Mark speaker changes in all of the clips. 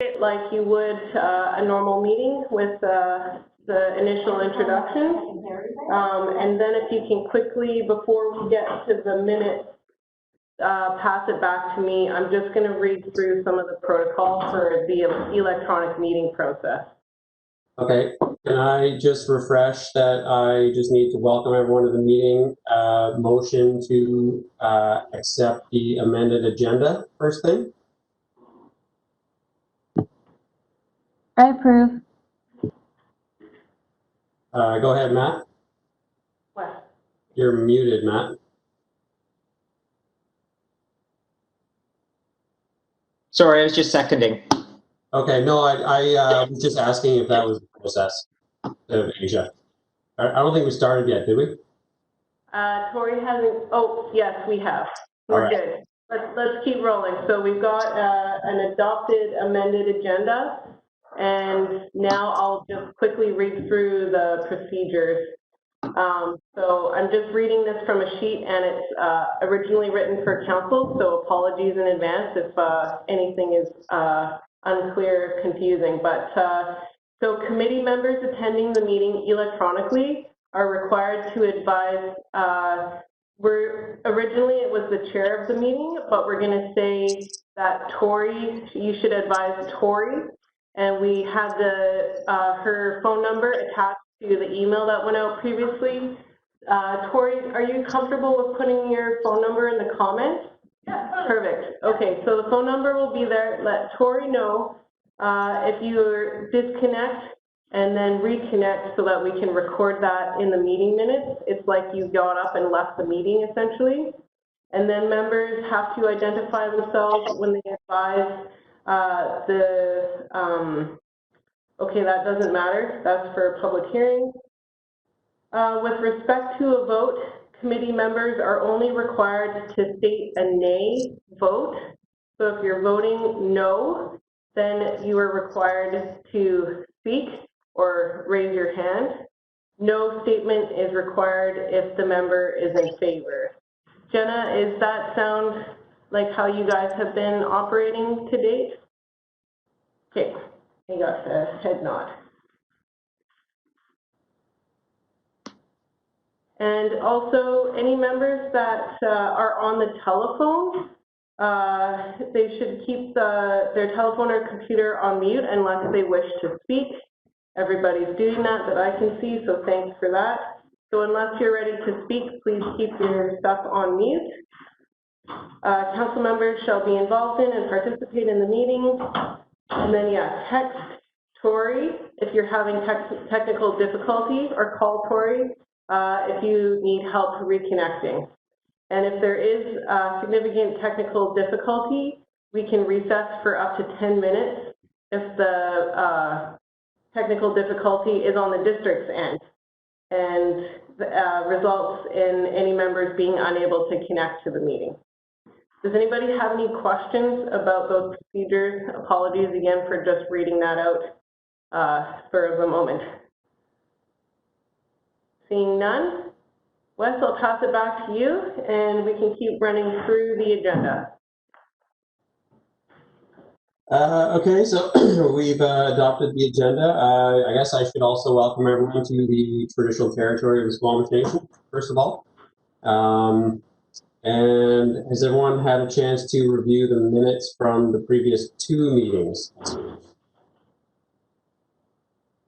Speaker 1: it like you would a normal meeting with the initial introduction. And then if you can quickly, before we get to the minutes, pass it back to me. I'm just going to read through some of the protocol for the electronic meeting process.
Speaker 2: Okay, can I just refresh that I just need to welcome everyone to the meeting. Motion to accept the amended agenda, first thing.
Speaker 3: I approve.
Speaker 2: Go ahead, Matt.
Speaker 1: What?
Speaker 2: You're muted, Matt.
Speaker 4: Sorry, I was just seconding.
Speaker 2: Okay, no, I was just asking if that was the process of Asia. I don't think we started yet, did we?
Speaker 1: Tori hasn't, oh, yes, we have. We're
Speaker 2: All right.
Speaker 1: good. Let's keep rolling. So we've got an adopted amended agenda, and now I'll just quickly read through the procedures. So I'm just reading this from a sheet, and it's originally written for council, so apologies in advance if anything is unclear, confusing. But so committee members attending the meeting electronically are required to advise, originally it was the chair of the meeting, but we're going to say that Tori, you should advise Tori, and we have her phone number attached to the email that went out previously. Tori, are you comfortable with putting your phone number in the comments? Yeah. Perfect. Okay, so the phone number will be there. Let Tori know if you disconnect and then reconnect so that we can record that in the meeting minutes. It's like you got up and left the meeting, essentially. And then members have to identify themselves when they advise okay, that doesn't matter. That's for a public hearing. With respect to a vote, committee members are only required to state a nay vote. So if you're voting no, then you are required to speak or raise your hand. No statement is required if the member is in favor. Jenna, does that sound like how you guys have been operating to date? Okay, you got the head nod. And also, any members that are on the telephone, they should keep their telephone or computer on mute unless they wish to speak. Everybody's doing that I can see, so thanks for that. So unless you're ready to speak, please keep your stuff on mute. Council members shall be involved in and participate in the meeting. And then, yeah, text Tori if you're having technical difficulty, or call Tori if you need help reconnecting. And if there is significant technical difficulty, we can recess for up to 10 minutes if the technical difficulty is on the district's end and results in any members being unable to connect to the meeting. Does anybody have any questions about those procedures? Apologies again for just reading that out for the moment. Seeing none, Wes, I'll pass it back to you and we can keep running through the agenda.
Speaker 2: Okay, so we've adopted the agenda. I guess I should also welcome everyone to the traditional territory of the Squamish Nation, first of all. And has everyone had a chance to review the minutes from the previous 2 meetings?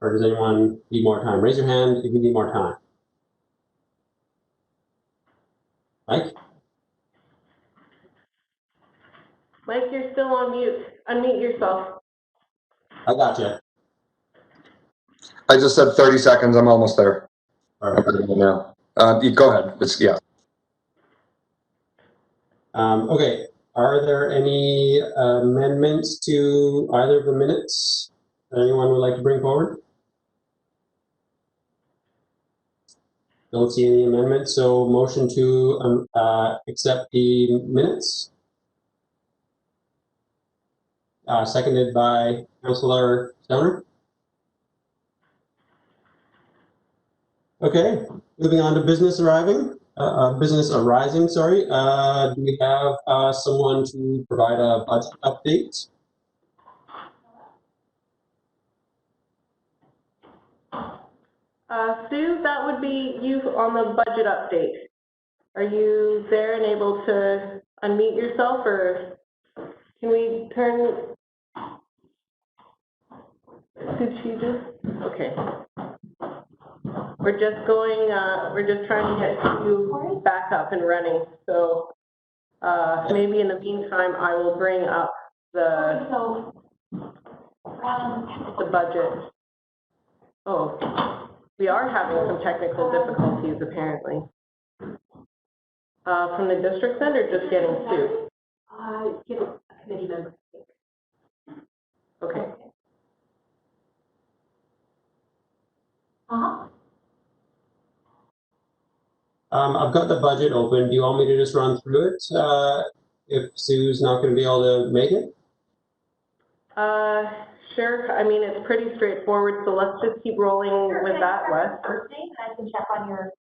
Speaker 2: Or does anyone need more time? Raise your hand if you need more time. Mike?
Speaker 1: Mike, you're still on mute. Unmute yourself.
Speaker 2: I got you.
Speaker 5: I just said 30 seconds. I'm almost there.
Speaker 2: All right.
Speaker 5: Now, go ahead. Yeah.
Speaker 2: Okay. Are there any amendments to either of the minutes that anyone would like to bring forward? Don't see any amendments, so motion to accept the minutes. Seconded by Councillor Stoner. Okay, moving on to business arising. Sorry. Do we have someone to provide a budget update?
Speaker 1: Sue, that would be you on the budget update. Are you there and able to unmute yourself, or can we turn? Did she just? Okay. We're just going, we're just trying to get you back up and running. So maybe in the meantime, I will bring up the budget. Oh, we are having some technical difficulties apparently. From the district center, just getting Sue? Getting a committee member. Okay.
Speaker 2: I've got the budget open. Do you want me to just run through it if Sue's not going to be able to make it?
Speaker 1: Sure. I mean, it's pretty straightforward, so let's just keep rolling with that, Wes.
Speaker 3: I can check on your.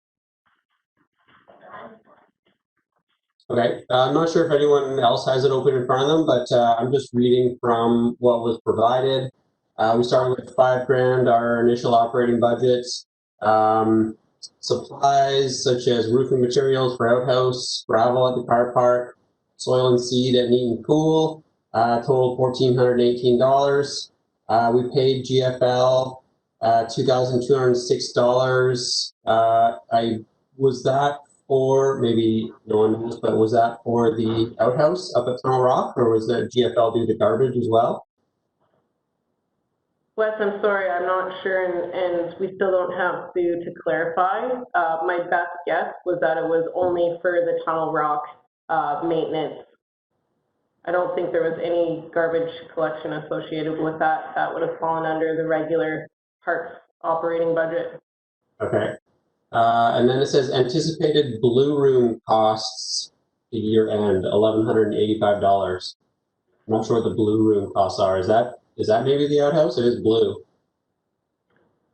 Speaker 2: Okay, I'm not sure if anyone else has it open in front of them, but I'm just reading from what was provided. We started with $5,000, our initial operating budgets. Supplies such as roofing materials for outhouse, gravel at the car park, soil and seed at Neaton Pool, total $1,418. We paid GFL $2,206. Was that for, maybe no one knows, but was that for the outhouse up at Tunnel Rock, or was that GFL do the garbage as well?
Speaker 1: Wes, I'm sorry, I'm not sure, and we still don't have Sue to clarify. My best guess was that it was only for the Tunnel Rock maintenance. I don't think there was any garbage collection associated with that. That would have fallen under the regular parks operating budget.
Speaker 2: Okay. And then it says anticipated blue room costs to year end, $1,185. I'm not sure what the blue room costs are. Is that maybe the outhouse? It is blue.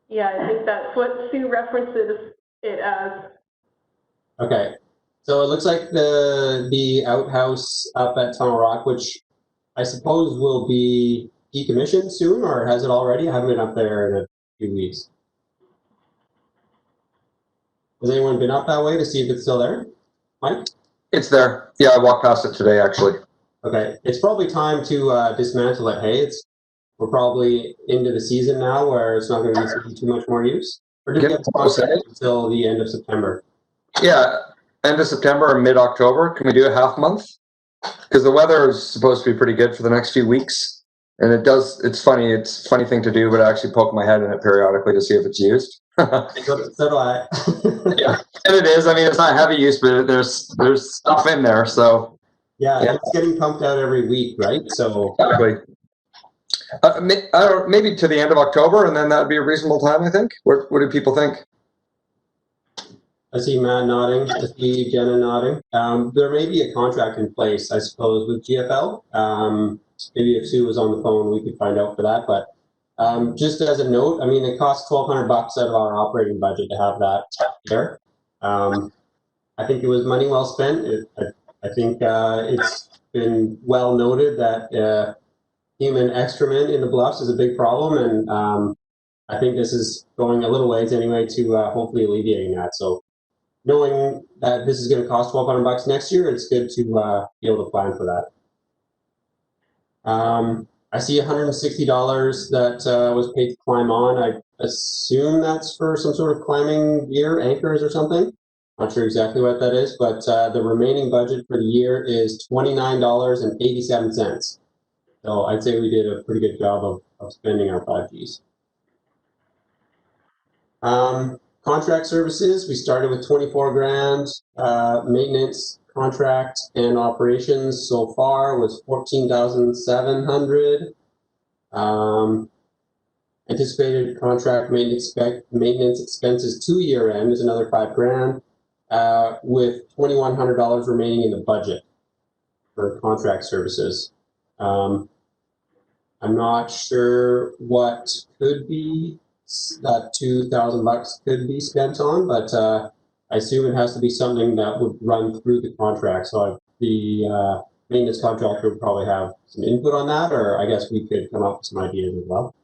Speaker 1: Yeah, I think that's what Sue references it as.
Speaker 2: Okay. So it looks like the outhouse up at Tunnel Rock, which I suppose will be decommissioned soon, or has it already? I haven't been up there in a few weeks. Has anyone been up that way to see if it's still there? Mike?
Speaker 5: It's there. Yeah, I walked past it today, actually.
Speaker 2: Okay. It's probably time to dismantle it. Hey, we're probably into the season now where it's not going to be too much more use. Or did we have to until the end of September?
Speaker 5: Yeah, end of September or mid-October. Can we do a half month? Because the weather is supposed to be pretty good for the next few weeks. And it's funny, it's a funny thing to do, but I actually poke my head in it periodically to see if it's used.
Speaker 2: So do I.
Speaker 5: Yeah, and it is. I mean, it's not heavy use, but there's stuff in there, so.
Speaker 2: Yeah, it's getting pumped out every week, right? So.
Speaker 5: Exactly. Maybe to the end of October, and then that would be a reasonable time, I think. What do people think?
Speaker 2: I see Matt nodding. I see Jenna nodding. There may be a contract in place, I suppose, with GFL. Maybe if Sue was on the phone, we could find out for that. But just as a note, I mean, it costs $1,200 out of our operating budget to have that there. I think it was money well spent. I think it's been well noted that human excrement in the Bluffs is a big problem, and I think this is going a little ways anyway to hopefully alleviating that. So knowing that this is going to cost $1,200 next year, it's good to be able to plan for that. I see $160 that was paid to climb on. I assume that's for some sort of climbing gear, anchors or something. Not sure exactly what that is, but the remaining budget for the year is $29.87. So I'd say we did a pretty good job of spending our 5Gs. Contract services, we started with 24 grand. Maintenance, contract, and operations so far was 14,700. Anticipated contract maintenance expenses to year end is another 5 grand, with $2,100 remaining in the budget for contract services. I'm not sure what could be that $2,000 could be spent on, but I assume it has to be something that would run through the contract. So the maintenance contractor would probably have some input on that, or I guess we could come up with some ideas as well.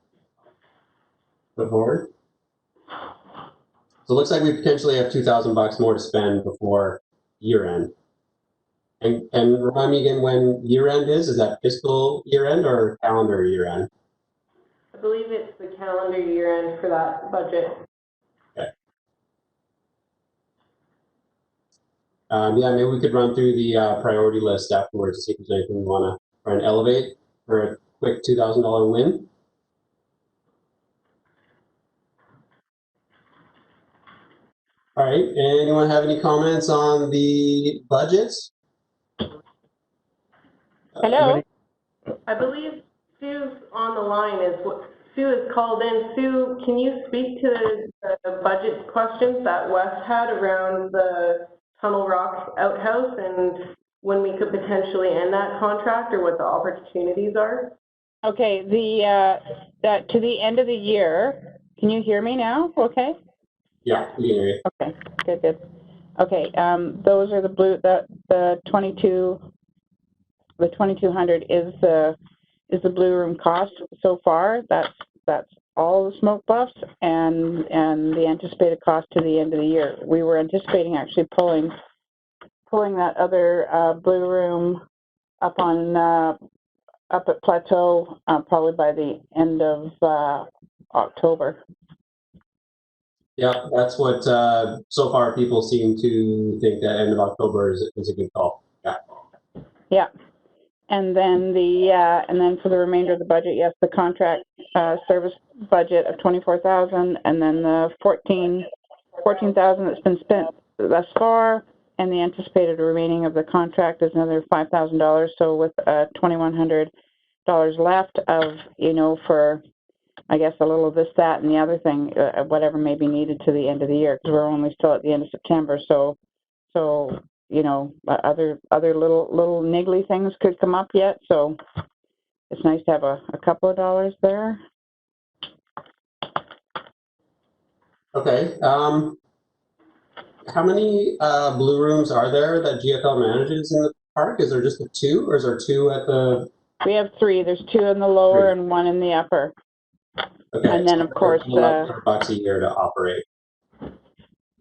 Speaker 2: Put forward. So it looks like we potentially have $2,000 more to spend before year end. And remind me again when year end is? Is that fiscal year end or calendar year end?
Speaker 1: I believe it's the calendar year end for that budget.
Speaker 2: Okay. Yeah, maybe we could run through the priority list afterwards to see if there's anything we want to try and elevate for a quick $2,000 win. All right, anyone have any comments on the budget?
Speaker 6: Hello?
Speaker 1: I believe Sue's on the line. Sue is called in. Sue, can you speak to the budget questions that Wes had around the Tunnel Rock outhouse and when we could potentially end that contract or what the opportunities are?
Speaker 6: Okay, that to the end of the year, can you hear me now? Okay?
Speaker 2: Yeah, we can hear you.
Speaker 6: Okay, good. Okay, those are the 2200 is the blue room cost so far. That's all the smoke buffs and the anticipated cost to the end of the year. We were anticipating actually pulling that other blue room up at Plateau probably by the end of October.
Speaker 2: Yeah, that's what so far people seem to think that end of October is a good call. Yeah.
Speaker 6: Yeah. And then for the remainder of the budget, yes, the contract service budget of 24,000, and then the 14,000 that's been spent thus far, and the anticipated remaining of the contract is another $5,000. So with $2,100 left of, for I guess a little of this, that, and the other thing, whatever may be needed to the end of the year, because we're only still at the end of September. So other little niggly things could come up yet. So it's nice to have a couple of dollars there.
Speaker 2: Okay. How many blue rooms are there that GFL manages in the park? Is there just the two, or is there two at the?
Speaker 6: We have three. There's two in the lower and one in the upper.
Speaker 2: Okay.
Speaker 6: And then, of course,
Speaker 2: $1,100 a year to operate.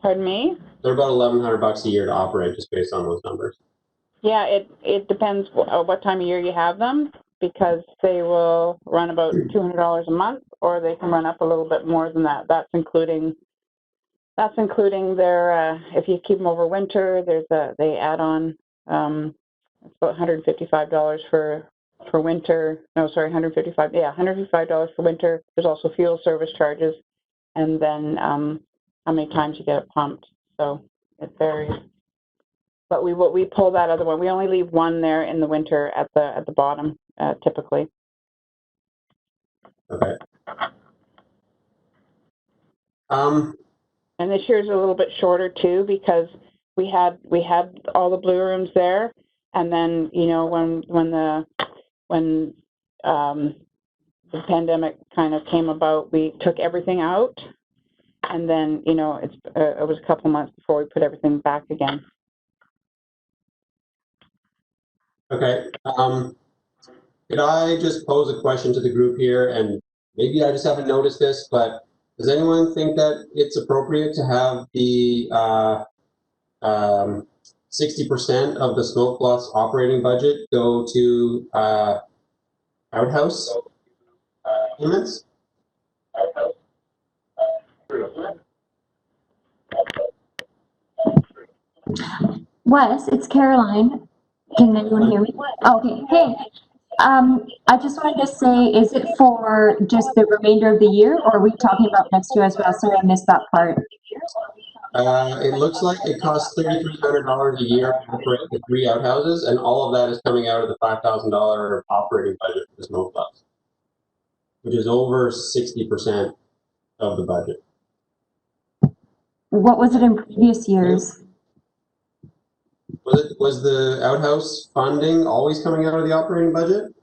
Speaker 6: Pardon me?
Speaker 2: They're about $1,100 a year to operate, just based on those numbers.
Speaker 6: Yeah, it depends what time of year you have them, because they will run about $200 a month, or they can run up a little bit more than that. That's including their if you keep them over winter. They add on it's about $155 for winter. No, sorry, $155. Yeah, $155 for winter. There's also fuel service charges, and then how many times you get it pumped. So it varies. But we pull that other one. We only leave one there in the winter at the bottom typically.
Speaker 2: Okay.
Speaker 6: And this year's a little bit shorter too, because we had all the blue rooms there, and then when the pandemic kind of came about, we took everything out, and then it was a couple months before we put everything back again.
Speaker 2: Okay. Could I just pose a question to the group here, and maybe I just haven't noticed this, but does anyone think that it's appropriate to have the 60% of the Smoke Bluffs operating budget go to outhouse payments?
Speaker 3: Wes, it's Caroline. Can anyone hear me? Okay, hey. I just wanted to say, is it for just the remainder of the year, or are we talking about next year as well? Sorry, I missed that part.
Speaker 2: It looks like it costs $3,300 a year to operate the 3 outhouses, and all of that is coming out of the $5,000 operating budget for the Smoke Bluffs, which is over 60% of the budget.
Speaker 3: What was it in previous years?
Speaker 2: Was the outhouse funding always coming out of the operating budget?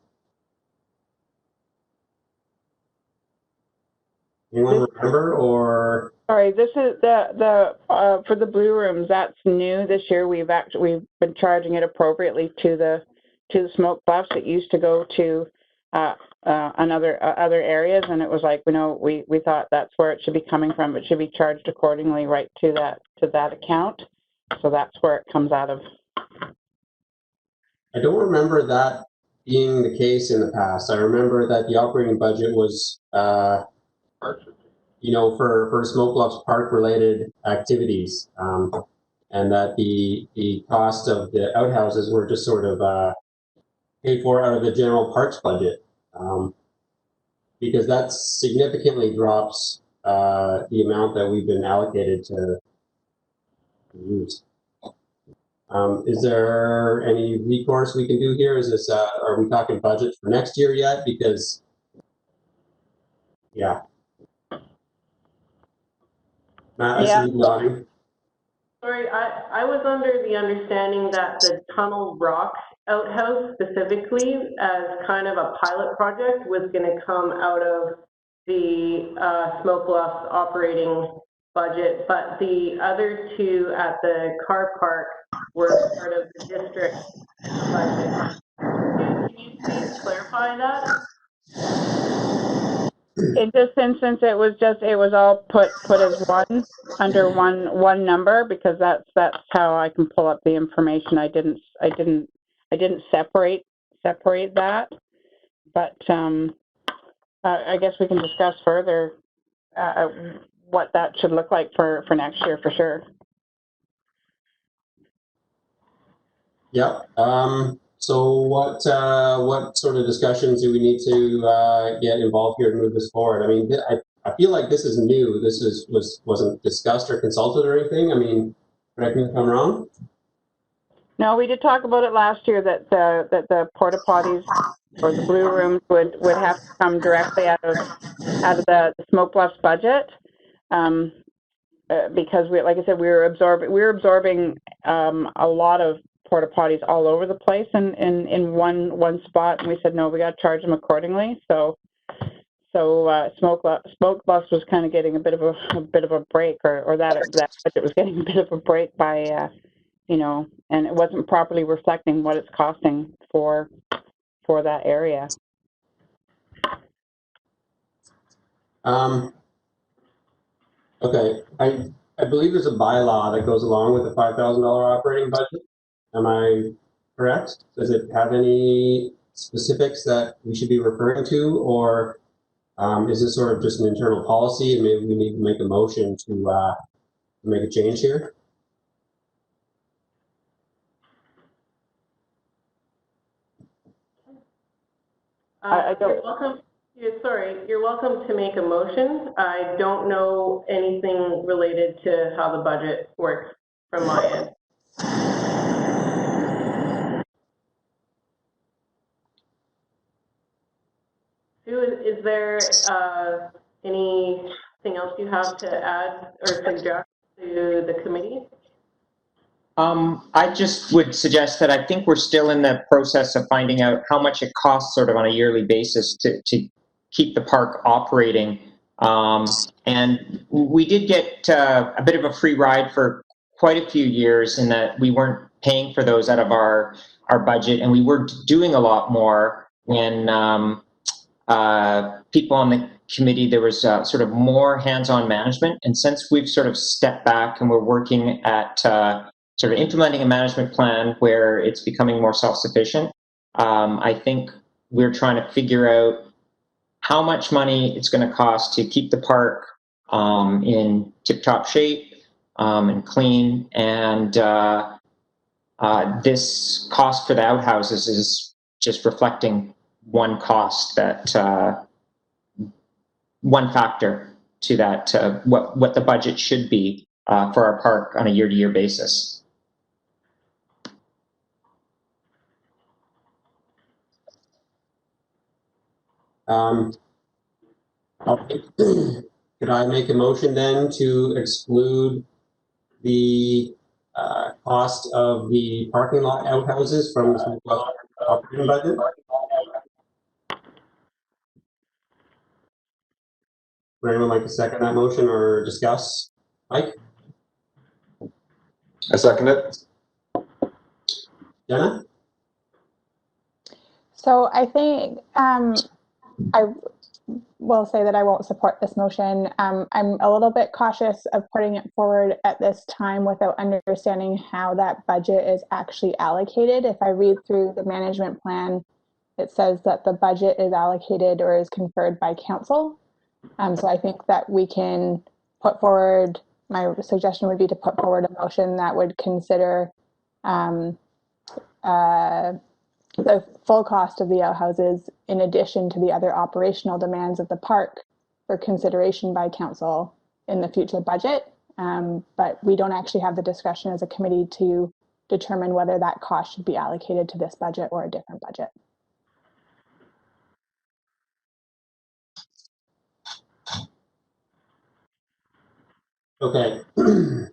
Speaker 2: Anyone remember, or?
Speaker 6: Sorry, this is the for the blue rooms. That's new this year. We've been charging it appropriately to the Smoke Bluffs. It used to go to other areas, and it was like, we thought that's where it should be coming from. It should be charged accordingly right to that account. So that's where it comes out of.
Speaker 2: I don't remember that being the case in the past. I remember that the operating budget was, you know, for Smoke Bluffs park related activities, and that the cost of the outhouses were just sort of paid for out of the general parks budget, because that significantly drops the amount that we've been allocated to use. Is there any recourse we can do here? Is this, are we talking budget for next year yet? Because, yeah. Matt, I see you nodding.
Speaker 1: Sorry, I was under the understanding that the Tunnel Rock outhouse specifically, as kind of a pilot project, was going to come out of the Smoke Bluffs operating budget, but the other two at the car park were part of the district budget. Can you please clarify that?
Speaker 6: In this instance, it was all put as one under one number, because that's how I can pull up the information. I didn't separate that, but I guess we can discuss further what that should look like for next year for sure.
Speaker 2: Yeah. So what sort of discussions do we need to get involved here to move this forward? I mean, I feel like this is new. This wasn't discussed or consulted or anything. I mean, correct me if I'm wrong. No,
Speaker 6: we did talk about it last year, that the porta potties or the blue rooms would have to come directly out of the Smoke Bluffs budget, because like I said, we were absorbing a lot of porta potties all over the place in one spot, and we said no, we got to charge them accordingly. So Smoke Bluffs was kind of getting a bit of a break, or that budget was getting a bit of a break by and it wasn't properly reflecting what it's costing for that area.
Speaker 2: Okay, I believe there's a bylaw that goes along with the $5,000 operating budget. Am I correct? Does it have any specifics that we should be referring to, or is this sort of just an internal policy and maybe we need to make a motion to make a change here?
Speaker 1: You're welcome. You're welcome to make a motion. I don't know anything related to how the budget works from my end. Sue, is there anything else you have to add or suggest to the committee?
Speaker 4: I just would suggest that I think we're still in the process of finding out how much it costs sort of on a yearly basis to keep the park operating. And we did get a bit of a free ride for quite a few years, in that we weren't paying for those out of our budget, and we were doing a lot more when people on the committee, there was sort of more hands-on management. And since we've sort of stepped back and we're working at sort of implementing a management plan where it's becoming more self-sufficient, I think we're trying to figure out how much money it's going to cost to keep the park in tip-top shape and clean. And this cost for the outhouses is just reflecting one cost, that one factor to that, what the budget should be for our park on a year-to-year basis.
Speaker 2: Could I make a motion then to exclude the cost of the parking lot outhouses from the operating budget? Would anyone like to second that motion or discuss? Mike?
Speaker 5: I second it.
Speaker 2: Jenna?
Speaker 7: So I think I will say that I won't support this motion. I'm a little bit cautious of putting it forward at this time without understanding how that budget is actually allocated. If I read through the management plan, it says that the budget is allocated or is conferred by council. So I think that we can put forward, my suggestion would be to put forward a motion that would consider the full cost of the outhouses in addition to the other operational demands of the park for consideration by council in the future budget. But we don't actually have the discretion as a committee to determine whether that cost should be allocated to this budget or a different budget.
Speaker 2: Okay.
Speaker 5: Can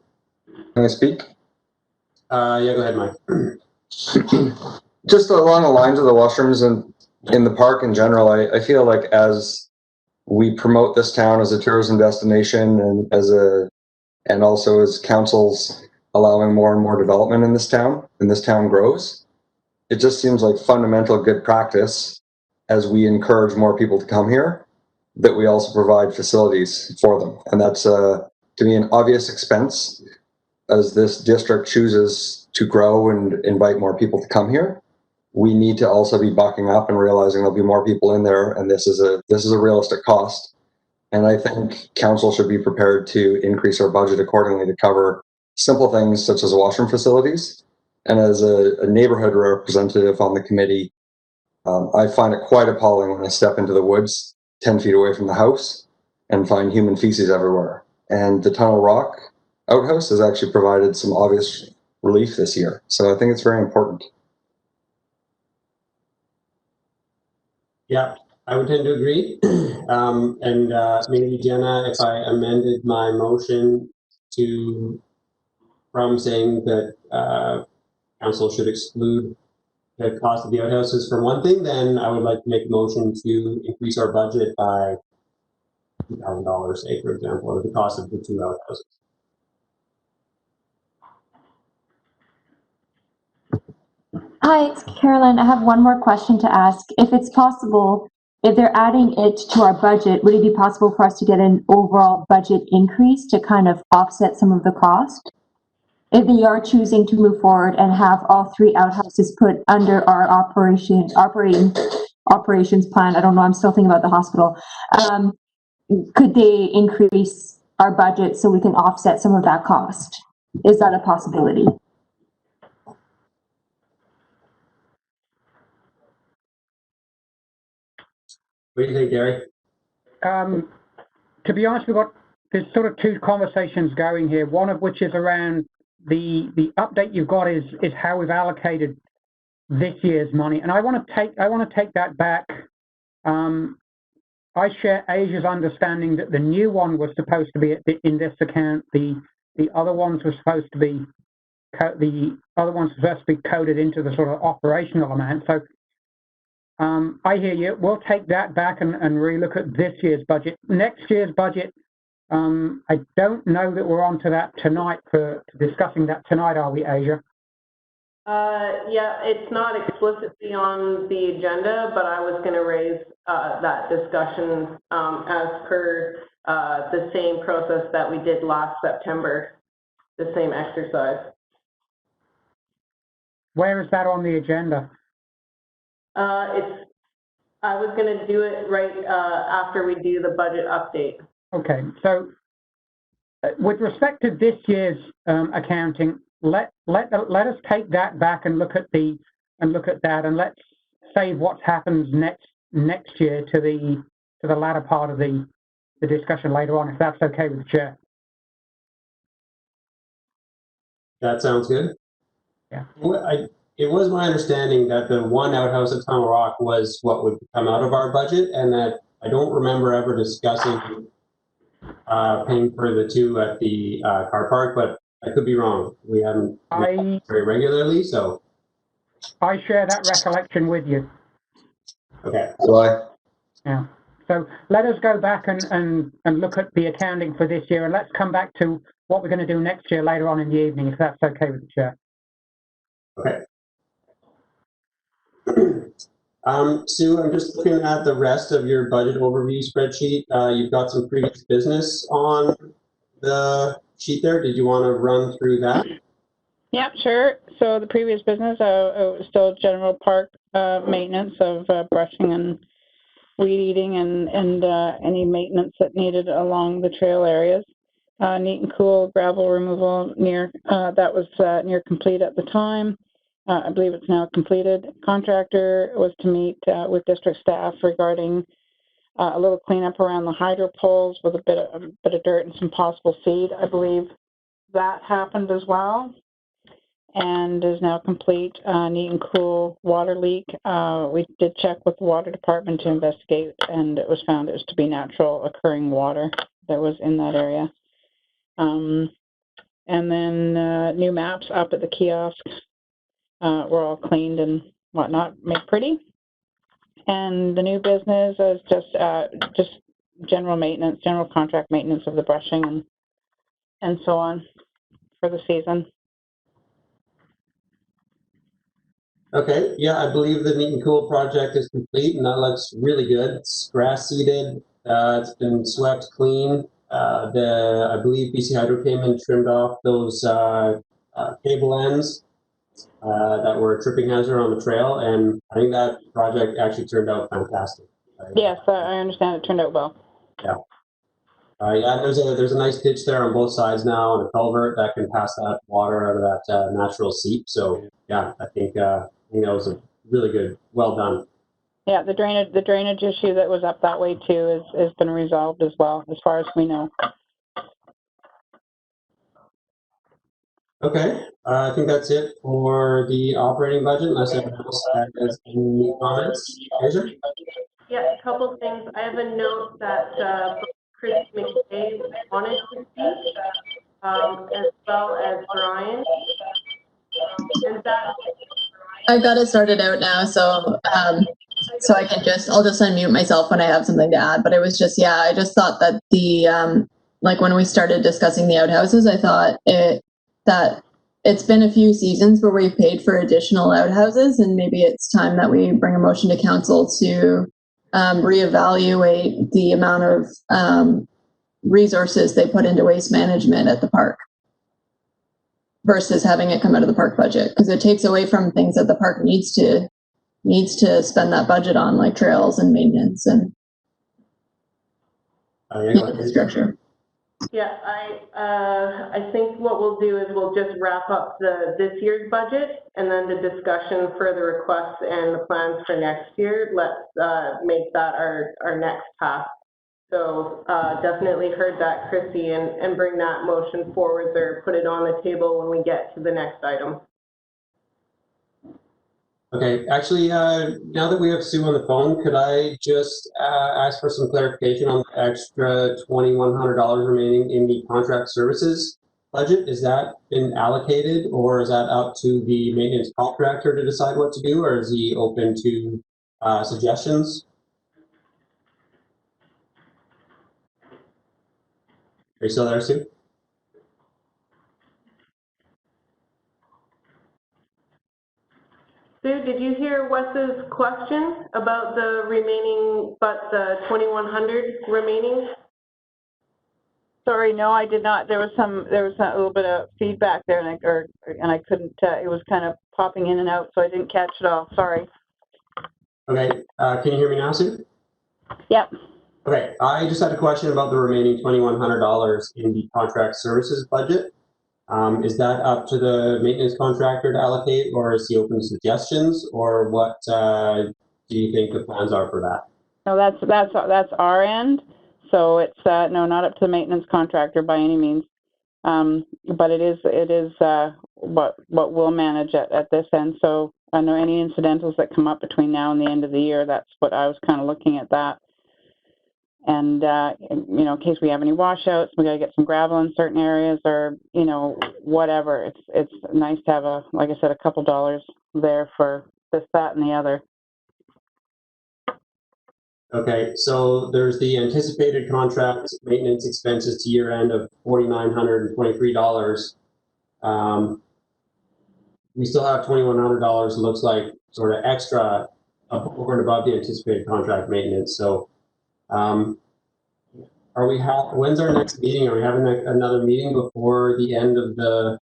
Speaker 5: I speak?
Speaker 2: Yeah, go ahead, Mike.
Speaker 5: Just along the lines of the washrooms and in the park in general, I feel like as we promote this town as a tourism destination and also as councils allowing more and more development in this town, and this town grows, it just seems like fundamental good practice as we encourage more people to come here, that we also provide facilities for them. And that's to me an obvious expense as this district chooses to grow and invite more people to come here. We need to also be bucking up and realizing there'll be more people in there, and this is a realistic cost. And I think council should be prepared to increase our budget accordingly to cover simple things such as washroom facilities. And as a neighborhood representative on the committee, I find it quite appalling when I step into the woods 10 feet away from the house and find human feces everywhere. And the Tunnel Rock outhouse has actually provided some obvious relief this year. So I think it's very important.
Speaker 2: Yeah, I would tend to agree. Maybe Jenna, if I amended my motion from saying that council should exclude the cost of the outhouses from one thing, then I would like to make a motion to increase our budget by $2,000, say, for example, or the cost of the two outhouses.
Speaker 3: Hi, it's Caroline. I have one more question to ask. If it's possible, if they're adding it to our budget, would it be possible for us to get an overall budget increase to kind of offset some of the cost? If they are choosing to move forward and have all three outhouses put under our operations plan, I don't know, I'm still thinking about the hospital. Could they increase our budget so we can offset some of that cost? Is that a possibility?
Speaker 2: What do you think, Gary?
Speaker 8: To be honest, there's sort of two conversations going here. One of which is around the update you've got is how we've allocated this year's money, and I want to take that back. I share Asia's understanding that the new one was supposed to be in this account. The other ones were supposed to be coded into the sort of operational amount. So I hear you. We'll take that back and relook at this year's budget. Next year's budget, I don't know that we're on to that tonight for discussing that tonight, are we, Asia?
Speaker 1: Yeah, it's not explicitly on the agenda, but I was going to raise that discussion as per the same process that we did last September, the same exercise.
Speaker 8: Where is that on the agenda?
Speaker 1: I was going to do it right after we do the budget update.
Speaker 8: Okay, so with respect to this year's accounting, let us take that back and look at that, and let's save what happens next year to the latter part of the discussion later on, if that's okay with the chair.
Speaker 2: That sounds good.
Speaker 8: Yeah.
Speaker 2: It was my understanding that the one outhouse at Tunnel Rock was what would come out of our budget, and that I don't remember ever discussing paying for the two at the car park, but I could be wrong. We haven't very regularly, so.
Speaker 8: I share that recollection with you.
Speaker 2: Okay.
Speaker 8: Yeah. So let us go back and look at the accounting for this year, and let's come back to what we're going to do next year later on in the evening, if that's okay with the chair.
Speaker 2: Okay. Sue, I'm just looking at the rest of your budget overview spreadsheet. You've got some previous business on the sheet there. Did you want to run through that?
Speaker 6: Yep, sure. So the previous business, it was still general park maintenance of brushing and weed eating and any maintenance that needed along the trail areas. Neat and cool gravel removal near, that was near complete at the time. I believe it's now completed. Contractor was to meet with district staff regarding a little cleanup around the hydro poles with a bit of dirt and some possible seed. I believe that happened as well and is now complete. Neat and cool water leak. We did check with the water department to investigate, and it was found it was to be natural occurring water that was in that area. And then new maps up at the kiosk were all cleaned and whatnot, made pretty. And the new business is just general maintenance, general contract maintenance of the brushing and so on for the season.
Speaker 2: Okay, yeah, I believe the Neat and Cool project is complete, and that looks really good. It's grass seeded. It's been swept clean. I believe BC Hydro came and trimmed off those cable ends that were a tripping hazard on the trail, and I think that project actually turned out fantastic.
Speaker 6: Yes, I understand it turned out well.
Speaker 2: Yeah. Yeah, there's a nice ditch there on both sides now, and a culvert that can pass that water out of that natural seep. So yeah, I think that was a really good, well done.
Speaker 6: Yeah, the drainage issue that was up that way too has been resolved as well, as far as we know.
Speaker 2: Okay, I think that's it for the operating budget, unless anyone else has any comments. Asia?
Speaker 1: Yeah, a couple things. I have a note that Chris McKay wanted to speak, as well as Brian. Is that?
Speaker 9: I've got it sorted out now, so so I'll just unmute myself when I have something to add. But it was just, yeah, I just thought that the like when we started discussing the outhouses, I thought that it's been a few seasons where we've paid for additional outhouses, and maybe it's time that we bring a motion to council to reevaluate the amount of resources they put into waste management at the park versus having it come out of the park budget, because it takes away from things that the park needs to spend that budget on, like trails and maintenance and infrastructure.
Speaker 1: Yeah, I think what we'll do is we'll just wrap up this year's budget, and then the discussion for the requests and the plans for next year. Let's make that our next task. So definitely heard that, Chrissy, and bring that motion forward or put it on the table when we get to the next item.
Speaker 2: Okay, actually, now that we have Sue on the phone, could I just ask for some clarification on the extra $2,100 remaining in the contract services budget? Is that been allocated, or is that up to the maintenance contractor to decide what to do, or is he open to suggestions? Are you still there, Sue?
Speaker 1: Sue, did you hear Wes's question about the remaining, but the 2,100 remaining?
Speaker 6: Sorry, no, I did not. There was a little bit of feedback there, and I couldn't. It was kind of popping in and out, so I didn't catch it all. Sorry.
Speaker 2: Okay, can you hear me now, Sue?
Speaker 6: Yep.
Speaker 2: Okay, I just had a question about the remaining $2,100 in the contract services budget. Is that up to the maintenance contractor to allocate, or is he open to suggestions, or what do you think the plans are for that?
Speaker 6: No, that's our end. So it's no, not up to the maintenance contractor by any means. But it is what we'll manage at this end. So I know any incidentals that come up between now and the end of the year, that's what I was kind of looking at that. And, in case we have any washouts, we got to get some gravel in certain areas, or, whatever. It's nice to have like I said, a couple dollars there for this, that, and the other.
Speaker 2: Okay, so there's the anticipated contract maintenance expenses to year end of $4,923. We still have $2,100, looks like, sort of extra over and above the anticipated contract maintenance. So, when's our next meeting? Are we having another meeting before the end of the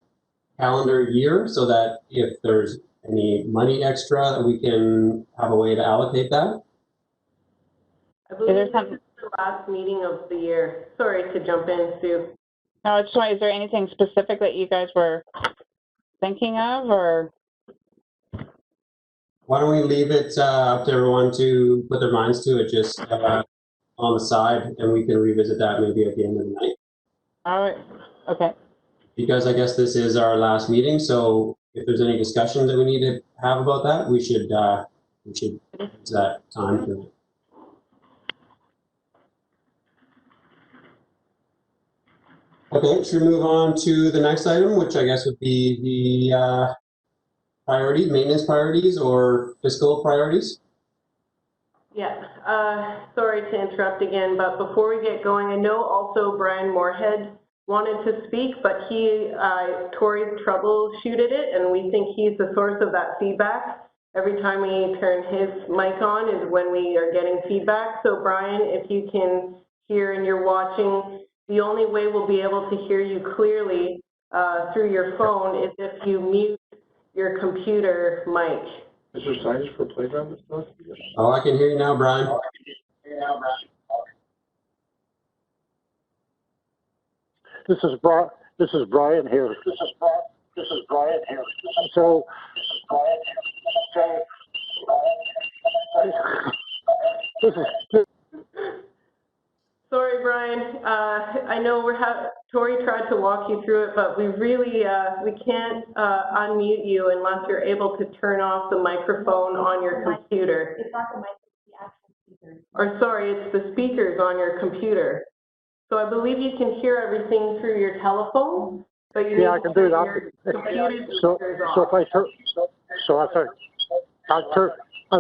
Speaker 2: calendar year, so that if there's any money extra, we can have a way to allocate that?
Speaker 1: I believe this is the last meeting of the year. Sorry to jump in, Sue.
Speaker 6: No, I just want, is there anything specific that you guys were thinking of, or?
Speaker 2: Why don't we leave it up to everyone to put their minds to it, just on the side, and we can revisit that maybe at the end of the night.
Speaker 6: All right, okay.
Speaker 2: Because I guess this is our last meeting, so if there's any discussion that we need to have about that, we should use that time for it. Okay, should we move on to the next item, which I guess would be the priorities, maintenance priorities, or fiscal priorities?
Speaker 1: Yeah, sorry to interrupt again, but before we get going, I know also Brian Moorhead wanted to speak, but Tori's troubleshooted it, and we think he's the source of that feedback. Every time we turn his mic on is when we are getting feedback. So Brian, if you can hear and you're watching, the only way we'll be able to hear you clearly through your phone is if you mute your computer mic.
Speaker 10: Is there signage for playground and stuff?
Speaker 2: Oh, I can hear you now, Brian.
Speaker 10: This is Brian here. So
Speaker 1: Sorry, Brian. I know Tori tried to walk you through it, but we really we can't unmute you unless you're able to turn off the microphone on your computer.
Speaker 3: It's not the mic, it's the actual speakers.
Speaker 1: Or sorry, it's the speakers on your computer. So I believe you can hear everything through your telephone, but you need
Speaker 10: I
Speaker 1: to
Speaker 10: can do
Speaker 1: turn
Speaker 10: that.
Speaker 1: your computer
Speaker 10: So
Speaker 1: speakers
Speaker 10: if
Speaker 1: off.
Speaker 10: I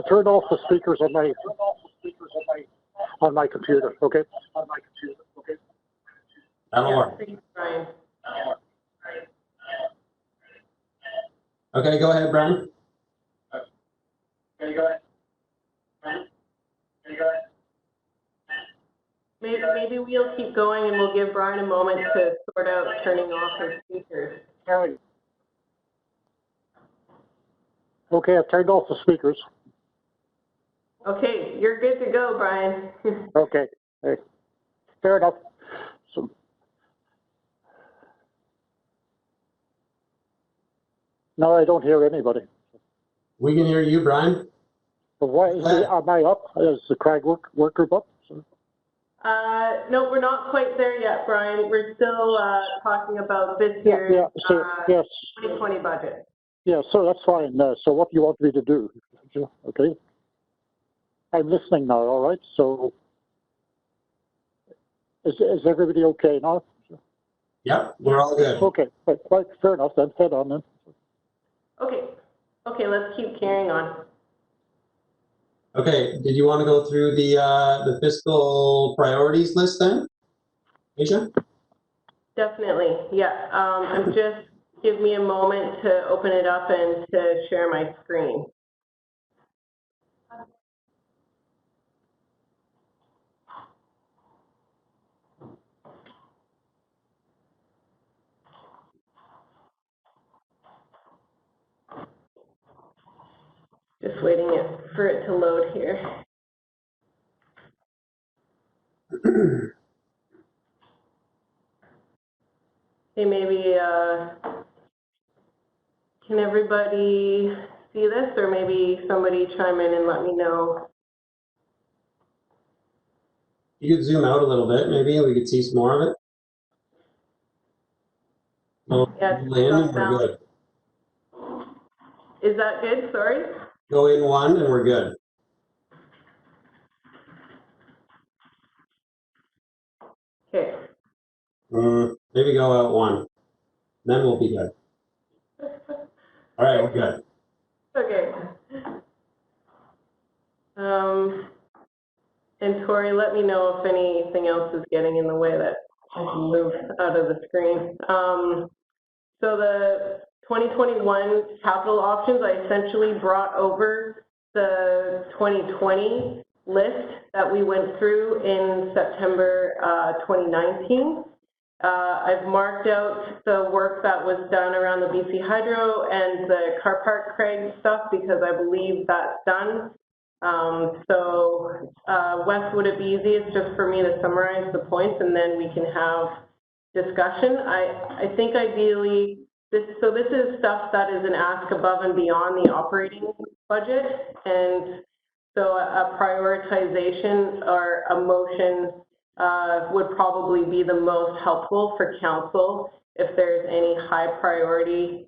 Speaker 10: turn off the speakers on my computer, okay?
Speaker 2: That'll work.
Speaker 1: Thanks, Brian.
Speaker 2: Okay, go ahead, Brian.
Speaker 1: Maybe we'll keep going and we'll give Brian a moment to sort out turning off his speakers.
Speaker 10: Okay, I've turned off the speakers.
Speaker 1: Okay, you're good to go, Brian.
Speaker 10: Okay, fair enough. So, no, I don't hear anybody.
Speaker 2: We can hear you, Brian.
Speaker 10: But why am I up? Is the Crag work group up?
Speaker 1: No, we're not quite there yet, Brian. We're still talking about this year's
Speaker 10: Yes.
Speaker 1: 2020 budget.
Speaker 10: Yeah, so that's fine. So what do you want me to do? Okay. I'm listening now, all right? So is everybody okay now?
Speaker 2: Yep, we're all good.
Speaker 10: Okay, right, fair enough then. Head on then.
Speaker 1: Okay, let's keep carrying on.
Speaker 2: Okay, did you want to go through the fiscal priorities list then, Aisha?
Speaker 1: Definitely, yeah. Just give me a moment to open it up and to share my screen. Just waiting for it to load here. Hey, maybe, can everybody see this, or maybe somebody chime in and let me know?
Speaker 2: You could zoom out a little bit, maybe we could see some more of it. Go
Speaker 1: Yeah,
Speaker 2: in and we're good.
Speaker 1: Is that good? Sorry?
Speaker 2: Go in one and we're good.
Speaker 1: Okay.
Speaker 2: Maybe go out one. Then we'll be good. All right, we're good.
Speaker 1: Okay. And Tori, let me know if anything else is getting in the way that I can move out of the screen. So the 2021 capital options, I essentially brought over the 2020 list that we went through in September 2019. I've marked out the work that was done around the BC Hydro and the car park Crag stuff because I believe that's done. Wes, would it be easiest just for me to summarize the points and then we can have discussion? I think ideally, this is stuff that is an ask above and beyond the operating budget, and so a prioritization or a motion would probably be the most helpful for council if there's any high priority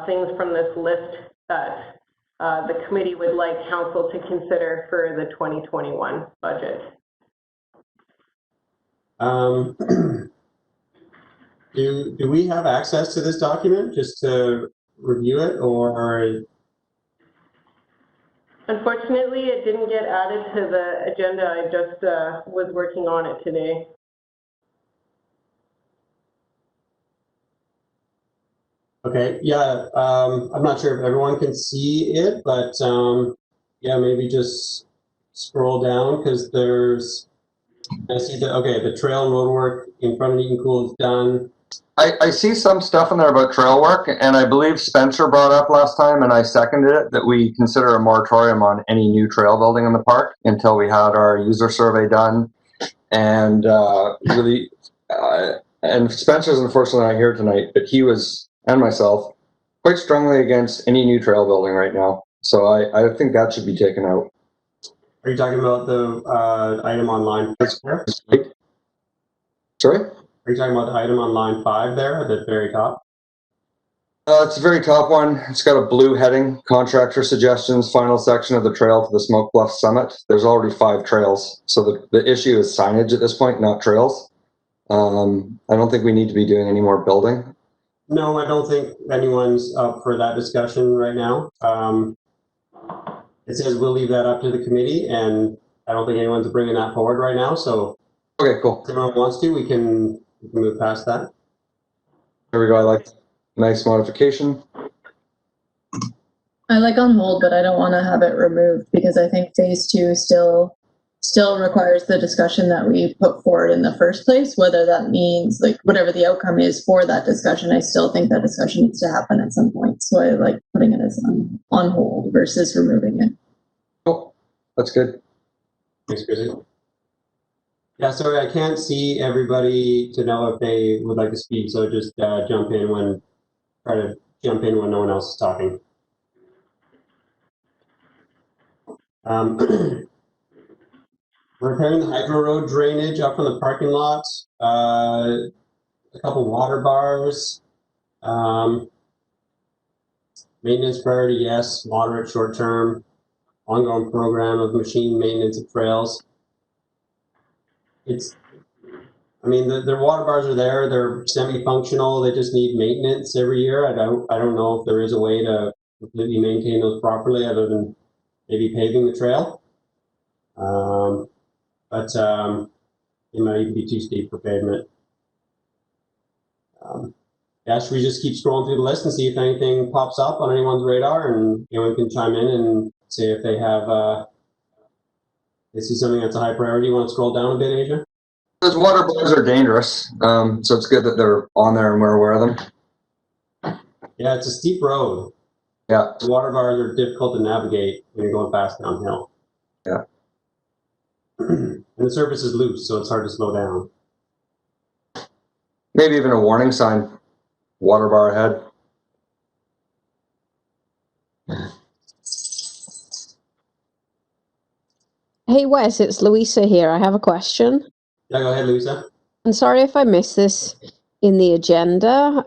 Speaker 1: things from this list that the committee would like council to consider for the 2021 budget.
Speaker 2: Do we have access to this document just to review it, or?
Speaker 1: Unfortunately, it didn't get added to the agenda. I just was working on it today.
Speaker 2: Okay, yeah, I'm not sure if everyone can see it, but yeah, maybe just scroll down because there's, I see that, okay, the trail and road work in front of Eaton Cool is done.
Speaker 5: I see some stuff in there about trail work, and I believe Spencer brought up last time, and I seconded it, that we consider a moratorium on any new trail building in the park until we had our user survey done. And really, and Spencer's unfortunately not here tonight, but he was, and myself, quite strongly against any new trail building right now. So I think that should be taken out.
Speaker 2: Are you talking about the item on line 4?
Speaker 5: Sorry?
Speaker 2: Are you talking about the item on line 5 there at the very top?
Speaker 5: It's the very top one. It's got a blue heading, contractor suggestions, final section of the trail to the Smoke Bluff Summit. There's already 5 trails. So the issue is signage at this point, not trails. I don't think we need to be doing any more building.
Speaker 2: No, I don't think anyone's up for that discussion right now. It says we'll leave that up to the committee, and I don't think anyone's bringing that forward right now. So,
Speaker 5: okay, cool.
Speaker 2: If anyone wants to, we can move past that.
Speaker 5: There we go. I like nice modification.
Speaker 9: I like on hold, but I don't want to have it removed because I think phase 2 still requires the discussion that we put forward in the first place, whether that means like whatever the outcome is for that discussion. I still think that discussion needs to happen at some point. So I like putting it as on hold versus removing it.
Speaker 5: Cool. That's good.
Speaker 2: Thanks, Chrissy. Yeah, sorry, I can't see everybody to know if they would like to speak, so just try to jump in when no one else is talking. Repairing the hydro road drainage up from the parking lot, a couple water bars, maintenance priority, yes, moderate short term, ongoing program of machine maintenance of trails. I mean, the water bars are there. They're semi-functional. They just need maintenance every year. I don't know if there is a way to completely maintain those properly other than maybe paving the trail. But it might even be too steep for pavement. Yeah, should we just keep scrolling through the list and see if anything pops up on anyone's radar, and anyone can chime in and say if they have they see something that's a high priority. You want to scroll down a bit, Asia?
Speaker 5: Those water bars are dangerous, so it's good that they're on there and we're aware of them.
Speaker 2: Yeah, it's a steep road.
Speaker 5: Yeah.
Speaker 2: The water bars are difficult to navigate when you're going fast downhill.
Speaker 5: Yeah.
Speaker 2: And the surface is loose, so it's hard to slow down.
Speaker 5: Maybe even a warning sign, water bar ahead.
Speaker 11: Hey Wes, it's Louisa here. I have a question.
Speaker 2: Yeah, go ahead, Louisa.
Speaker 11: I'm sorry if I missed this in the agenda.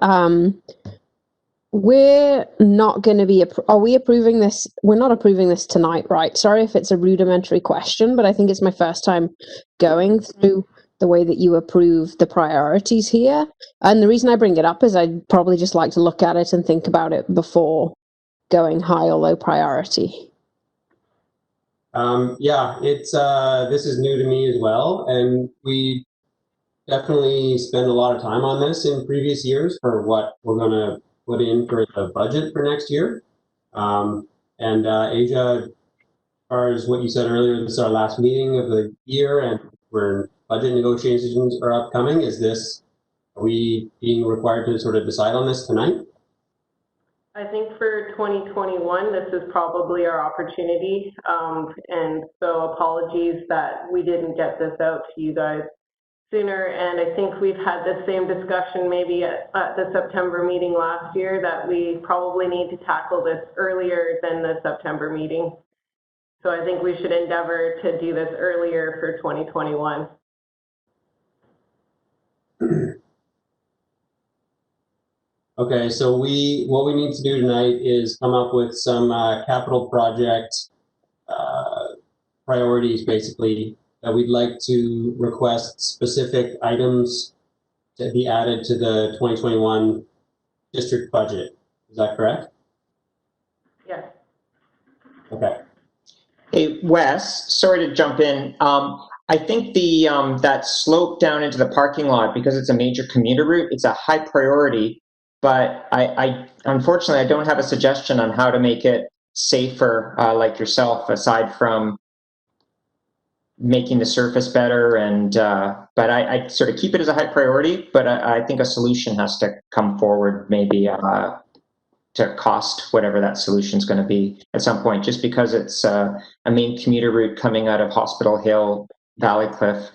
Speaker 11: We're not going to be, are we approving this? We're not approving this tonight, right? Sorry if it's a rudimentary question, but I think it's my first time going through the way that you approve the priorities here. And the reason I bring it up is I'd probably just like to look at it and think about it before going high or low priority.
Speaker 2: Yeah, it's this is new to me as well, and we definitely spend a lot of time on this in previous years for what we're going to put in for the budget for next year. And Asia far as what you said earlier, this is our last meeting of the year and where budget negotiations are upcoming. Are we being required to sort of decide on this tonight?
Speaker 1: I think for 2021, this is probably our opportunity. And so apologies that we didn't get this out to you guys sooner. And I think we've had the same discussion maybe at the September meeting last year that we probably need to tackle this earlier than the September meeting. So I think we should endeavor to do this earlier for 2021.
Speaker 2: Okay, so what we need to do tonight is come up with some capital project priorities, basically, that we'd like to request specific items to be added to the 2021 district budget. Is that correct?
Speaker 1: Yes.
Speaker 2: Okay.
Speaker 4: Hey, Wes, sorry to jump in. I think that slope down into the parking lot, because it's a major commuter route, it's a high priority. But I unfortunately, I don't have a suggestion on how to make it safer, like yourself, aside from making the surface better. And but I sort of keep it as a high priority. But I think a solution has to come forward, maybe to cost whatever that solution is going to be at some point. Just because it's a main commuter route coming out of Hospital Hill, Valley Cliff,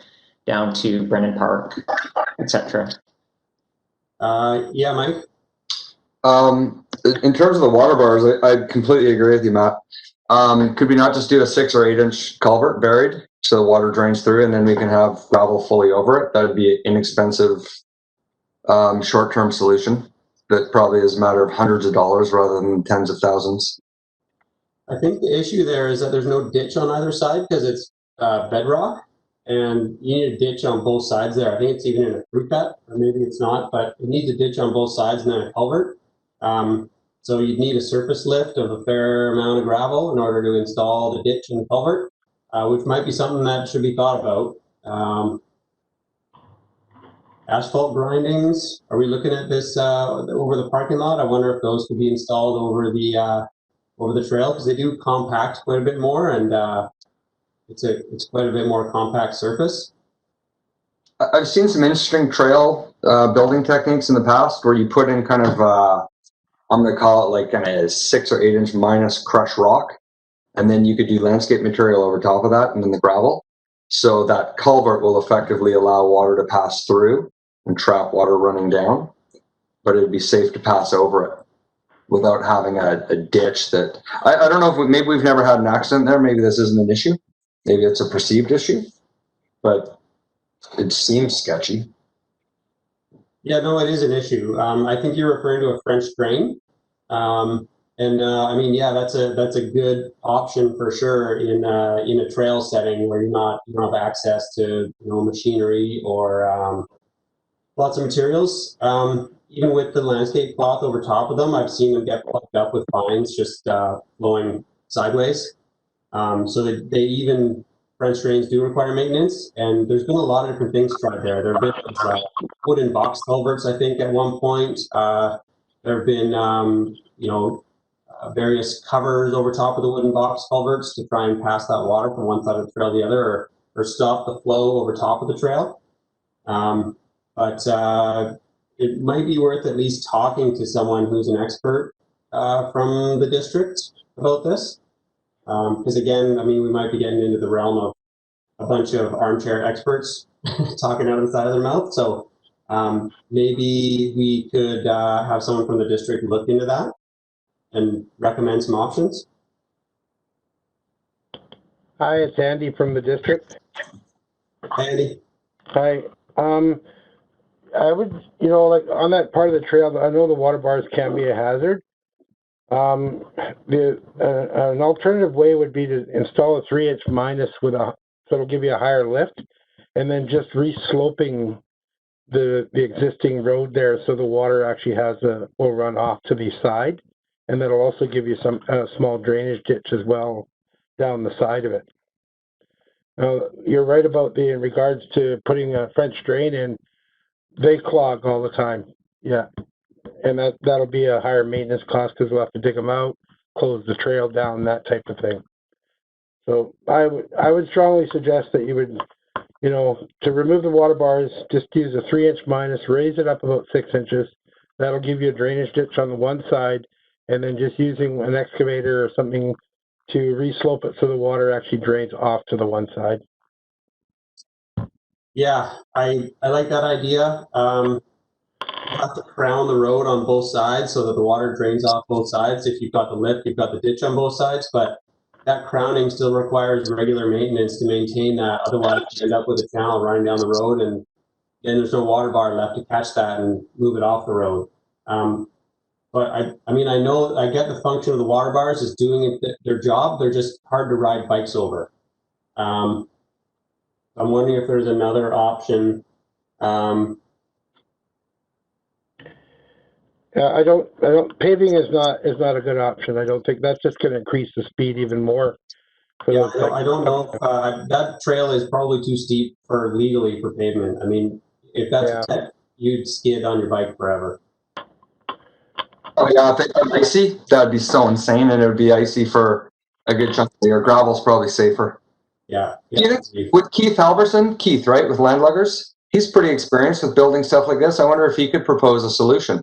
Speaker 4: down to Brennan Park, etc.
Speaker 2: Yeah, Mike.
Speaker 5: In terms of the water bars, I completely agree with you, Matt. Could we not just do a 6 or 8 inch culvert buried so the water drains through, and then we can have gravel fully over it? That would be an inexpensive short-term solution that probably is a matter of hundreds of dollars rather than tens of thousands.
Speaker 2: I think the issue there is that there's no ditch on either side because it's bedrock, and you need a ditch on both sides there. I think it's even in a fruit cut, or maybe it's not, but it needs a ditch on both sides and then a culvert. So you'd need a surface lift of a fair amount of gravel in order to install the ditch and the culvert, which might be something that should be thought about. Asphalt grindings, are we looking at this over the parking lot? I wonder if those could be installed over the trail, because they do compact quite a bit more, and it's quite a bit more compact surface.
Speaker 5: I've seen some interesting trail building techniques in the past where you put in kind of I'm going to call it like kind of 6 or 8 inch minus crushed rock, and then you could do landscape material over top of that, and then the gravel. So that culvert will effectively allow water to pass through and trap water running down, but it'd be safe to pass over it without having a ditch that, I don't know if maybe we've never had an accident there. Maybe this isn't an issue. Maybe it's a perceived issue, but it seems sketchy.
Speaker 2: Yeah, no, it is an issue. I think you're referring to a French drain. I mean, yeah, that's a good option for sure in a trail setting where you don't have access to machinery or lots of materials. Even with the landscape cloth over top of them, I've seen them get plugged up with vines just flowing sideways. So they even French drains do require maintenance, and there's been a lot of different things tried there. There have been wooden box culverts, I think, at one point. There have been various covers over top of the wooden box culverts to try and pass that water from one side of the trail to the other, or stop the flow over top of the trail. But it might be worth at least talking to someone who's an expert from the district about this. Because again, I mean, we might be getting into the realm of a bunch of armchair experts talking out of the side of their mouth. So maybe we could have someone from the district look into that and recommend some options.
Speaker 12: Hi, it's Andy from the district.
Speaker 2: Hey, Andy.
Speaker 12: Hi. I would, like on that part of the trail, I know the water bars can be a hazard. An alternative way would be to install a 3 inch minus so it'll give you a higher lift, and then just re-sloping the existing road there so the water actually will run off to the side, and that'll also give you some small drainage ditch as well down the side of it. You're right about in regards to putting a French drain in, they clog all the time. Yeah. And that'll be a higher maintenance cost because we'll have to dig them out, close the trail down, that type of thing. So I would strongly suggest that you would, you know, to remove the water bars, just use a 3-inch minus, raise it up about 6 inches. That'll give you a drainage ditch on the one side, and then just using an excavator or something to reslope it so the water actually drains off to the one side.
Speaker 2: Yeah, I like that idea. You have to crown the road on both sides so that the water drains off both sides. If you've got the lip, you've got the ditch on both sides, but that crowning still requires regular maintenance to maintain that. Otherwise, you end up with a channel running down the road, and then there's no water bar left to catch that and move it off the road. But I mean, I get the function of the water bars is doing their job. They're just hard to ride bikes over. I'm wondering if there's another option.
Speaker 12: I don't, paving is not a good option. I don't think that's just going to increase the speed even more.
Speaker 2: Yeah, I don't know if that trail is probably too steep for legally for pavement. I mean, if that's wet, you'd skid on your bike forever.
Speaker 5: Oh yeah, if it was icy, that'd be so insane, and it would be icy for a good chunk of the year. Gravel's probably safer.
Speaker 2: Yeah.
Speaker 5: With Keith Halverson, right, with Landluggers, he's pretty experienced with building stuff like this. I wonder if he could propose a solution.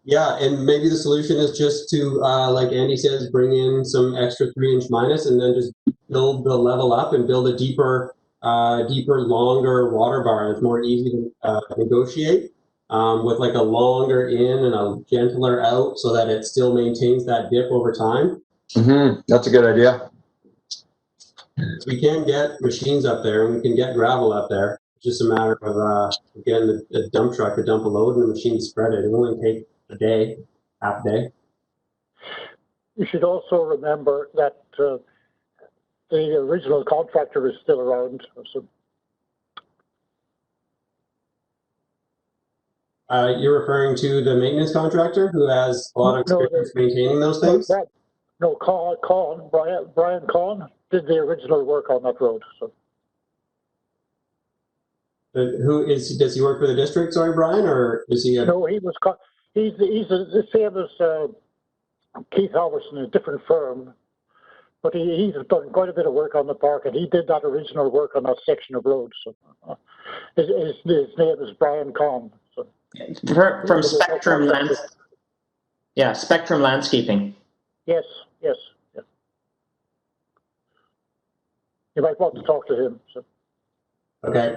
Speaker 2: Yeah, and maybe the solution is just to, like Andy says, bring in some extra 3-inch minus and then just build the level up and build a deeper, longer water bar. It's more easy to negotiate with like a longer in and a gentler out so that it still maintains that dip over time.
Speaker 5: Mm-hmm. That's a good idea.
Speaker 2: We can get machines up there and we can get gravel up there. It's just a matter of, again, a dump truck to dump a load and the machine to spread it. It will only take a day, half a day.
Speaker 10: You should also remember that the original contractor is still around. So.
Speaker 2: You're referring to the maintenance contractor who has a lot of experience maintaining those things?
Speaker 10: No, Brian Cohn did the original work on that road. So.
Speaker 2: Does he work for the district, sorry, Brian, or is he?
Speaker 10: No, he's the same as Keith Halverson, a different firm, but he's done quite a bit of work on the park, and he did that original work on that section of road. So his name is Brian Cohn. So.
Speaker 4: From Spectrum Spectrum Landscaping.
Speaker 10: Yes. You might want to talk to him. So.
Speaker 2: Okay.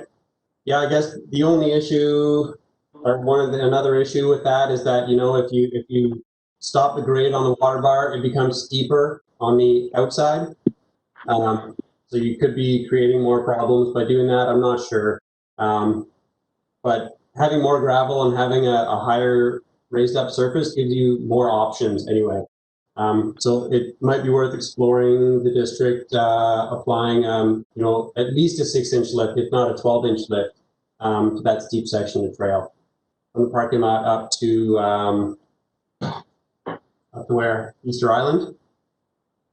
Speaker 2: Yeah, I guess the only issue, or another issue with that is that, you know, if you stop the grade on the water bar, it becomes steeper on the outside. So you could be creating more problems by doing that. I'm not sure. But having more gravel and having a higher raised up surface gives you more options anyway. So it might be worth exploring the district applying, you know, at least a 6-inch lift, if not a 12-inch lift, to that steep section of trail from the parking lot up to where? Easter Island? Is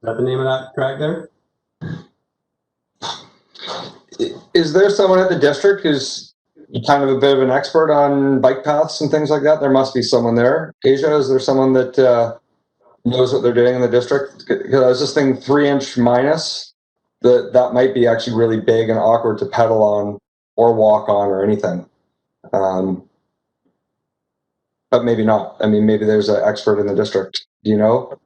Speaker 2: that the name of that Crag there?
Speaker 5: Is there someone at the district who's kind of a bit of an expert on bike paths and things like that? There must be someone there. Asia, is there someone that knows what they're doing in the district? Because I was just thinking 3-inch minus, that might be actually really big and awkward to pedal on or walk on or anything. But maybe not. I mean, maybe there's an expert in the district. Do you know?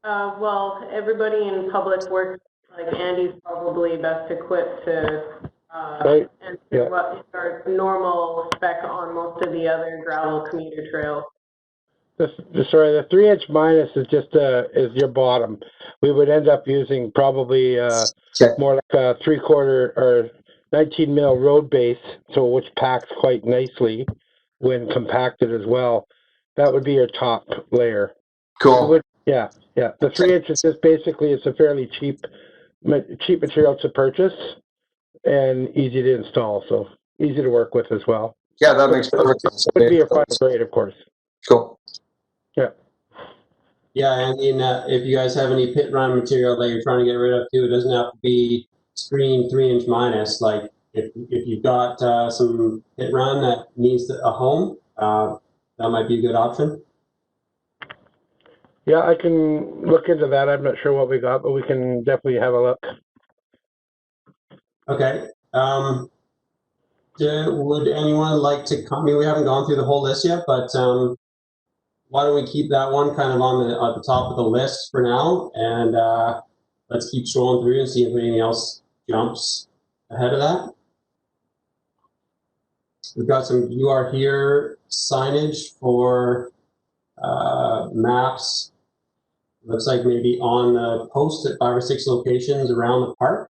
Speaker 1: Well, everybody in public works, like Andy's probably best equipped to answer what is our normal spec on most of the other gravel commuter trails.
Speaker 12: Sorry, the 3-inch minus is just is your bottom. We would end up using probably more like a 3/4 or 19 mil road base, so which packs quite nicely when compacted as well. That would be your top layer.
Speaker 5: Cool.
Speaker 12: The 3-inch is just basically, it's a fairly cheap material to purchase and easy to install, so easy to work with as well.
Speaker 5: Yeah, that makes perfect sense.
Speaker 12: It would be a final grade, of course.
Speaker 5: Cool.
Speaker 12: Yeah.
Speaker 2: Yeah, I mean, if you guys have any pit run material that you're trying to get rid of too, it doesn't have to be screened 3-inch minus. Like if you've got some pit run that needs a home, that might be a good option.
Speaker 12: Yeah, I can look into that. I'm not sure what we got, but we can definitely have a look.
Speaker 2: Okay. Would anyone like to come? I mean, we haven't gone through the whole list yet, but why don't we keep that one kind of on at the top of the list for now, and let's keep scrolling through and see if anything else jumps ahead of that. We've got some "You Are Here" signage for maps. Looks like maybe on the post at 5 or 6 locations around the park.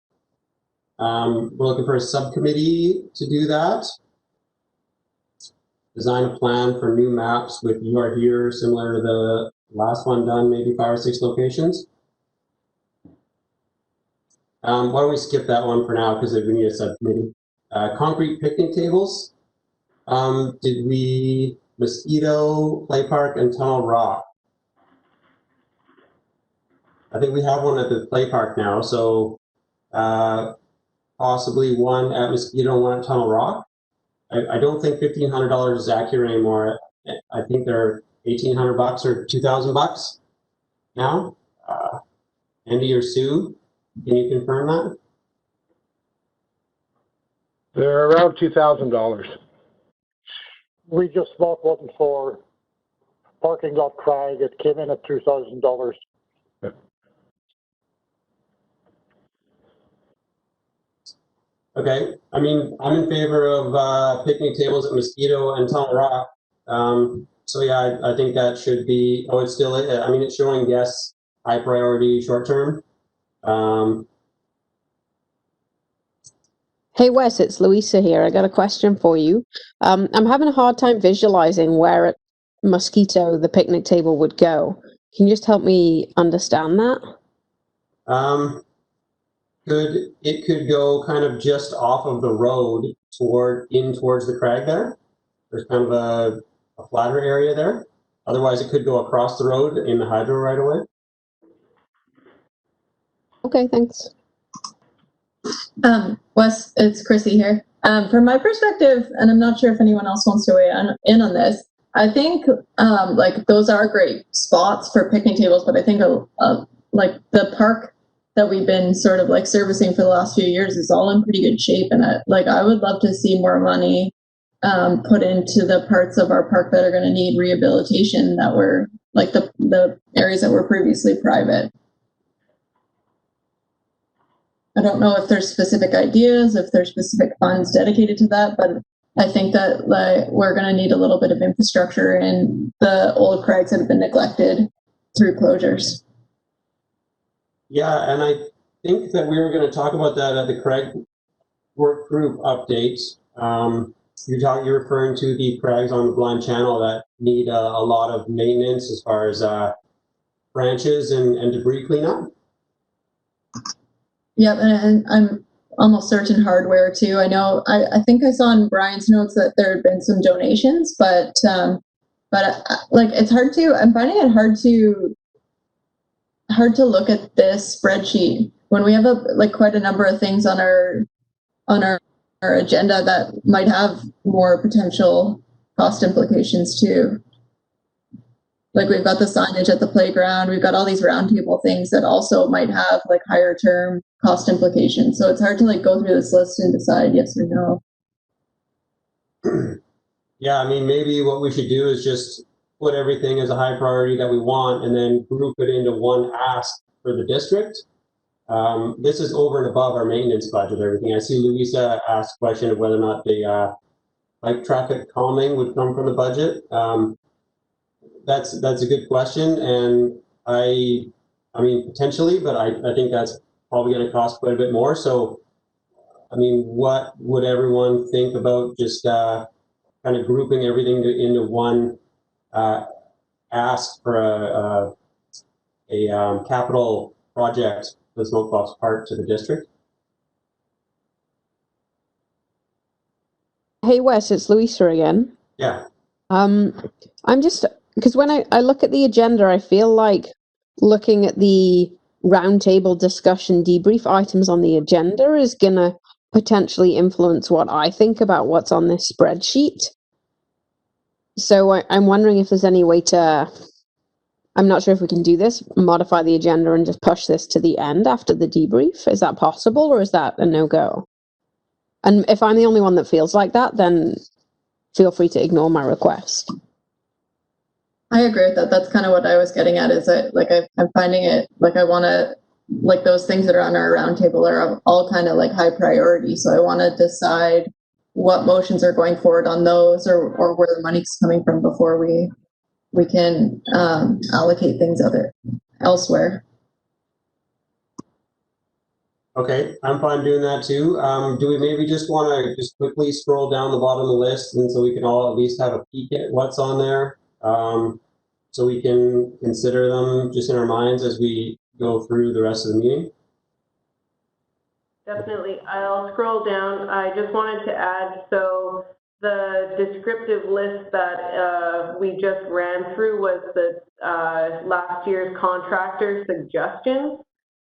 Speaker 2: We're looking for a subcommittee to do that. Design a plan for new maps with "You Are Here," similar to the last one done, maybe 5 or 6 locations. Why don't we skip that one for now because we need a subcommittee. Concrete picnic tables. Did we Mosquito, Play Park, and Tunnel Rock? I think we have one at the Play Park now, so possibly one at Mosquito and one at Tunnel Rock. I don't think $1,500 is accurate anymore. I think they're $1,800 or $2,000 now. Andy or Sue, can you confirm that?
Speaker 12: They're around $2,000.
Speaker 10: We just bought one for parking lot Crag. It came in at $2,000.
Speaker 2: Okay, I mean, I'm in favor of picnic tables at Mosquito and Tunnel Rock. So yeah, I think that should be, oh, it's still, I mean, it's showing yes, high priority short term.
Speaker 11: Hey Wes, it's Louisa here. I got a question for you. I'm having a hard time visualizing where at Mosquito the picnic table would go. Can you just help me understand that?
Speaker 2: It could go kind of just off of the road towards the Crag there. There's kind of a flatter area there. Otherwise, it could go across the road in the hydro right away.
Speaker 11: Okay, thanks.
Speaker 9: Wes, it's Chrissy here. From my perspective, and I'm not sure if anyone else wants to weigh in on this, I think like those are great spots for picnic tables, but I think like the park that we've been sort of like servicing for the last few years is all in pretty good shape, and I would love to see more money put into the parts of our park that are going to need rehabilitation that were like the areas that were previously private. I don't know if there's specific ideas, if there's specific funds dedicated to that, but I think that like we're going to need a little bit of infrastructure in the old Crags that have been neglected through closures.
Speaker 2: Yeah, and I think that we were going to talk about that at the Crag work group update. You're referring to the Crags on the Blind Channel that need a lot of maintenance as far as branches and debris cleanup.
Speaker 9: Yep, and I'm almost certain hardware too. I know, I think I saw in Brian's notes that there had been some donations, but like it's hard to, I'm finding it hard to look at this spreadsheet when we have like quite a number of things on our agenda that might have more potential cost implications too. Like we've got the signage at the playground, we've got all these roundtable things that also might have like higher term cost implications. So it's hard to like go through this list and decide yes or no.
Speaker 2: Yeah, I mean, maybe what we should do is just put everything as a high priority that we want and then group it into one ask for the district. This is over and above our maintenance budget, everything. I see Louisa asked a question of whether or not the bike traffic calming would come from the budget. That's a good question, and I mean potentially, but I think that's probably going to cost quite a bit more. So, I mean, what would everyone think about just kind of grouping everything into one ask for a capital project for the Smokebox Park to the district?
Speaker 11: Hey Wes, it's Louisa again.
Speaker 2: Yeah.
Speaker 11: I'm just, because when I look at the agenda, I feel like looking at the roundtable discussion debrief items on the agenda is going to potentially influence what I think about what's on this spreadsheet. So I'm wondering if there's any way to I'm not sure if we can do this, modify the agenda and just push this to the end after the debrief. Is that possible, or is that a no-go? And if I'm the only one that feels like that, then feel free to ignore my request.
Speaker 9: I agree with that. That's kind of what I was getting at, is that like I'm finding it like I want to, like those things that are on our roundtable are all kind of like high priority. So I want to decide what motions are going forward on those, or where the money's coming from before we can allocate things elsewhere.
Speaker 2: Okay, I'm fine doing that too. Do we maybe just want to just quickly scroll down the bottom of the list, and so we can all at least have a peek at what's on there, so we can consider them just in our minds as we go through the rest of the meeting?
Speaker 1: Definitely. I'll scroll down. I just wanted to add, so the descriptive list that we just ran through was the last year's contractor suggestions.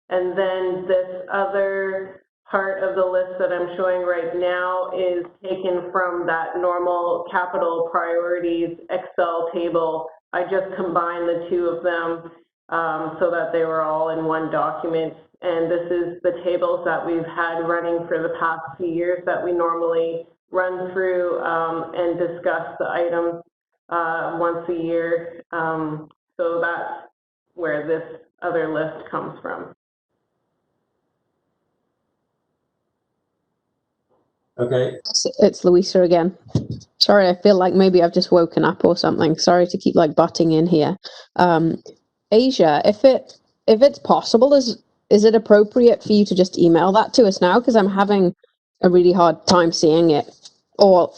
Speaker 1: And then this other part of the list that I'm showing right now is taken from that normal capital priorities Excel table. I just combined the two of them so that they were all in one document. And this is the tables that we've had running for the past few years that we normally run through and discuss the items once a year. So that's where this other list comes from.
Speaker 2: Okay.
Speaker 11: It's Louisa again. Sorry, I feel like maybe I've just woken up or something. Sorry to keep like butting in here. Asia, if it's possible, is it appropriate for you to just email that to us now? Because I'm having a really hard time seeing it, or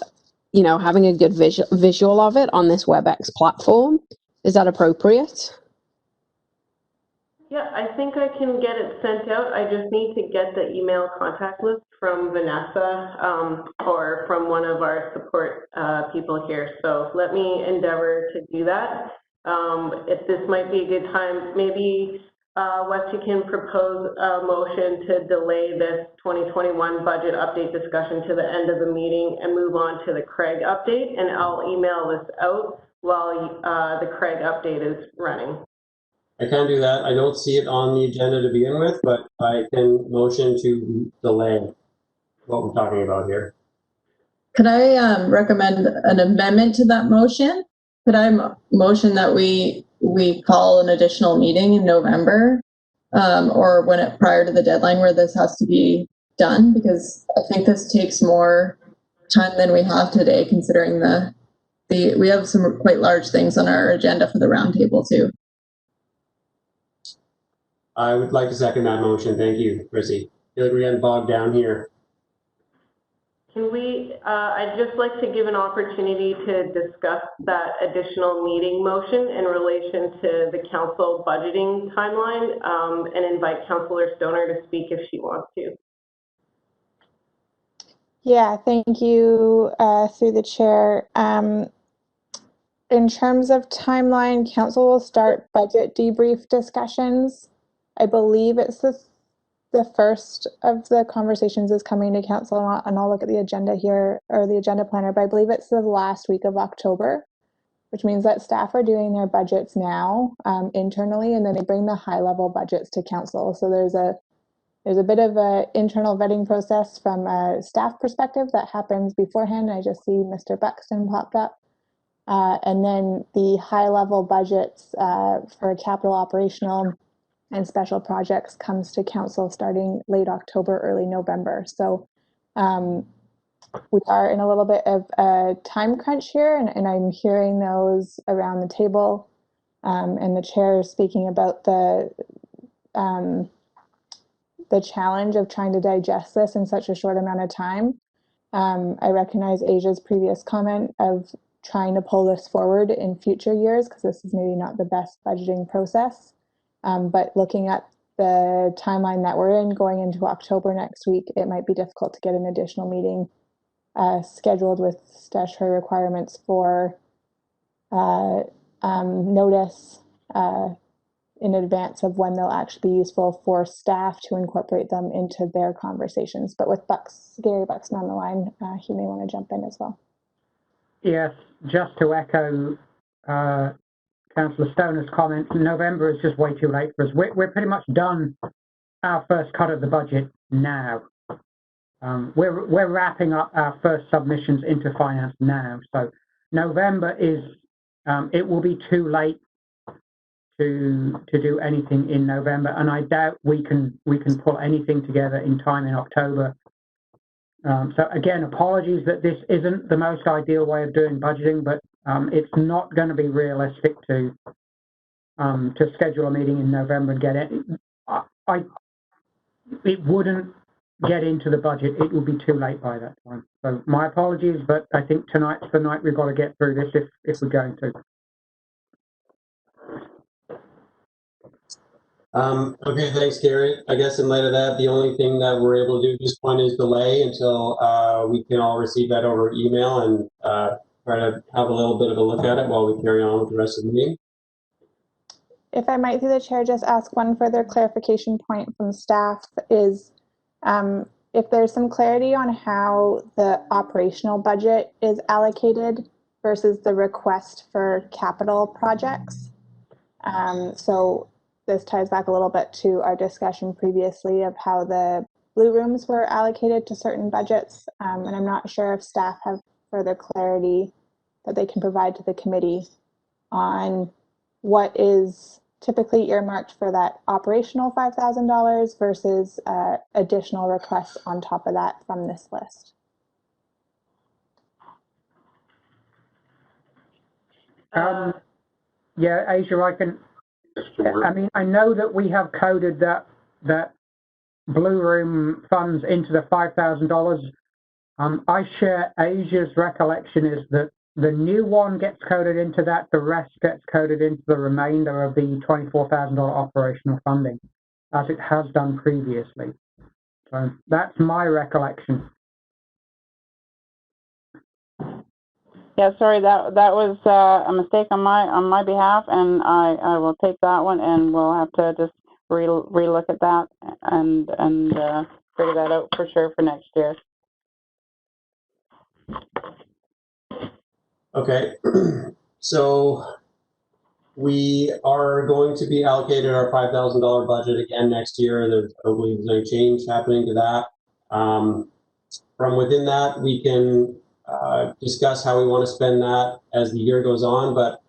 Speaker 11: having a good visual of it on this WebEx platform. Is that appropriate?
Speaker 1: Yeah, I think I can get it sent out. I just need to get the email contact list from Vanessa or from one of our support people here. So let me endeavor to do that. If this might be a good time, maybe Wes, you can propose a motion to delay this 2021 budget update discussion to the end of the meeting and move on to the Crag update, and I'll email this out while the Crag update is running.
Speaker 2: I can do that. I don't see it on the agenda to begin with, but I can motion to delay what we're talking about here.
Speaker 9: Could I recommend an amendment to that motion? Could I motion that we call an additional meeting in November, or prior to the deadline where this has to be done? Because I think this takes more time than we have today, considering we have some quite large things on our agenda for the roundtable too.
Speaker 2: I would like to second that motion. Thank you, Chrissy. I feel like we're getting bogged down here.
Speaker 1: Can we, I'd just like to give an opportunity to discuss that additional meeting motion in relation to the council budgeting timeline and invite Councillor Stoner to speak if she wants to.
Speaker 7: Yeah, thank you through the chair. In terms of timeline, council will start budget debrief discussions. I believe it's the first of the conversations is coming to council, and I'll look at the agenda here, or the agenda planner, but I believe it's the last week of October, which means that staff are doing their budgets now internally, and then they bring the high level budgets to council. So there's a bit of an internal vetting process from a staff perspective that happens beforehand. I just see Mr. Buxton popped up. And then the high level budgets for capital, operational, and special projects comes to council starting late October, early November. So we are in a little bit of a time crunch here, and I'm hearing those around the table, and the chair speaking about the challenge of trying to digest this in such a short amount of time. I recognize Asia's previous comment of trying to pull this forward in future years, because this is maybe not the best budgeting process. But looking at the timeline that we're in, going into October next week, it might be difficult to get an additional meeting scheduled with statutory requirements for notice in advance of when they'll actually be useful for staff to incorporate them into their conversations. But with Gary Buxton on the line, he may want to jump in as well.
Speaker 8: Yes, just to echo Councillor Stoner's comments, November is just way too late for us. We're pretty much done our first cut of the budget now. We're wrapping up our first submissions into finance now. So November is, it will be too late to do anything in November, and I doubt we can pull anything together in time in October. So again, apologies that this isn't the most ideal way of doing budgeting, but it's not going to be realistic to schedule a meeting in November and get it. It wouldn't get into the budget. It will be too late by that time. So my apologies, but I think tonight's the night we've got to get through this if we're going to.
Speaker 2: Okay, thanks, Gary. I guess in light of that, the only thing that we're able to do at this point is delay until we can all receive that over email and try to have a little bit of a look at it while we carry on with the rest of the meeting.
Speaker 7: If I might, through the chair, just ask one further clarification point from staff is if there's some clarity on how the operational budget is allocated versus the request for capital projects. So this ties back a little bit to our discussion previously of how the blue rooms were allocated to certain budgets. And I'm not sure if staff have further clarity that they can provide to the committee on what is typically earmarked for that operational $5,000 versus additional requests on top of that from this list.
Speaker 8: Yeah, Asia, I mean, I know that we have coded that blue room funds into the $5,000. I share Asia's recollection is that the new one gets coded into that, the rest gets coded into the remainder of the $24,000 operational funding, as it has done previously. So that's my recollection.
Speaker 6: Yeah, sorry, that was a mistake on my behalf, and I will take that one, and we'll have to just relook at that and figure that out for sure for next year.
Speaker 2: Okay, so we are going to be allocated our $5,000 budget again next year. There's probably no change happening to that. From within that, we can discuss how we want to spend that as the year goes on. But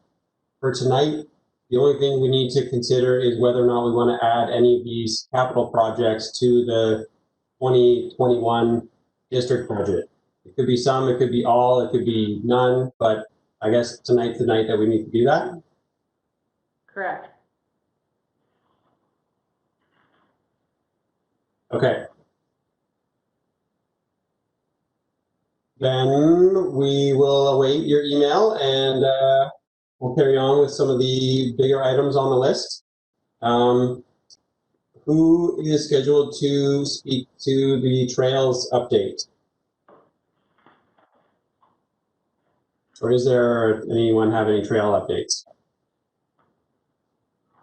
Speaker 2: for tonight, the only thing we need to consider is whether or not we want to add any of these capital projects to the 2021 district budget. It could be some, it could be all, it could be none, but I guess tonight's the night that we need to do that.
Speaker 1: Correct.
Speaker 2: Okay. Then we will await your email and we'll carry on with some of the bigger items on the list. Who is scheduled to speak to the trails update? Or is there anyone have any trail updates?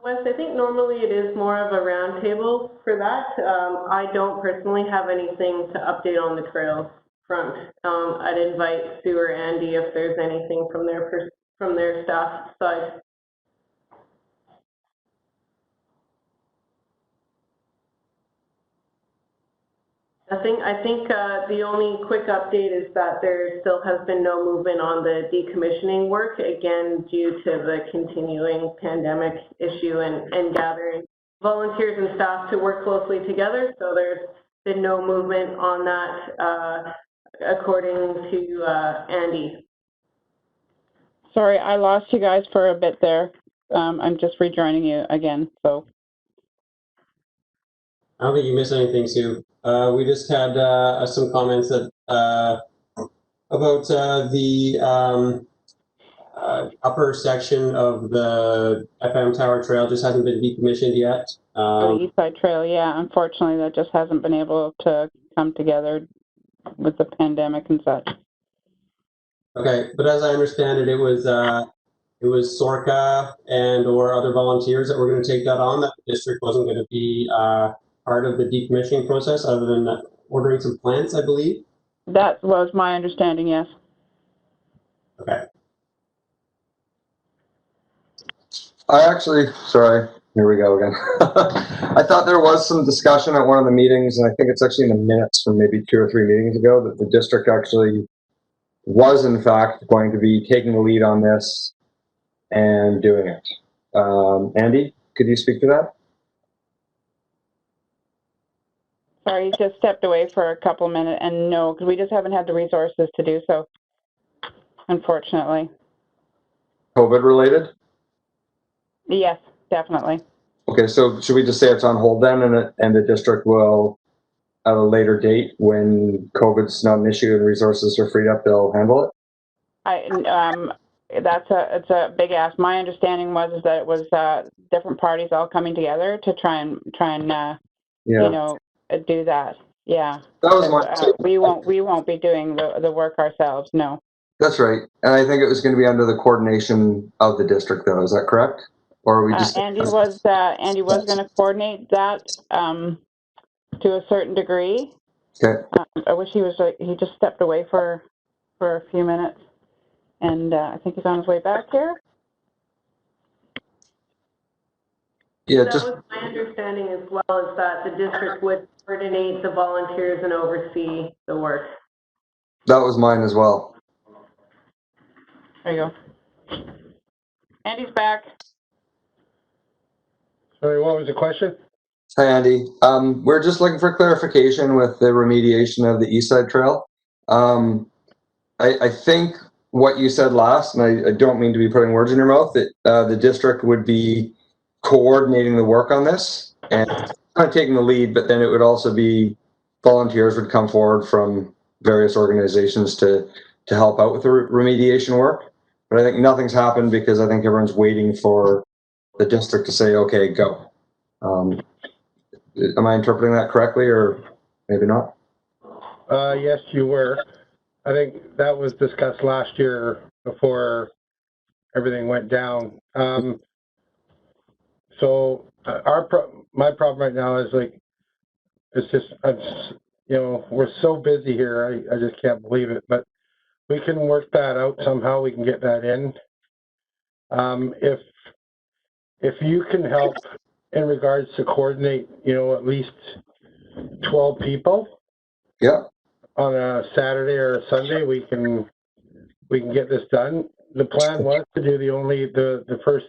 Speaker 1: Wes, I think normally it is more of a roundtable for that. I don't personally have anything to update on the trails front. I'd invite Sue or Andy if there's anything from their staff side. I think the only quick update is that there still has been no movement on the decommissioning work, again, due to the continuing pandemic issue and gathering volunteers and staff to work closely together. So there's been no movement on that, according to Andy.
Speaker 6: Sorry, I lost you guys for a bit there. I'm just rejoining you again, so.
Speaker 2: I don't think you missed anything, Sue. We just had some comments that about the upper section of the FM Tower Trail just hasn't been decommissioned yet.
Speaker 6: The East Side Trail, yeah, unfortunately that just hasn't been able to come together with the pandemic and such.
Speaker 2: Okay, but as I understand it, it was Sorka and or other volunteers that were going to take that on, that the district wasn't going to be part of the decommissioning process other than ordering some plants, I believe.
Speaker 6: That was my understanding, yes.
Speaker 2: Okay.
Speaker 5: Sorry, here we go again. I thought there was some discussion at one of the meetings, and I think it's actually in the minutes from maybe 2 or 3 meetings ago, that the district actually was in fact going to be taking the lead on this and doing it. Andy, could you speak to that?
Speaker 6: Sorry, he just stepped away for a couple minutes, and no, because we just haven't had the resources to do so, unfortunately.
Speaker 5: COVID related?
Speaker 6: Yes, definitely.
Speaker 5: Okay, so should we just say it's on hold then, and the district will, at a later date, when COVID's not an issue and resources are freed up, they'll handle it?
Speaker 6: It's a big ask. My understanding was that it was different parties all coming together to try and you know, do that. Yeah.
Speaker 5: That was my
Speaker 6: we won't be doing the work ourselves. No.
Speaker 5: That's right, and I think it was going to be under the coordination of the district, though. Is that correct? Or are we just
Speaker 6: Andy was going to coordinate that to a certain degree.
Speaker 5: okay?
Speaker 6: I wish he was. He just stepped away for a few minutes, and I think he's on his way back here.
Speaker 5: Yeah,
Speaker 1: that was my understanding as well, is that the district would coordinate the volunteers and oversee the work.
Speaker 5: That was mine as well.
Speaker 6: There you go. Andy's back.
Speaker 12: Sorry, what was the question?
Speaker 5: Hi, Andy. We're just looking for clarification with the remediation of the East Side Trail. I think what you said last, and I don't mean to be putting words in your mouth, that the district would be coordinating the work on this and kind of taking the lead, but then it would also be volunteers would come forward from various organizations to help out with the remediation work. But I think nothing's happened because I think everyone's waiting for the district to say, okay, go. Am I interpreting that correctly, or maybe not?
Speaker 12: Yes, you were. I think that was discussed last year before everything went down. So my problem right now is like, it's just, you know, we're so busy here. I just can't believe it, but we can work that out somehow. We can get that in. If you can help in regards to coordinate, you know, at least 12 people.
Speaker 5: Yeah.
Speaker 12: On a Saturday or a Sunday, we can get this done. The plan was to do the first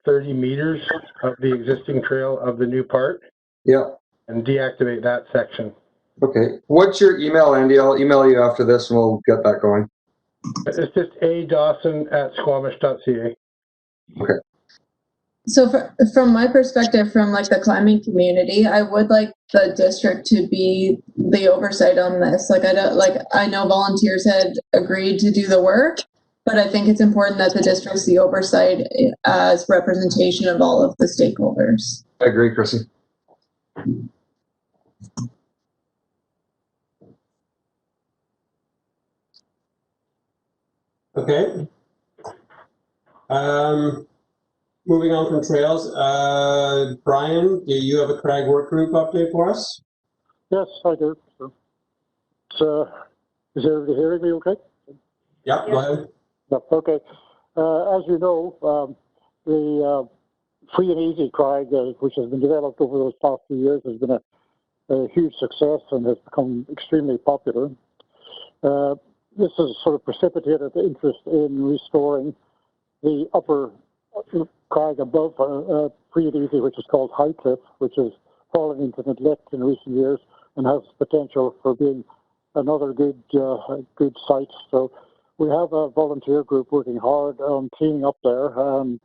Speaker 12: 30 meters of the existing trail of the new part.
Speaker 5: Yeah.
Speaker 12: And deactivate that section.
Speaker 5: Okay. What's your email, Andy? I'll email you after this and we'll get that going.
Speaker 12: It's just adawson@squamish.ca.
Speaker 5: Okay.
Speaker 9: So from my perspective, from like the climbing community, I would like the district to be the oversight on this. Like I know volunteers had agreed to do the work, but I think it's important that the district's the oversight as representation of all of the stakeholders.
Speaker 5: I agree, Chrissy.
Speaker 2: Okay. Moving on from trails, Brian, do you have a Crag work group update for us?
Speaker 10: Yes, I do. So, is everybody hearing me okay?
Speaker 2: Yeah, go ahead.
Speaker 10: Okay. As you know, the free and easy Crag, which has been developed over those past few years, has been a huge success and has become extremely popular. This has sort of precipitated interest in restoring the upper Crag above free and easy, which is called High Cliff, which has fallen into neglect in recent years and has potential for being another good site. So we have a volunteer group working hard on cleaning up there and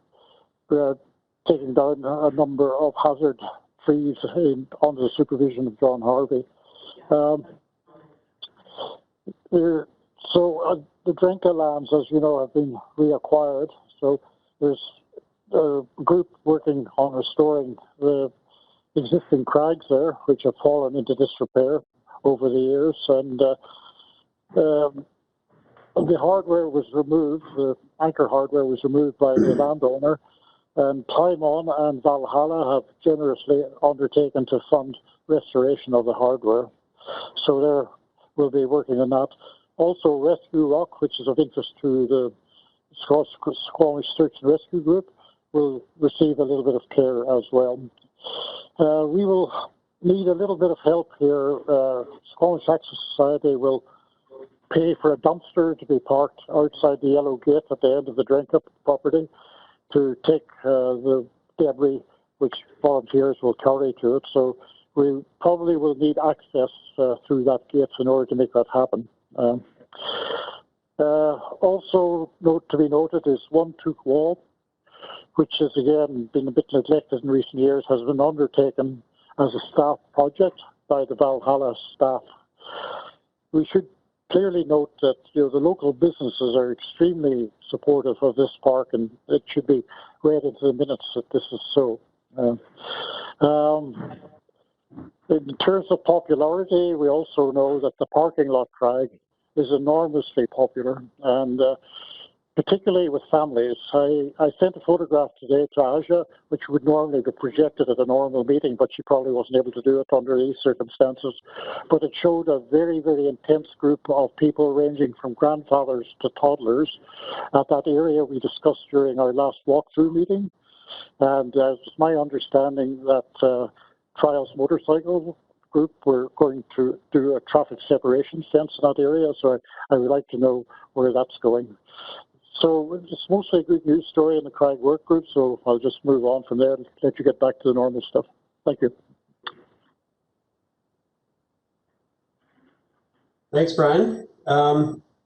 Speaker 10: taking down a number of hazard trees under the supervision of John Harvey. The Drenka lands, as you know, have been reacquired. So there's a group working on restoring the existing crags there, which have fallen into disrepair over the years. And the hardware was removed, the anchor hardware was removed by the landowner. And Time On and Valhalla have generously undertaken to fund restoration of the hardware. So there we'll be working on that. Also, Rescue Rock, which is of interest to the Squamish Search and Rescue Group, will receive a little bit of care as well. We will need a little bit of help here. Squamish Access Society will pay for a dumpster to be parked outside the yellow gate at the end of the drink up property to take the debris which volunteers will carry to it. So we probably will need access through that gate in order to make that happen. Also to be noted is One Took Wall, which has again been a bit neglected in recent years, has been undertaken as a staff project by the Valhalla staff. We should clearly note that the local businesses are extremely supportive of this park, and it should be read into the minutes that this is so. In terms of popularity, we also know that the parking lot Crag is enormously popular, and particularly with families. I sent a photograph today to Aja, which would normally be projected at a normal meeting, but she probably wasn't able to do it under these circumstances. But it showed a very, very intense group of people ranging from grandfathers to toddlers at that area we discussed during our last walkthrough meeting. And it's my understanding that Trials Motorcycle Group were going to do a traffic separation fence in that area, so I would like to know where that's going. So it's mostly a good news story in the Crag work group, so I'll just move on from there and let you get back to the normal stuff. Thank you.
Speaker 2: Thanks, Brian.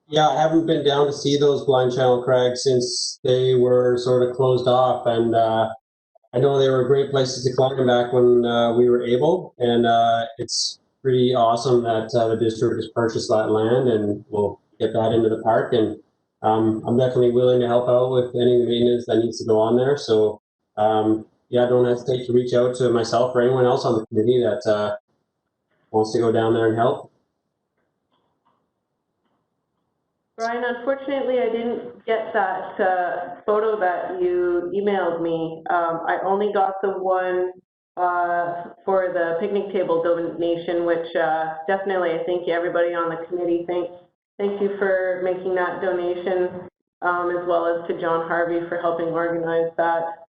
Speaker 2: Yeah, I haven't been down to see those blind channel crags since they were sort of closed off, and I know they were great places to climb back when we were able, and it's pretty awesome that the district has purchased that land and will get that into the park. And I'm definitely willing to help out with any maintenance that needs to go on there. So yeah, don't hesitate to reach out to myself or anyone else on the committee that wants to go down there and help.
Speaker 1: Brian, unfortunately, I didn't get that photo that you emailed me. I only got the one for the picnic table donation, which definitely I thank everybody on the committee. Thank you for making that donation, as well as to John Harvey for helping organize that.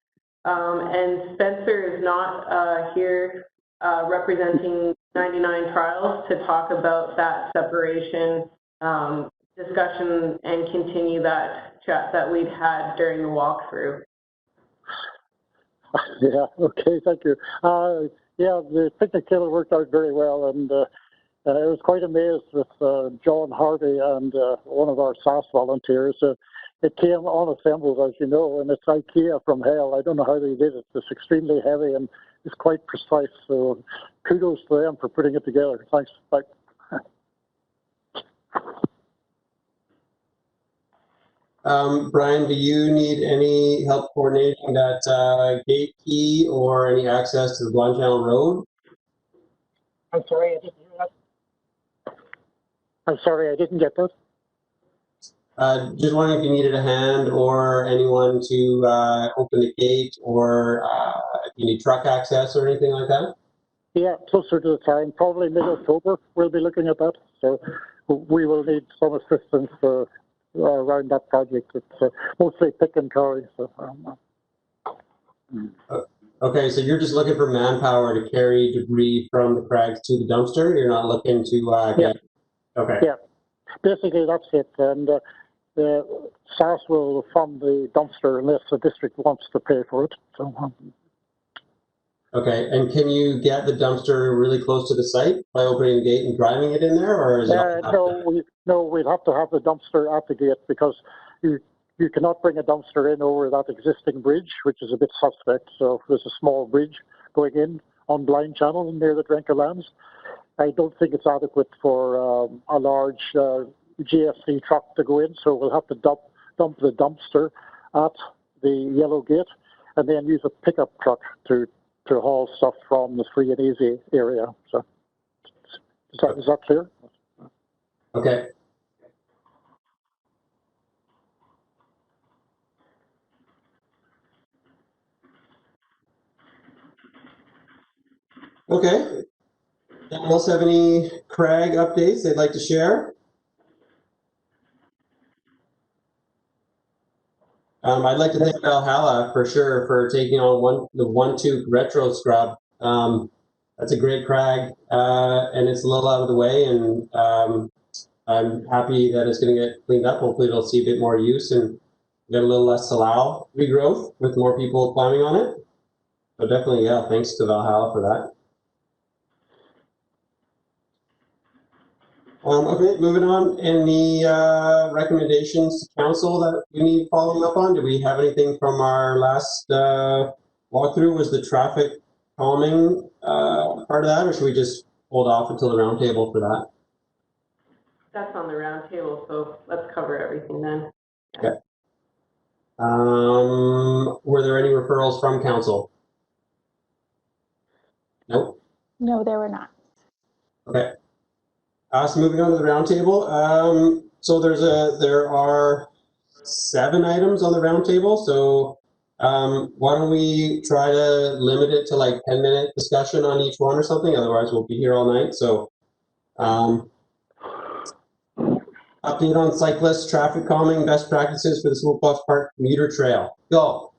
Speaker 1: And Spencer is not here representing 99 Trials to talk about that separation discussion and continue that chat that we'd had during the walkthrough.
Speaker 10: Yeah, okay, thank you. Yeah, the picnic table worked out very well, and I was quite amazed with John Harvey and one of our SAS volunteers. It came unassembled, as you know, and it's IKEA from hell. I don't know how they did it. It's extremely heavy and it's quite precise, so kudos to them for putting it together. Thanks. Bye.
Speaker 2: Brian, do you need any help coordinating that gate key or any access to the blind channel road?
Speaker 10: I'm sorry, I didn't hear that. I'm sorry, I didn't get that.
Speaker 2: Just wondering if you needed a hand or anyone to open the gate, or if you need truck access or anything like that?
Speaker 10: Yeah, closer to the time, probably mid-October, we'll be looking at that. So we will need some assistance around that project. It's mostly pick and carry. So,
Speaker 2: Okay, so you're just looking for manpower to carry debris from the crags to the dumpster? You're not looking to get... Okay.
Speaker 10: Yeah, basically that's it. And SAS will fund the dumpster unless the district wants to pay for it. So,
Speaker 2: okay, and can you get the dumpster really close to the site by opening the gate and driving it in there, or is it?
Speaker 10: No, we'd have to have the dumpster at the gate, because you cannot bring a dumpster in over that existing bridge, which is a bit suspect. So there's a small bridge going in on Blind Channel near the Drinker Lands. I don't think it's adequate for a large GFC truck to go in, so we'll have to dump the dumpster at the yellow gate and then use a pickup truck to haul stuff from the free and easy area. So is that clear?
Speaker 2: Okay. Okay. Anyone else have any Crag updates they'd like to share? I'd like to thank Valhalla for sure for taking on the 1-2 retro scrub. That's a great Crag, and it's a little out of the way, and I'm happy that it's going to get cleaned up. Hopefully it'll see a bit more use and get a little less salal regrowth with more people climbing on it. So definitely, yeah, thanks to Valhalla for that. Okay, moving on. Any recommendations to council that we need following up on? Do we have anything from our last walkthrough? Was the traffic calming part of that, or should we just hold off until the roundtable for that?
Speaker 1: That's on the roundtable, so let's cover everything then.
Speaker 2: Okay. Were there any referrals from council? Nope.
Speaker 7: No, there were not.
Speaker 2: Okay. So moving on to the roundtable. So there are 7 items on the roundtable. So why don't we try to limit it to like 10-minute discussion on each one or something? Otherwise, we'll be here all night. So update on cyclists, traffic calming, best practices for the Smoke Bluff Park commuter trail. Go.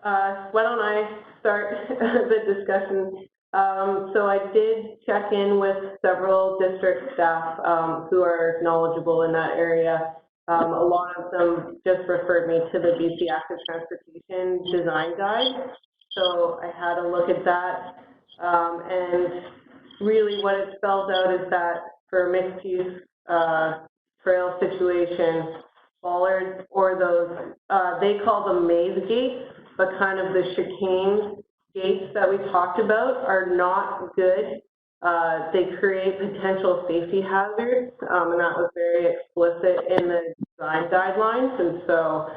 Speaker 1: Why don't I start the discussion? So I did check in with several district staff who are knowledgeable in that area. A lot of them just referred me to the BC Active Transportation Design Guide. So I had a look at that. And really what it spells out is that for mixed use trail situations, bollards or those, they call them maze gates, but kind of the chicane gates that we talked about are not good. They create potential safety hazards, and that was very explicit in the design guidelines. And so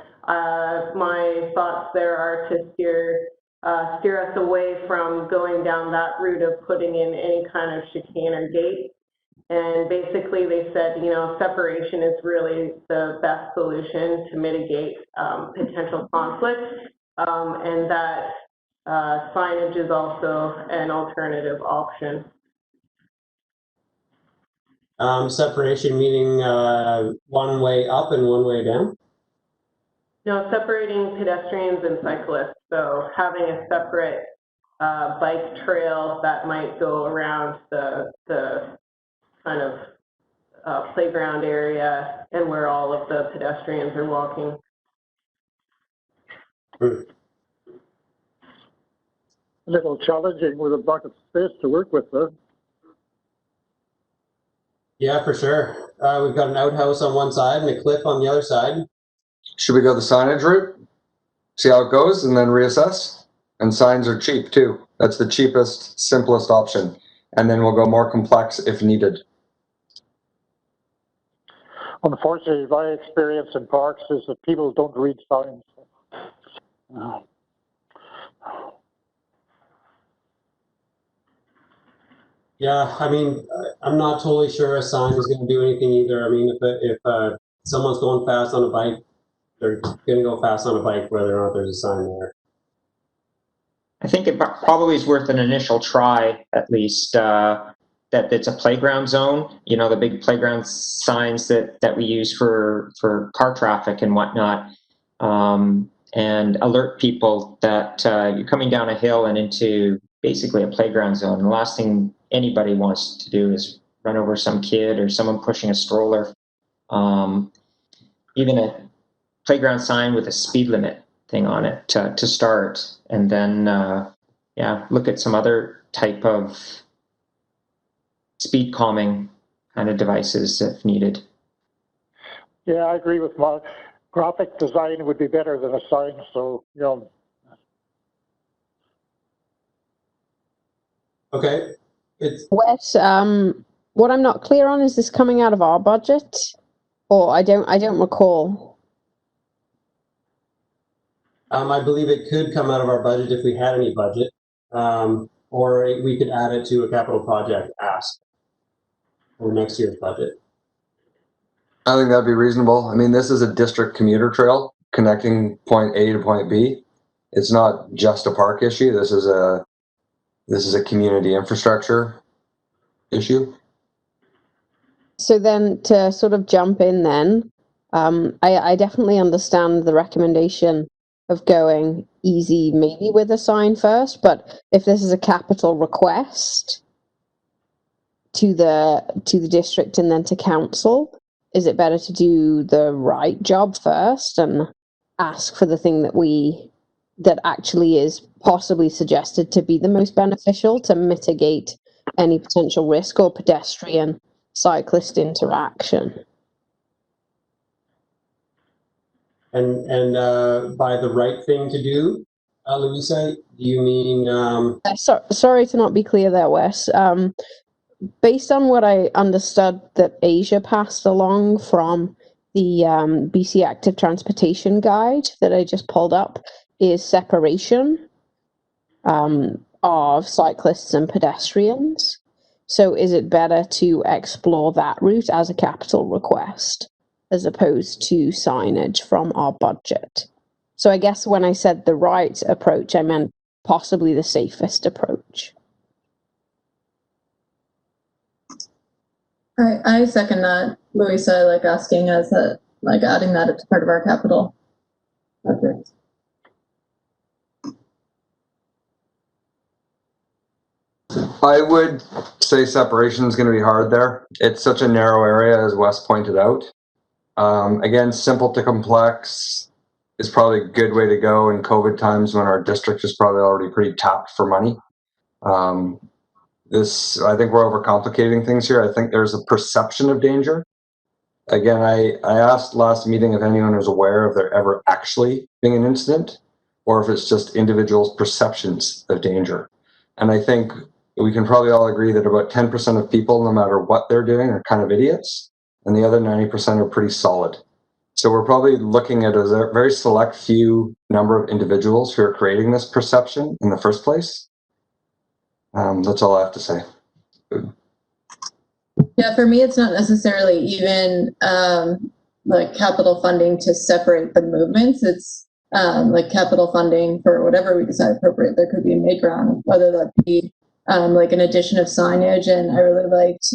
Speaker 1: my thoughts there are to steer us away from going down that route of putting in any kind of chicane or gate. And basically they said, you know, separation is really the best solution to mitigate potential conflict, and that signage is also an alternative option.
Speaker 2: Separation meaning one way up and one way down?
Speaker 1: No, separating pedestrians and cyclists. So having a separate bike trail that might go around the kind of playground area and where all of the pedestrians are walking.
Speaker 10: A little challenging with a bucket of space to work with, though.
Speaker 2: Yeah, for sure. We've got an outhouse on one side and a cliff on the other side.
Speaker 5: Should we go the signage route? See how it goes and then reassess? And signs are cheap too. That's the cheapest, simplest option. And then we'll go more complex if needed.
Speaker 10: Unfortunately, my experience in parks is that people don't read signs.
Speaker 2: Yeah, I mean, I'm not totally sure a sign is going to do anything either. I mean, if someone's going fast on a bike, they're going to go fast on a bike whether or not there's a sign there.
Speaker 4: I think it probably is worth an initial try, at least, that it's a playground zone, you know, the big playground signs that we use for car traffic and whatnot, and alert people that you're coming down a hill and into basically a playground zone. And the last thing anybody wants to do is run over some kid or someone pushing a stroller. Even a playground sign with a speed limit thing on it to start, and then yeah, look at some other type of speed calming kind of devices if needed.
Speaker 10: Yeah, I agree with Mark. Graphic design would be better than a sign, so, you know.
Speaker 2: Okay.
Speaker 11: Wes, what I'm not clear on, is this coming out of our budget? Or I don't recall.
Speaker 2: I believe it could come out of our budget if we had any budget, or we could add it to a capital project ask for next year's budget.
Speaker 5: I think that'd be reasonable. I mean, this is a district commuter trail connecting point A to point B. It's not just a park issue. This is a community infrastructure issue.
Speaker 11: So then to sort of jump in then, I definitely understand the recommendation of going easy, maybe with a sign first, but if this is a capital request to the district and then to council, is it better to do the right job first and ask for the thing that actually is possibly suggested to be the most beneficial to mitigate any potential risk or pedestrian cyclist interaction?
Speaker 2: And by the right thing to do, Louisa, do you mean?
Speaker 11: Sorry to not be clear there, Wes. Based on what I understood that Asia passed along from the BC Active Transportation Guide that I just pulled up, is separation of cyclists and pedestrians. So is it better to explore that route as a capital request as opposed to signage from our budget? So I guess when I said the right approach, I meant possibly the safest approach.
Speaker 9: I second that, Louisa, like asking us that, like adding that as part of our capital budget.
Speaker 5: I would say separation is going to be hard there. It's such a narrow area, as Wes pointed out. Again, simple to complex is probably a good way to go in COVID times when our district is probably already pretty tapped for money. I think we're overcomplicating things here. I think there's a perception of danger. Again, I asked last meeting if anyone was aware of there ever actually being an incident, or if it's just individuals' perceptions of danger. And I think we can probably all agree that about 10% of people, no matter what they're doing, are kind of idiots, and the other 90% are pretty solid. So we're probably looking at a very select few number of individuals who are creating this perception in the first place. That's all I have to say.
Speaker 9: Yeah, for me, it's not necessarily even like capital funding to separate the movements. It's like capital funding for whatever we decide appropriate. There could be a mid-ground, whether that be like an addition of signage. And I really liked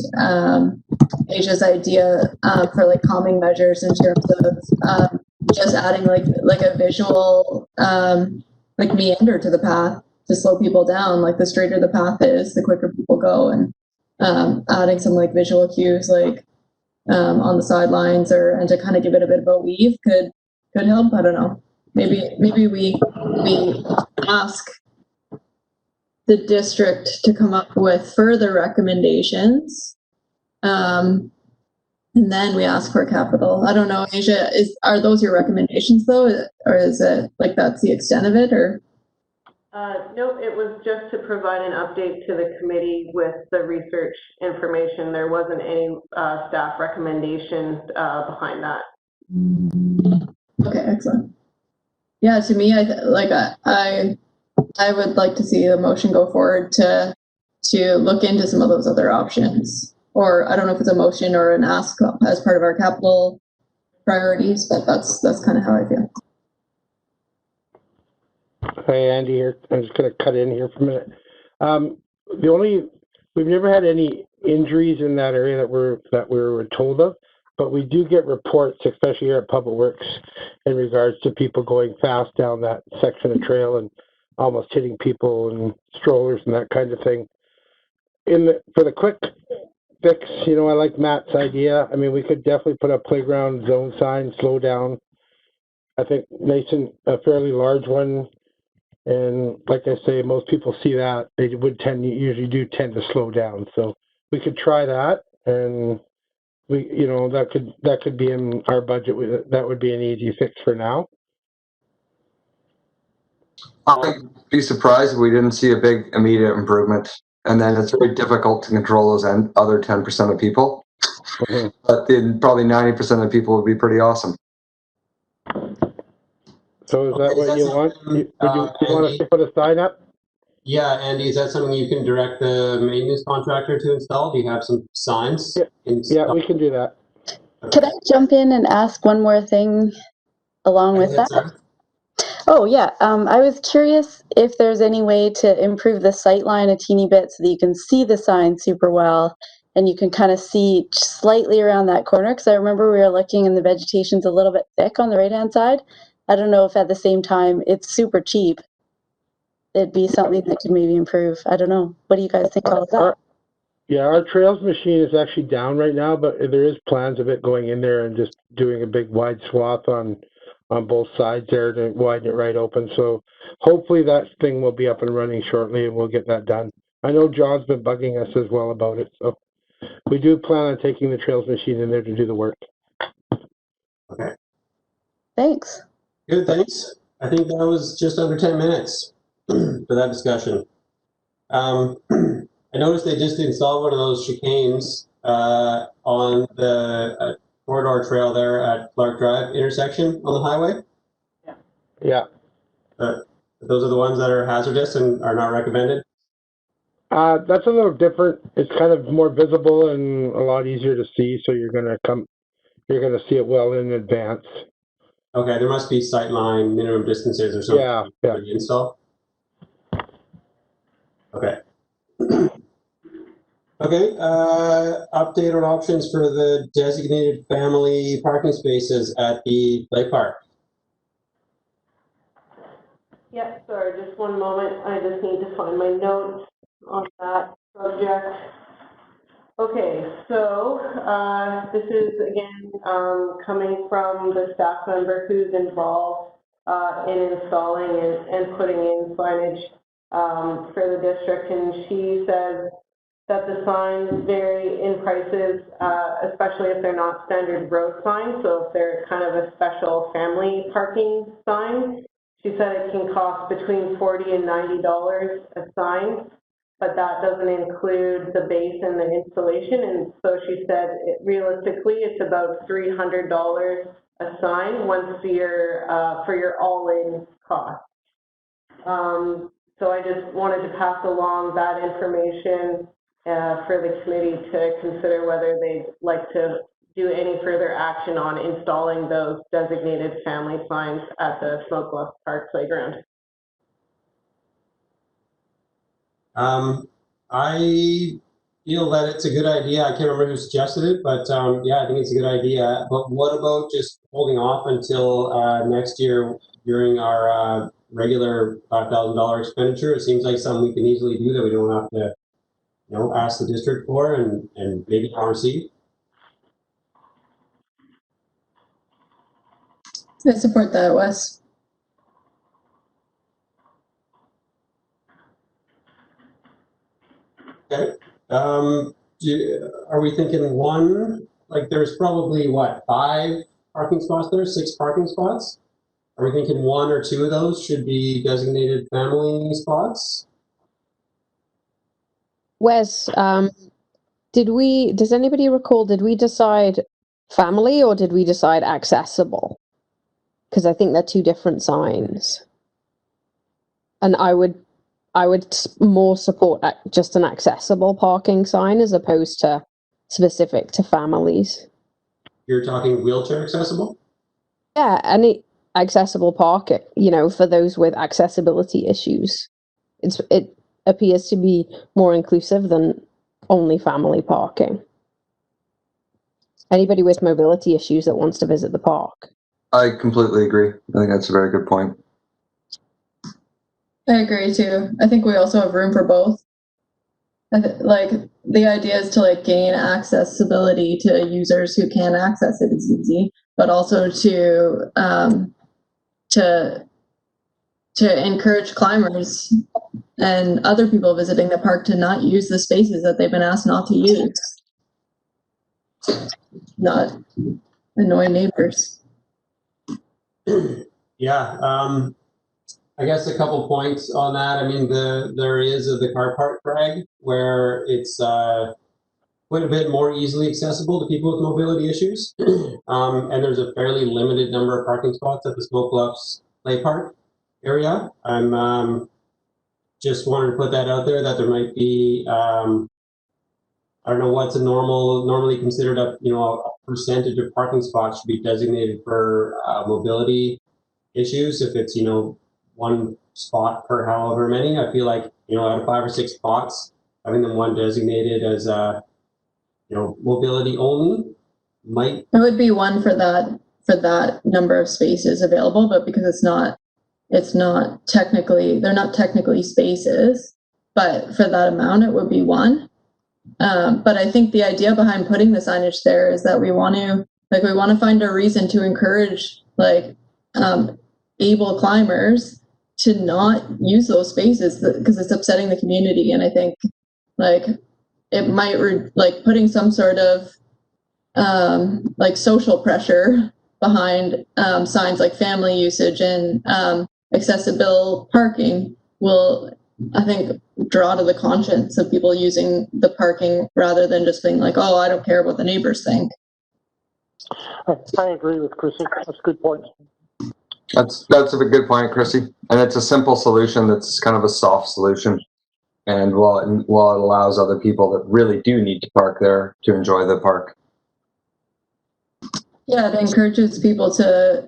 Speaker 9: Asia's idea for like calming measures in terms of just adding like a visual like meander to the path to slow people down. Like the straighter the path is, the quicker people go, and adding some like visual cues like on the sidelines and to kind of give it a bit of a weave could help. I don't know. Maybe we ask the district to come up with further recommendations, and then we ask for capital. I don't know, Asia, are those your recommendations though, or is it like that's the extent of it, or?
Speaker 1: No, it was just to provide an update to the committee with the research information. There wasn't any staff recommendations behind that.
Speaker 9: Okay, excellent. Yeah, to me, I would like to see the motion go forward to look into some of those other options. Or I don't know if it's a motion or an ask as part of our capital priorities, but that's kind of how I feel.
Speaker 12: Hey, Andy here. I'm just going to cut in here for a minute. We've never had any injuries in that area that we were told of, but we do get reports, especially here at Public Works, in regards to people going fast down that section of trail and almost hitting people and strollers and that kind of thing. For the quick fix, I like Matt's idea. I mean, we could definitely put a playground zone sign, slow down. I think Mason, a fairly large one. And like I say, most people see that they usually tend to slow down. So we could try that, and that could be in our budget. That would be an easy fix for now.
Speaker 5: I'd be surprised if we didn't see a big immediate improvement, and then it's very difficult to control those other 10% of people. Mm-hmm. But then probably 90% of people would be pretty awesome.
Speaker 12: So is that what you want? Would you want us to put a sign up?
Speaker 2: Yeah, Andy, is that something you can direct the maintenance contractor to install? Do you have some signs?
Speaker 12: Yeah, we can do that.
Speaker 13: Could I jump in and ask one more thing along with that?
Speaker 2: Sorry.
Speaker 13: Oh, yeah. I was curious if there's any way to improve the sight line a teeny bit so that you can see the sign super well and you can kind of see slightly around that corner, because I remember we were looking and the vegetation's a little bit thick on the right-hand side. I don't know if at the same time it's super cheap. It'd be something that could maybe improve. I don't know. What do you guys think about that?
Speaker 12: Yeah, our trails machine is actually down right now, but there is plans of it going in there and just doing a big wide swath on both sides there to widen it right open. So hopefully that thing will be up and running shortly and we'll get that done. I know John's been bugging us as well about it, so we do plan on taking the trails machine in there to do the work.
Speaker 2: Okay.
Speaker 13: Thanks.
Speaker 2: Good, thanks. I think that was just under 10 minutes for that discussion. I noticed they just installed one of those chicanes on the corridor trail there at Clark Drive intersection on the highway.
Speaker 12: Yeah.
Speaker 2: Those are the ones that are hazardous and are not recommended?
Speaker 12: That's a little different. It's kind of more visible and a lot easier to see, so you're gonna see it well in advance.
Speaker 2: Okay, there must be sight line minimum distances or something for the install. Okay. Okay, update on options for the designated family parking spaces at the play park.
Speaker 1: Yeah, sorry, just one moment. I just need to find my notes on that subject. Okay, so this is again coming from the staff member who's involved in installing and putting in signage for the district, and she says that the signs vary in prices, especially if they're not standard road signs. So if they're kind of a special family parking sign, she said it can cost between $40 and $90 a sign, but that doesn't include the base and the installation. And so she said, realistically, it's about $300 a sign once you're for your all-in cost. So I just wanted to pass along that information for the committee to consider whether they'd like to do any further action on installing those designated family signs at the Smoke Bluff Park Playground.
Speaker 2: I feel that it's a good idea. I can't remember who suggested it, but yeah, I think it's a good idea. But what about just holding off until next year during our regular $5,000 expenditure? It seems like something we can easily do that we don't have to, you know, ask the district for and maybe not receive.
Speaker 9: I support that, Wes.
Speaker 2: Okay. Are we thinking one? Like, there's probably what, 5 parking spots there, 6 parking spots? Are we thinking 1 or 2 of those should be designated family spots?
Speaker 11: Wes, does anybody recall, did we decide family or did we decide accessible? Because I think they're 2 different signs. And I would more support just an accessible parking sign as opposed to specific to families.
Speaker 2: You're talking wheelchair accessible?
Speaker 11: Yeah, any accessible parking, you know, for those with accessibility issues. It appears to be more inclusive than only family parking. Anybody with mobility issues that wants to visit the park.
Speaker 5: I completely agree. I think that's a very good point.
Speaker 9: I agree too. I think we also have room for both. Like the idea is to like gain accessibility to users who can access it is easy, but also to encourage climbers and other people visiting the park to not use the spaces that they've been asked not to use. Not annoy neighbors.
Speaker 2: Yeah, I guess a couple points on that. I mean, there is the car park Crag where it's quite a bit more easily accessible to people with mobility issues. And there's a fairly limited number of parking spots at the Smoke Bluffs Play Park area. I'm just wanted to put that out there that there might be, I don't know what's normally considered a percentage of parking spots should be designated for mobility issues. If it's 1 spot per however many, I feel like out of 5 or 6 spots, having them 1 designated as mobility only might.
Speaker 9: It would be one for that number of spaces available, but because it's not technically, they're not technically spaces, but for that amount, it would be one. But I think the idea behind putting the signage there is that we want to find a reason to encourage able climbers to not use those spaces because it's upsetting the community. And I think it might putting some sort of social pressure behind signs like family usage and accessible parking will, I think, draw to the conscience of people using the parking rather than just being like, oh, I don't care what the neighbors think.
Speaker 10: I agree with Chrissy. That's a good point.
Speaker 5: That's a good point, Chrissy. And it's a simple solution that's kind of a soft solution. And while it allows other people that really do need to park there to enjoy the park. Yeah, it encourages people to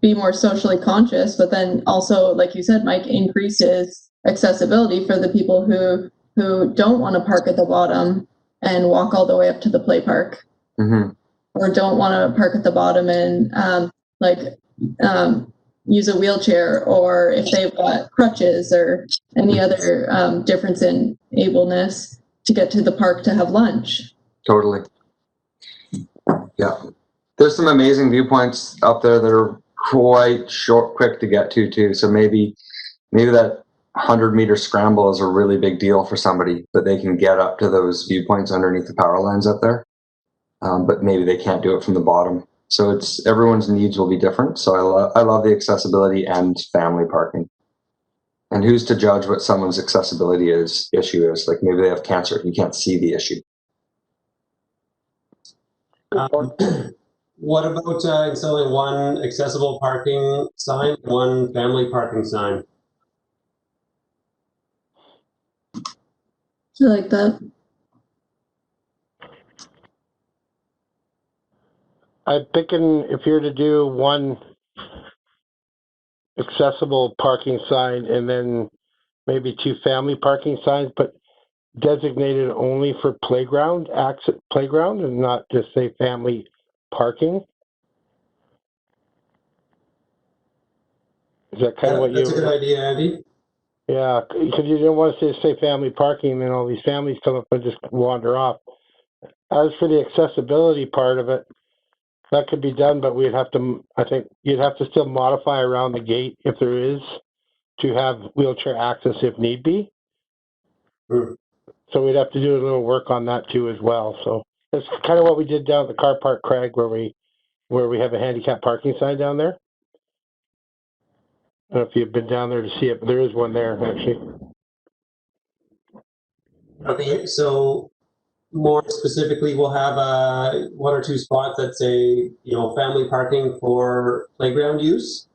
Speaker 5: be more socially conscious, but then also, like you said, Mike, increases accessibility for the people who don't want to park at the bottom and walk all the way up to the play park, or don't want to park at the bottom and use a wheelchair, or if they've got crutches or any other difference in ableness to get to the park to have lunch. Totally. Yeah. There's some amazing viewpoints up there that are quite quick to get to too. So maybe that 100-meter scramble is a really big deal for somebody, but they can get up to those viewpoints underneath the power lines up there. But maybe they can't do it from the bottom. So it's everyone's needs will be different. So I love the accessibility and family parking. And who's to judge what someone's accessibility issue is? Like maybe they have cancer, you can't see the issue.
Speaker 2: What about installing one accessible parking sign, one family parking sign?
Speaker 9: I like that.
Speaker 12: I'm thinking if you're to do one accessible parking sign and then maybe 2 family parking signs, but designated only for playground and not just say family parking. Is that kind of what
Speaker 2: That's a good idea, Andy.
Speaker 12: Yeah, because you don't want to say family parking and then all these families come up and just wander off. As for the accessibility part of it, that could be done, but I think you'd have to still modify around the gate if there is to have wheelchair access if need be. So we'd have to do a little work on that too as well. So that's kind of what we did down at the car park Crag where we have a handicap parking sign down there. I don't know if you've been down there to see it, but there is one there actually.
Speaker 2: Okay, so more specifically, we'll have 1 or 2 spots that say, family parking for playground use.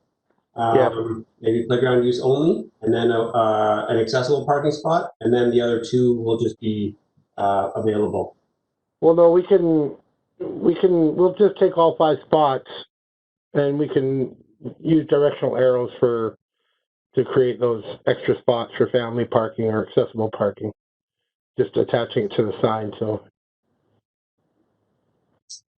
Speaker 2: Maybe playground use only, and then an accessible parking spot, and then the other 2 will just be available.
Speaker 12: Well, no, we'll just take all 5 spots, and we can use directional arrows to create those extra spots for family parking or accessible parking. Just attaching it to the sign, so.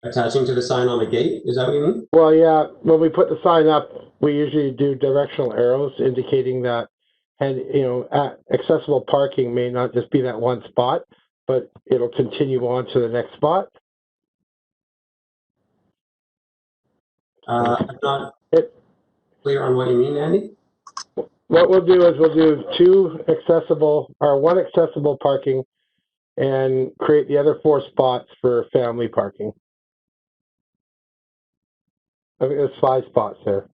Speaker 2: Attaching to the sign on the gate, is that what you mean?
Speaker 12: Well, yeah, when we put the sign up, we usually do directional arrows indicating that, and accessible parking may not just be that one spot, but it'll continue on to the next spot.
Speaker 2: I'm not clear on what you mean, Andy.
Speaker 12: What we'll do is we'll do 1 accessible parking and create the other 4 spots for family parking. I think there's 5 spots there.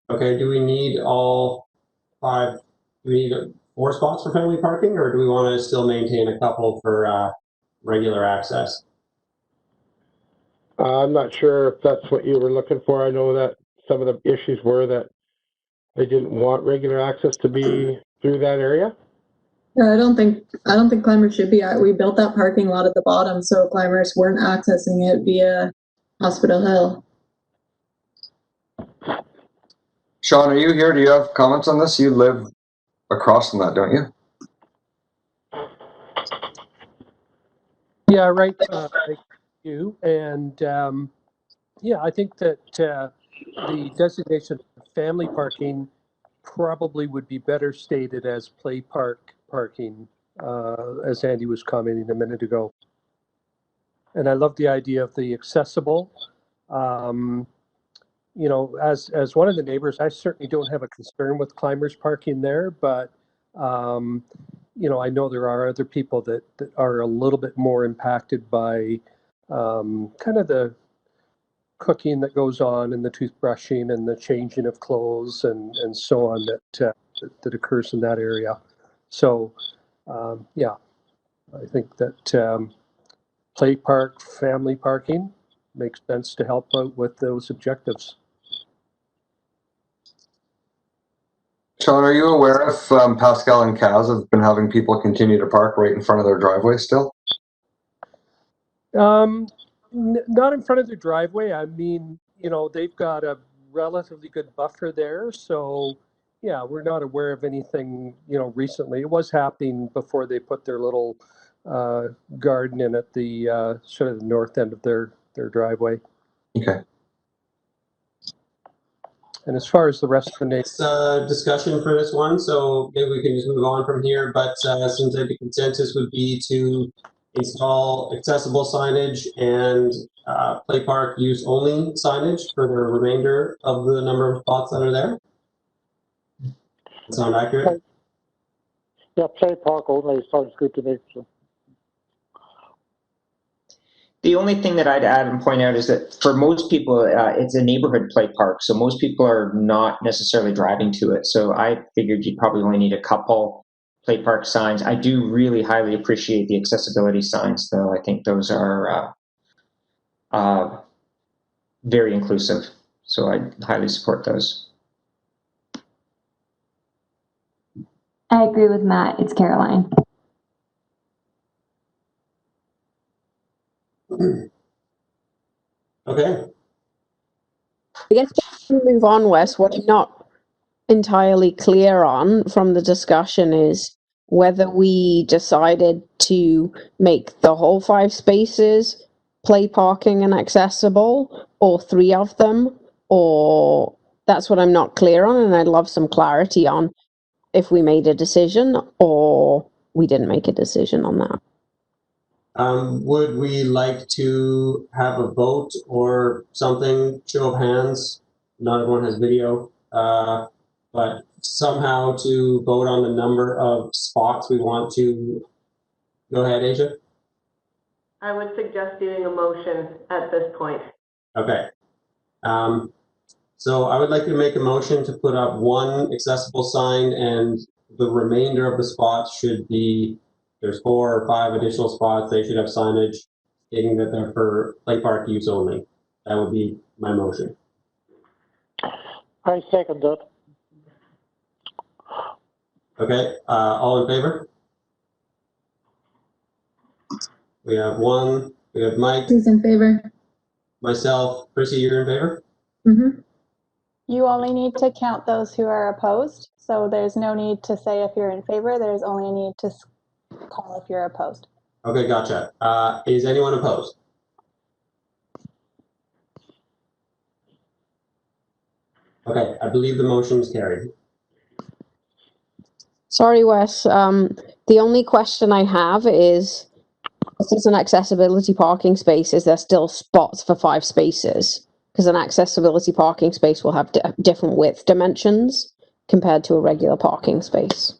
Speaker 2: Okay, do we need all 5? Do we need 4 spots for family parking, or do we want to still maintain a couple for regular access?
Speaker 12: I'm not sure if that's what you were looking for. I know that some of the issues were that they didn't want regular access to be through that area.
Speaker 9: I don't think climbers should be. We built that parking lot at the bottom, so climbers weren't accessing it via Hospital Hill.
Speaker 5: Sean, are you here? Do you have comments on this? You live across from that, don't you?
Speaker 14: Yeah, right. Thank you. And yeah, I think that the designation of family parking probably would be better stated as play park parking, as Andy was commenting a minute ago. And I love the idea of the accessible. You know, as one of the neighbors, I certainly don't have a concern with climbers parking there, but you know, I know there are other people that are a little bit more impacted by kind of the cooking that goes on and the toothbrushing and the changing of clothes and so on that occurs in that area. So yeah, I think that play park, family parking makes sense to help out with those objectives.
Speaker 5: Sean, are you aware if Pascal and Kaz have been having people continue to park right in front of their driveway still?
Speaker 14: Not in front of their driveway. I mean, you know, they've got a relatively good buffer there. So yeah, we're not aware of anything, you know, recently. It was happening before they put their little garden in at the sort of the north end of their driveway.
Speaker 5: Okay.
Speaker 14: And as far as the rest of the neighbors,
Speaker 2: discussion for this one, so maybe we can just move on from here. But since the consensus would be to install accessible signage and play park use only signage for the remainder of the number of spots that are there. Does that sound accurate?
Speaker 10: Yeah, play park only sounds good to me. So.
Speaker 4: The only thing that I'd add and point out is that for most people, it's a neighborhood play park, so most people are not necessarily driving to it. So I figured you'd probably only need a couple play park signs. I do really highly appreciate the accessibility signs, though. I think those are very inclusive, so I highly support those.
Speaker 3: I agree with Matt. It's Caroline.
Speaker 2: Okay.
Speaker 11: I guess to move on, Wes, what I'm not entirely clear on from the discussion is whether we decided to make the whole 5 spaces play parking and accessible, or 3 of them, or that's what I'm not clear on, and I'd love some clarity on if we made a decision or we didn't make a decision on that.
Speaker 2: Would we like to have a vote or something, show of hands? Not everyone has video, but somehow to vote on the number of spots we want to. Go ahead, Asia.
Speaker 1: I would suggest doing a motion at this point.
Speaker 2: Okay. So I would like to make a motion to put up 1 accessible sign, and the remainder of the spots should be, there's 4 or 5 additional spots, they should have signage stating that they're for play park use only. That would be my motion.
Speaker 10: I second that.
Speaker 2: Okay, all in favor? We have 1, we have Mike.
Speaker 9: Who's in favor?
Speaker 2: Myself, Chrissy, you're in favor?
Speaker 9: Mm-hmm.
Speaker 7: You only need to count those who are opposed. So there's no need to say if you're in favor. There's only a need to call if you're opposed.
Speaker 2: Okay, gotcha. Is anyone opposed? Okay, I believe the motion is carried.
Speaker 11: Sorry, Wes. The only question I have is, if it's an accessibility parking space, is there still spots for 5 spaces? Because an accessibility parking space will have different width dimensions compared to a regular parking space.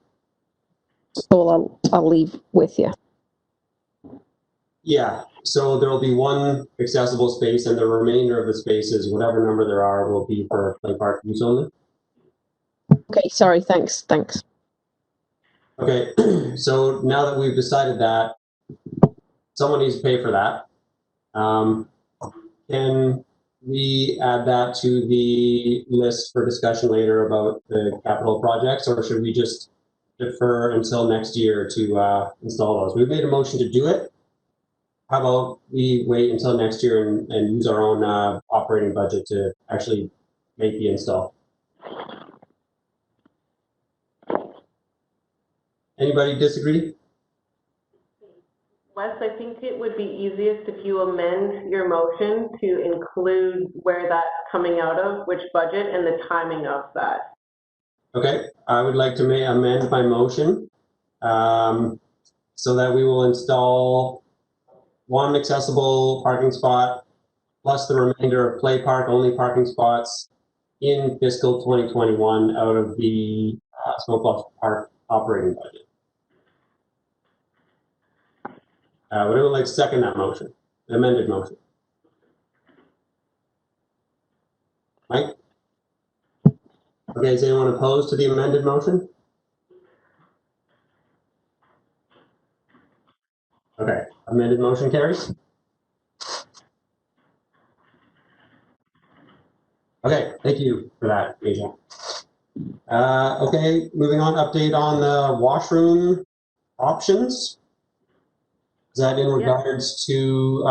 Speaker 11: So I'll leave with you.
Speaker 2: Yeah, so there will be 1 accessible space, and the remainder of the spaces, whatever number there are, will be for play park use only.
Speaker 11: Okay, sorry, thanks.
Speaker 2: Okay, so now that we've decided that, someone needs to pay for that. Can we add that to the list for discussion later about the capital projects, or should we just defer until next year to install those? We've made a motion to do it. How about we wait until next year and use our own operating budget to actually make the install? Anybody disagree?
Speaker 1: Wes, I think it would be easiest if you amend your motion to include where that's coming out of, which budget, and the timing of that.
Speaker 2: Okay, I would like to amend my motion so that we will install one accessible parking spot plus the remainder of play park only parking spots in fiscal 2021 out of the Smoke Bluff Park operating budget. Would anyone like to second that motion, the amended motion? Mike? Okay, is anyone opposed to the amended motion? Okay, amended motion carries. Okay, thank you for that, Asia. Okay, moving on, update on the washroom options. Is that in regards to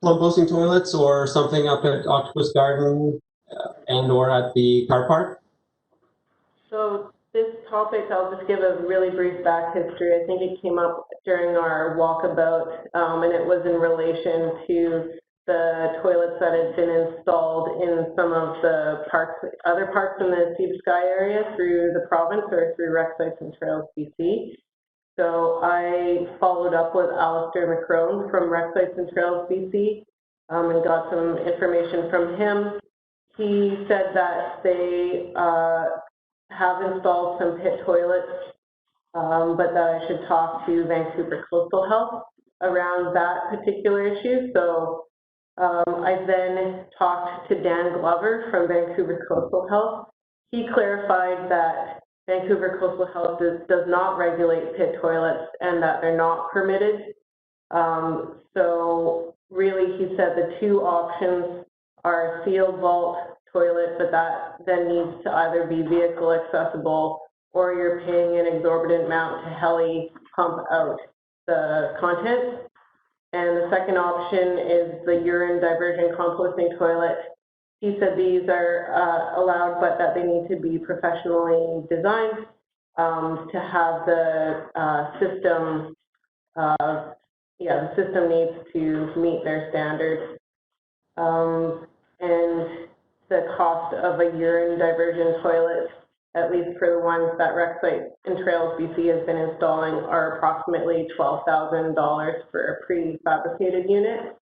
Speaker 2: composting toilets or something up at Octopus Garden and or at the car park?
Speaker 1: So this topic, I'll just give a really brief back history. I think it came up during our walkabout, and it was in relation to the toilets that had been installed in some of the parks, other parks in the Sea to Sky area through the province or through Rec Sites and Trails BC. So I followed up with Alistair McCrone from Rec Sites and Trails BC and got some information from him. He said that they have installed some pit toilets, but that I should talk to Vancouver Coastal Health around that particular issue. So I then talked to Dan Glover from Vancouver Coastal Health. He clarified that Vancouver Coastal Health does not regulate pit toilets and that they're not permitted. So really, he said the two options are a sealed vault toilet, but that then needs to either be vehicle accessible or you're paying an exorbitant amount to heli pump out the contents. And the second option is the urine diversion composting toilet. He said these are allowed, but that they need to be professionally designed to have the system. The system needs to meet their standards. And the cost of a urine diversion toilet, at least for the ones that Rec Sites and Trails BC has been installing, are approximately $12,000 for a prefabricated unit.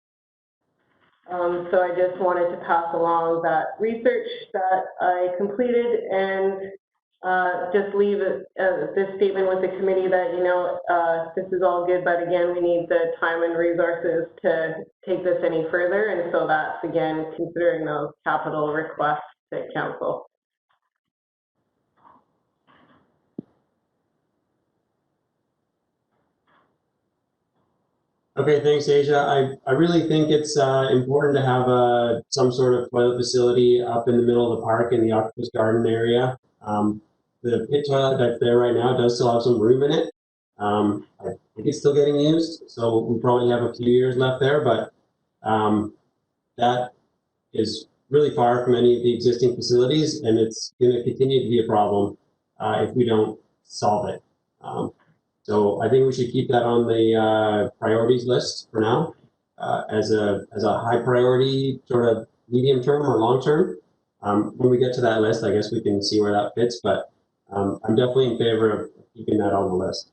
Speaker 1: So I just wanted to pass along that research that I completed and just leave this statement with the committee that, you know, this is all good, but again, we need the time and resources to take this any further. And so that's, again, considering those capital requests to council.
Speaker 2: Okay, thanks, Asia. I really think it's important to have some sort of toilet facility up in the middle of the park in the Octopus Garden area. The pit toilet that's there right now does still have some room in it. I think it's still getting used, so we probably have a few years left there, but that is really far from any of the existing facilities, and it's going to continue to be a problem if we don't solve it. So I think we should keep that on the priorities list for now as a high priority sort of medium term or long term. When we get to that list, I guess we can see where that fits, but I'm definitely in favor of keeping that on the list.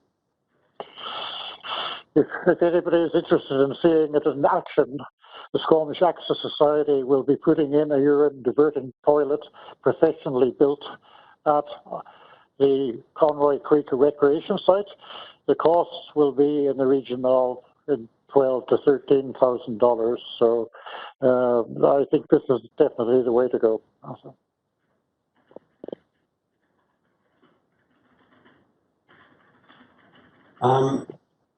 Speaker 10: If anybody is interested in seeing it in action, the Squamish Access Society will be putting in a urine diverting toilet professionally built at the Conroy Creek Recreation Site. The costs will be in the region of $12,000 to $13,000. So I think this is definitely the way to go. Also.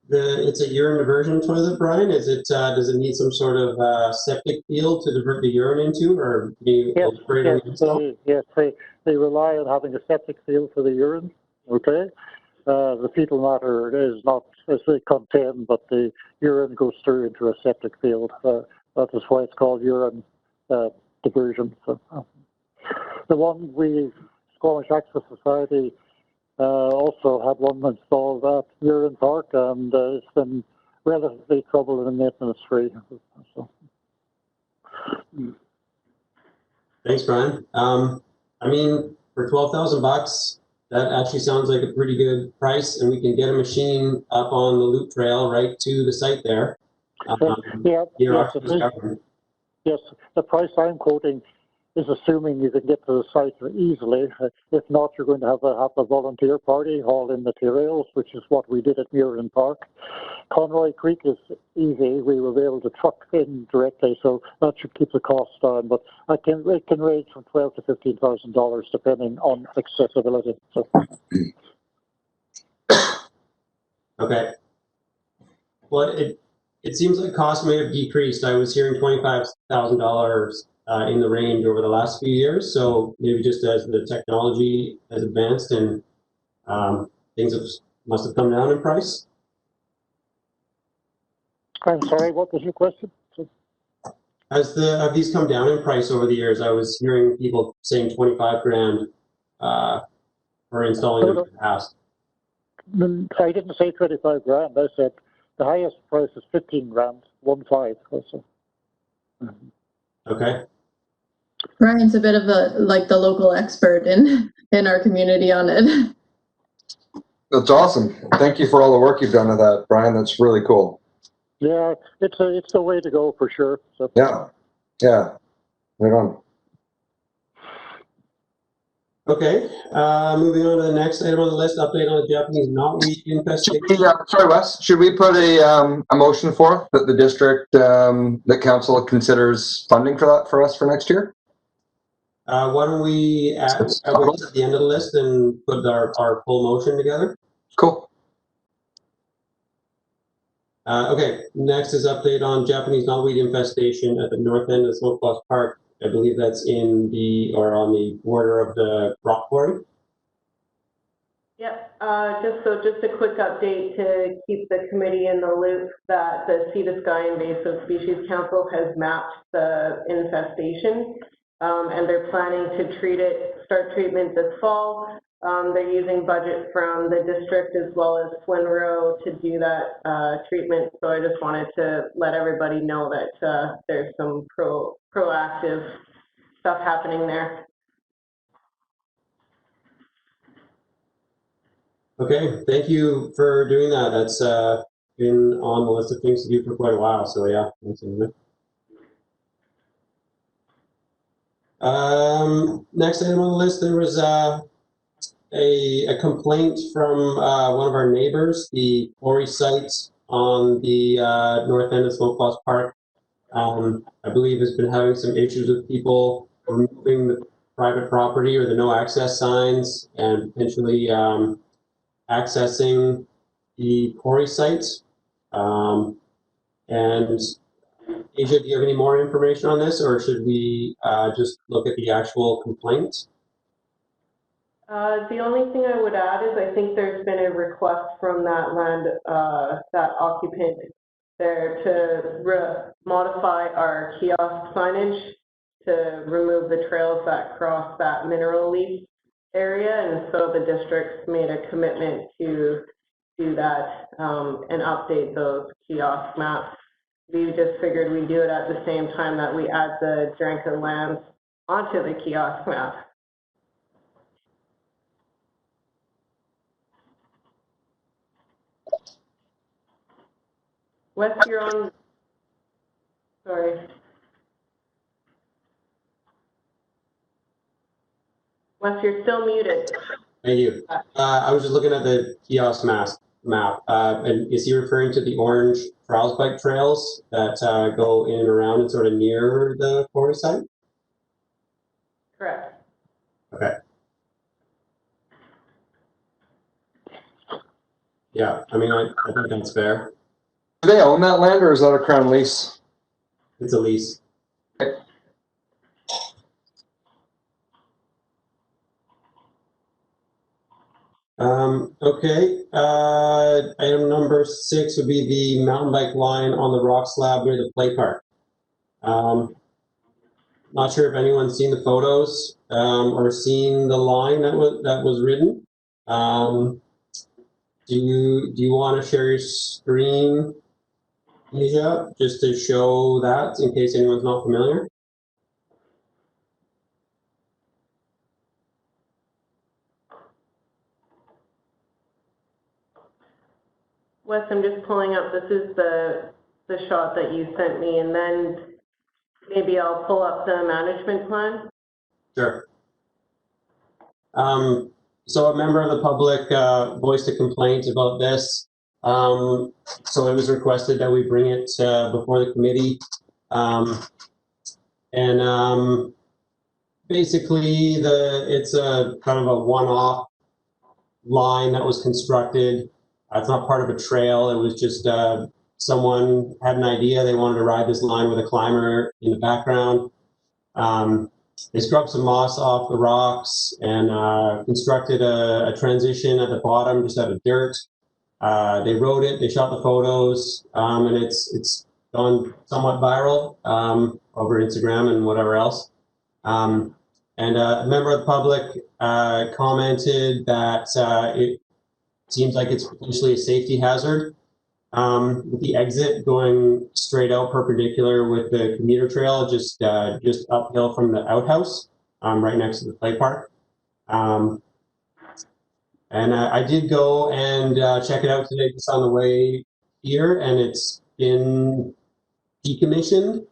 Speaker 2: It's a urine diversion toilet, Brian. Is it? Does it need some sort of septic field to divert the urine into, or do you operate on the inside?
Speaker 10: Yes, they rely on having a septic field for the urine. Okay, the fecal matter is not as they contain, but the urine goes through into a septic field. That is why it's called urine diversion. So, the one Squamish Access Society Also had one installed at Murin Park, and it's been relatively trouble and maintenance free. So.
Speaker 2: Thanks, Brian. I mean, for $12,000, that actually sounds like a pretty good price, and we can get a machine up on the loop trail right to the site there.
Speaker 10: Yes, the price I'm quoting is assuming you can get to the site easily. If not, you're going to have a volunteer party haul in materials, which is what we did at Murin Park. Conroy Creek is easy. We will be able to truck in directly, so that should keep the cost down. But it can range from $12,000 to $15,000 depending on accessibility. So.
Speaker 2: Okay. Well, it seems like costs may have decreased. I was hearing $25,000 in the range over the last few years. So maybe just as the technology has advanced and things must have come down in price.
Speaker 10: I'm sorry, what was your question?
Speaker 2: Have these come down in price over the years? I was hearing people saying 25 grand for installing them in the past.
Speaker 10: I didn't say 25 grand. I said the highest price is 15 grand, 15 also.
Speaker 2: Okay.
Speaker 9: Brian's a bit of the local expert in our community on it.
Speaker 5: That's awesome. Thank you for all the work you've done with that, Brian. That's really cool.
Speaker 10: Yeah, it's the way to go for sure. So.
Speaker 5: Yeah, right on.
Speaker 2: Okay, moving on to the next item on the list, update on the Japanese knotweed infestation.
Speaker 5: Sorry, Wes, should we put a motion forth that the district, that council considers funding for that for us for next year?
Speaker 2: Why don't we wait at the end of the list and put our full motion together?
Speaker 5: Cool.
Speaker 2: Okay, next is update on Japanese knotweed infestation at the north end of Smokehouse Park. I believe that's on the border of the rock quarry.
Speaker 1: Yep, just a quick update to keep the committee in the loop that the Sea to Sky Invasive Species Council has mapped the infestation, and they're planning to start treatment this fall. They're using budget from the district as well as Flinroe to do that treatment. So I just wanted to let everybody know that there's some proactive stuff happening there.
Speaker 2: Okay, thank you for doing that. That's been on the list of things to do for quite a while. So yeah, thanks anyway. Next item on the list, there was a complaint from one of our neighbors, the quarry site on the north end of Smokehouse Park. I believe has been having some issues with people removing the private property or the no access signs and potentially accessing the quarry site. And Asia, do you have any more information on this, or should we just look at the actual complaint?
Speaker 1: The only thing I would add is I think there's been a request from that land, that occupant there to modify our kiosk signage to remove the trails that cross that mineral leaf area, and so the district's made a commitment to do that and update those kiosk maps. We just figured we'd do it at the same time that we add the Dranka lands onto the kiosk map. Wes, you're on. Sorry. Wes, you're still muted.
Speaker 2: Thank you. I was just looking at the kiosk map, and is he referring to the orange trials bike trails that go in and around and sort of near the quarry site?
Speaker 1: Correct.
Speaker 2: Okay. Yeah, I mean, I think that's fair.
Speaker 5: Do they own that land, or is that a crown lease?
Speaker 2: It's a lease.
Speaker 5: Okay.
Speaker 2: Okay, item number 6 would be the mountain bike line on the rock slab near the play park. Not sure if anyone's seen the photos or seen the line that was ridden. Do you want to share your screen, Asia, just to show that in case anyone's not familiar?
Speaker 1: Wes, I'm just pulling up, this is the shot that you sent me, and then maybe I'll pull up the management plan.
Speaker 2: Sure. So a member of the public voiced a complaint about this. So it was requested that we bring it before the committee. Basically, it's a kind of a one-off line that was constructed. It's not part of a trail. It was just someone had an idea. They wanted to ride this line with a climber in the background. They scrubbed some moss off the rocks and constructed a transition at the bottom just out of dirt. They rode it, they shot the photos, and it's gone somewhat viral over Instagram and whatever else. A member of the public commented that it seems like it's potentially a safety hazard. With the exit going straight out perpendicular with the commuter trail, just uphill from the outhouse, right next to the play park. I did go and check it out today just on the way here, and it's been decommissioned.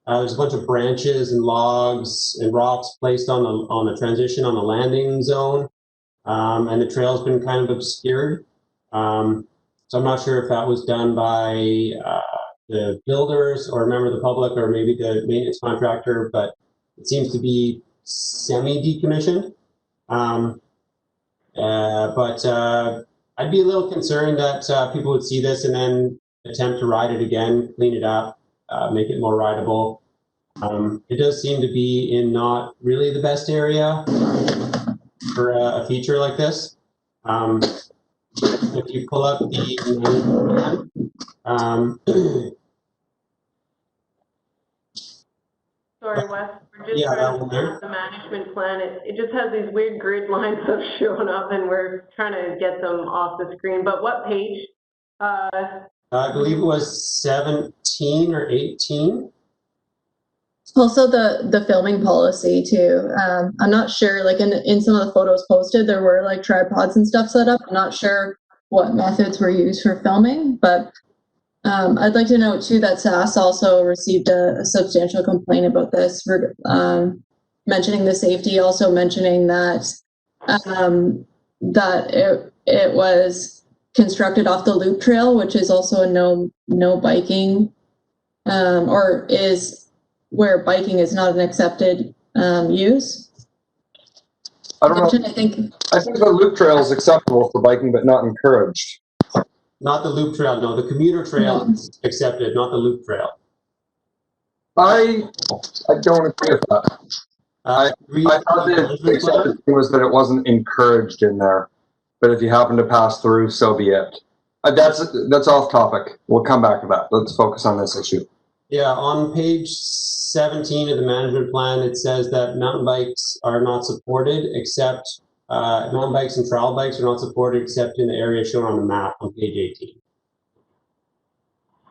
Speaker 2: There's a bunch of branches and logs and rocks placed on the transition on the landing zone, and the trail's been kind of obscured. So I'm not sure if that was done by the builders or a member of the public or maybe the maintenance contractor, but it seems to be semi-decommissioned. I'd be a little concerned that people would see this and then attempt to ride it again, clean it up, make it more rideable. It does seem to be in not really the best area for a feature like this. If you pull up the
Speaker 1: sorry, Wes, we're just trying to pull up the management plan. It just has these weird grid lines that have shown up, and we're trying to get them off the screen. But what page?
Speaker 2: I believe it was 17 or 18.
Speaker 9: Also the filming policy too. I'm not sure, like in some of the photos posted, there were like tripods and stuff set up. I'm not sure what methods were used for filming, but I'd like to note too that SAS also received a substantial complaint about this, mentioning the safety, also mentioning that that it was constructed off the loop trail, which is also a no biking, or is where biking is not an accepted use.
Speaker 5: I don't know. I think the loop trail is acceptable for biking, but not encouraged.
Speaker 2: Not the loop trail, no. The commuter trail is accepted, not the loop trail.
Speaker 5: I don't agree with that. I thought the accepted thing was that it wasn't encouraged in there, but if you happen to pass through, so be it. That's off topic. We'll come back to that. Let's focus on this issue.
Speaker 2: Yeah, on page 17 of the management plan, it says that mountain bikes are not supported except mountain bikes and trail bikes are not supported except in the area shown on the map on page 18.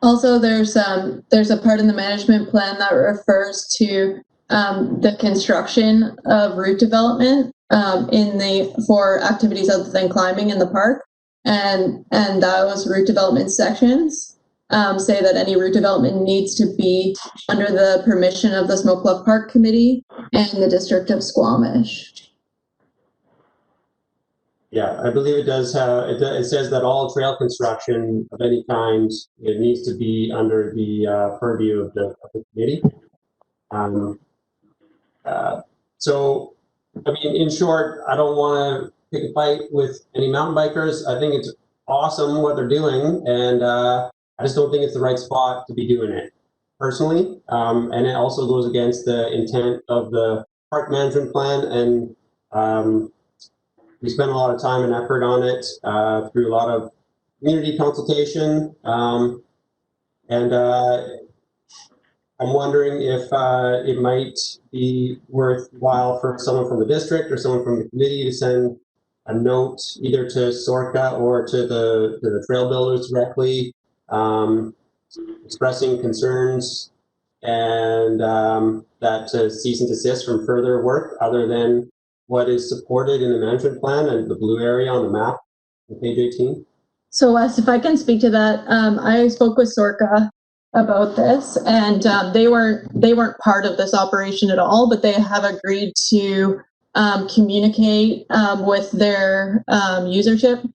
Speaker 9: Also, there's a part in the management plan that refers to the construction of route development for activities other than climbing in the park, and those route development sections say that any route development needs to be under the permission of the Smoke Bluff Park Committee and the District of Squamish.
Speaker 2: Yeah, I believe it does. It says that all trail construction of any kind, it needs to be under the purview of the committee. So, I mean, in short, I don't want to pick a fight with any mountain bikers. I think it's awesome what they're doing, and I just don't think it's the right spot to be doing it, personally. And it also goes against the intent of the park management plan, and we spent a lot of time and effort on it through a lot of community consultation. I'm wondering if it might be worthwhile for someone from the district or someone from the committee to send a note either to Sorka or to the trail builders directly, expressing concerns and that to cease and desist from further work other than what is supported in the management plan and the blue area on the map on page 18?
Speaker 9: So Wes, if I can speak to that, I spoke with Sorka about this, and they weren't part of this operation at all, but they have agreed to communicate with their usership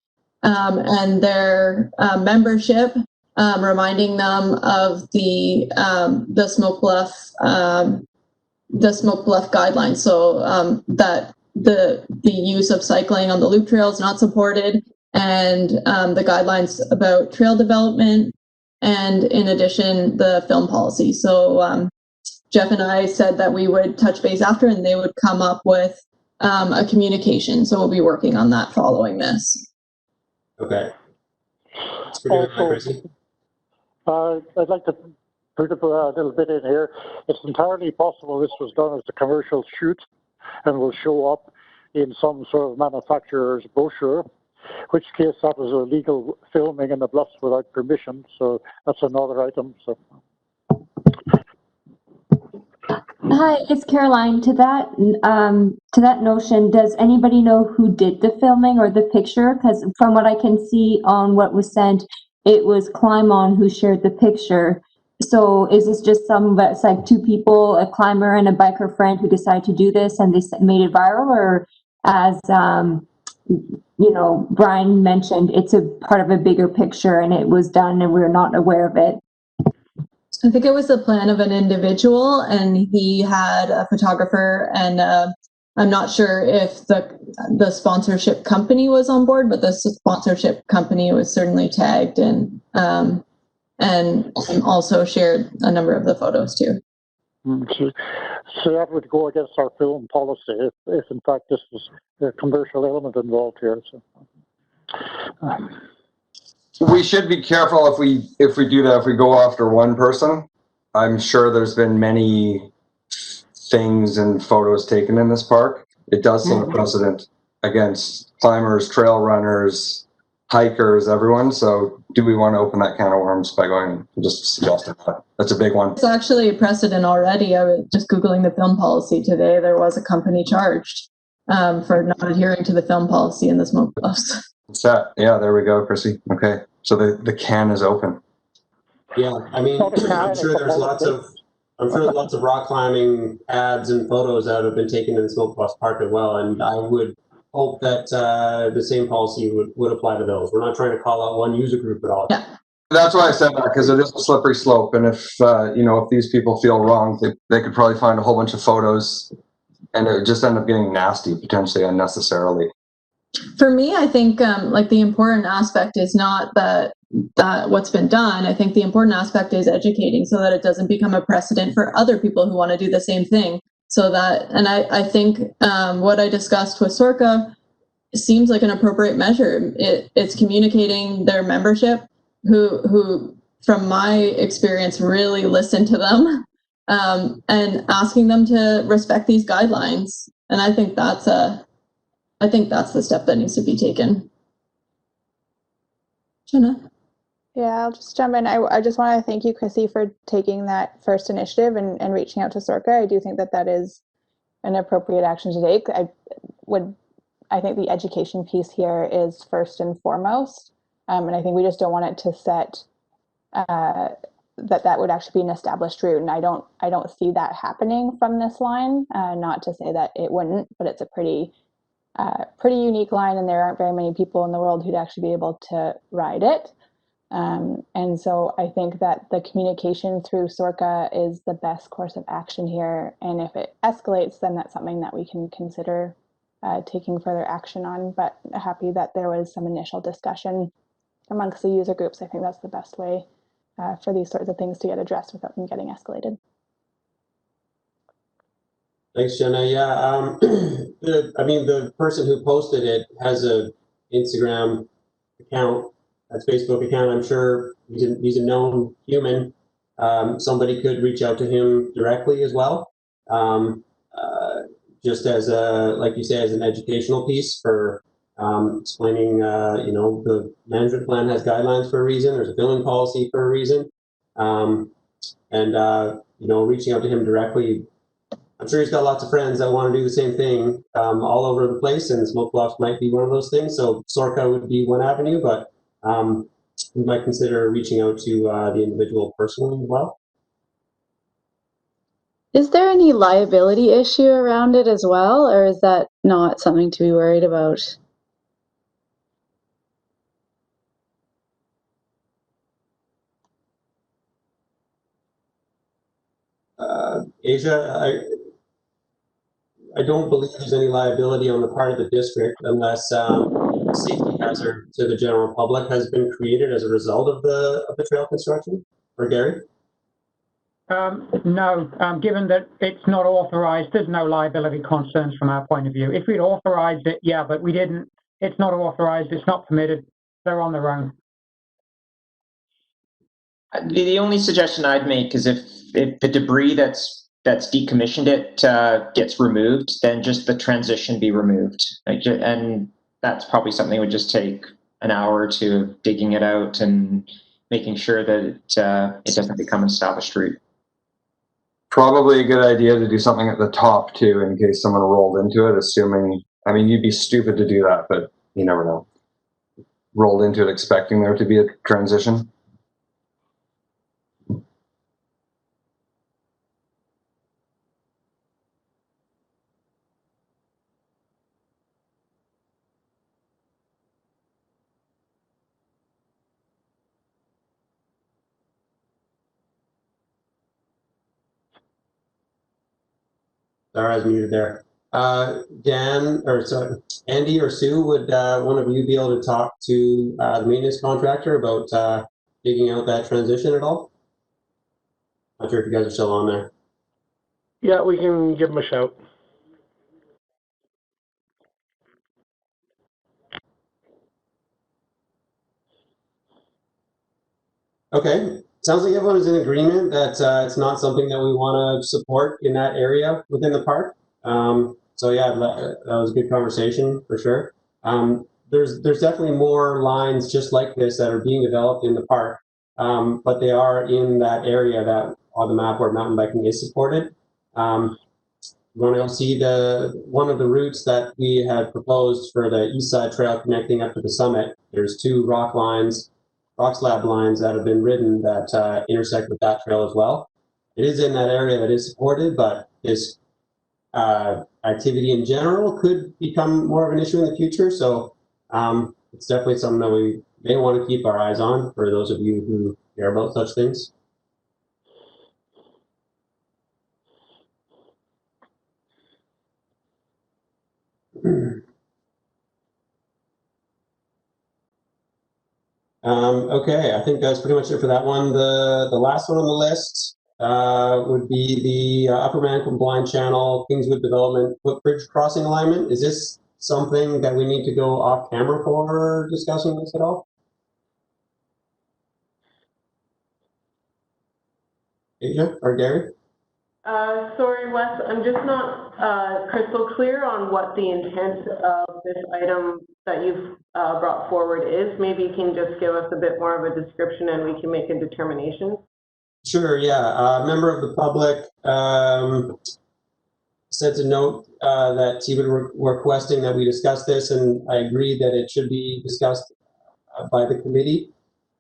Speaker 9: and their membership, reminding them of the Smoke Bluff guidelines. So that the use of cycling on the loop trail is not supported, and the guidelines about trail development, and in addition, the film policy. So Jeff and I said that we would touch base after, and they would come up with a communication. So we'll be working on that following this.
Speaker 2: Okay.
Speaker 10: I'd like to put up a little bit in here. It's entirely possible this was done as a commercial shoot and will show up in some sort of manufacturer's brochure, which case that was illegal filming in the Bluffs without permission. So that's another item. So.
Speaker 3: Hi, it's Caroline. To that notion, does anybody know who did the filming or the picture? Because from what I can see on what was sent, it was Climb On who shared the picture. So is this just it's like two people, a climber and a biker friend who decided to do this and they made it viral, or as you know, Brian mentioned, it's a part of a bigger picture and it was done and we're not aware of it?
Speaker 9: I think it was the plan of an individual, and he had a photographer, and I'm not sure if the sponsorship company was on board, but the sponsorship company was certainly tagged and also shared a number of the photos too.
Speaker 10: So that would go against our film policy if in fact this was a commercial element involved here. So.
Speaker 5: We should be careful if we do that, if we go after one person. I'm sure there's been many things and photos taken in this park. It does set a precedent against climbers, trail runners, hikers, everyone. So do we want to open that can of worms by going just suggesting that? That's a big one.
Speaker 9: It's actually a precedent already. I was just Googling the film policy today. There was a company charged for not adhering to the film policy in the Smoke Bluffs.
Speaker 5: Set. Yeah, there we go, Chrissy. Okay, so the can is open.
Speaker 2: Yeah, I mean, I'm sure there's lots of rock climbing ads and photos that have been taken in the Smoke Bluffs Park as well, and I would hope that the same policy would apply to those. We're not trying to call out one user group at all.
Speaker 9: Yeah.
Speaker 5: That's why I said that, because it is a slippery slope, and if if these people feel wrong, they could probably find a whole bunch of photos, and it would just end up getting nasty, potentially unnecessarily.
Speaker 9: For me, I think like the important aspect is not that what's been done. I think the important aspect is educating so that it doesn't become a precedent for other people who want to do the same thing. So that, and I think what I discussed with Sorka seems like an appropriate measure. It's communicating their membership, who from my experience really listen to them, and asking them to respect these guidelines. And I think that's the step that needs to be taken. Jenna?
Speaker 7: Yeah, I'll just jump in. I just want to thank you, Chrissy, for taking that first initiative and reaching out to Sorka. I do think that is an appropriate action to take. I think the education piece here is first and foremost, and I think we just don't want it to set that would actually be an established route, and I don't see that happening from this line. Not to say that it wouldn't, but it's a pretty unique line, and there aren't very many people in the world who'd actually be able to ride it. And so I think that the communication through Sorka is the best course of action here. And if it escalates, then that's something that we can consider taking further action on. But happy that there was some initial discussion amongst the user groups. I think that's the best way for these sorts of things to get addressed without them getting escalated.
Speaker 2: Thanks, Jenna. Yeah, the person who posted it has a Instagram account, that's Facebook account. I'm sure he's a known human. Somebody could reach out to him directly as well, just as like you say, as an educational piece for explaining, you know, the management plan has guidelines for a reason. There's a billing policy for a reason. You know, reaching out to him directly. I'm sure he's got lots of friends that want to do the same thing all over the place, and Smoke Bluff might be one of those things. So Sorka would be one avenue, but we might consider reaching out to the individual personally as well.
Speaker 13: Is there any liability issue around it as well, or is that not something to be worried about?
Speaker 2: Asia, I don't believe there's any liability on the part of the district unless safety hazard to the general public has been created as a result of the trail construction. Or Gary?
Speaker 8: No, given that it's not authorized, there's no liability concerns from our point of view. If we'd authorized it, yeah, but we didn't. It's not authorized, it's not permitted. They're on their own.
Speaker 4: The only suggestion I'd make is if the debris that's decommissioned it gets removed, then just the transition be removed. And that's probably something that would just take an hour or two of digging it out and making sure that it doesn't become an established route.
Speaker 5: Probably a good idea to do something at the top too, in case someone rolled into it, assuming, I mean, you'd be stupid to do that, but you never know. Rolled into it expecting there to be a transition.
Speaker 2: Sarah's muted there. Dan, or sorry, Andy or Sue, would one of you be able to talk to the maintenance contractor about digging out that transition at all? Not sure if you guys are still on there.
Speaker 12: Yeah, we can give them a shout.
Speaker 2: Okay, sounds like everyone is in agreement that it's not something that we want to support in that area within the park. So yeah, that was a good conversation for sure. There's definitely more lines just like this that are being developed in the park, but they are in that area that on the map where mountain biking is supported. You want to see one of the routes that we had proposed for the east side trail connecting up to the summit. There's two rock slab lines that have been ridden that intersect with that trail as well. It is in that area that is supported, but this activity in general could become more of an issue in the future. So it's definitely something that we may want to keep our eyes on for those of you who care about such things. Okay, I think that's pretty much it for that one. The last one on the list would be the Upper Mancomb Blind Channel Kingswood Development Footbridge Crossing Alignment. Is this something that we need to go off camera for discussing this at all? Asia or Gary?
Speaker 1: Sorry, Wes, I'm just not crystal clear on what the intent of this item that you've brought forward is. Maybe you can just give us a bit more of a description and we can make a determination.
Speaker 2: Sure, yeah. A member of the public sent a note that he was requesting that we discuss this, and I agree that it should be discussed by the committee.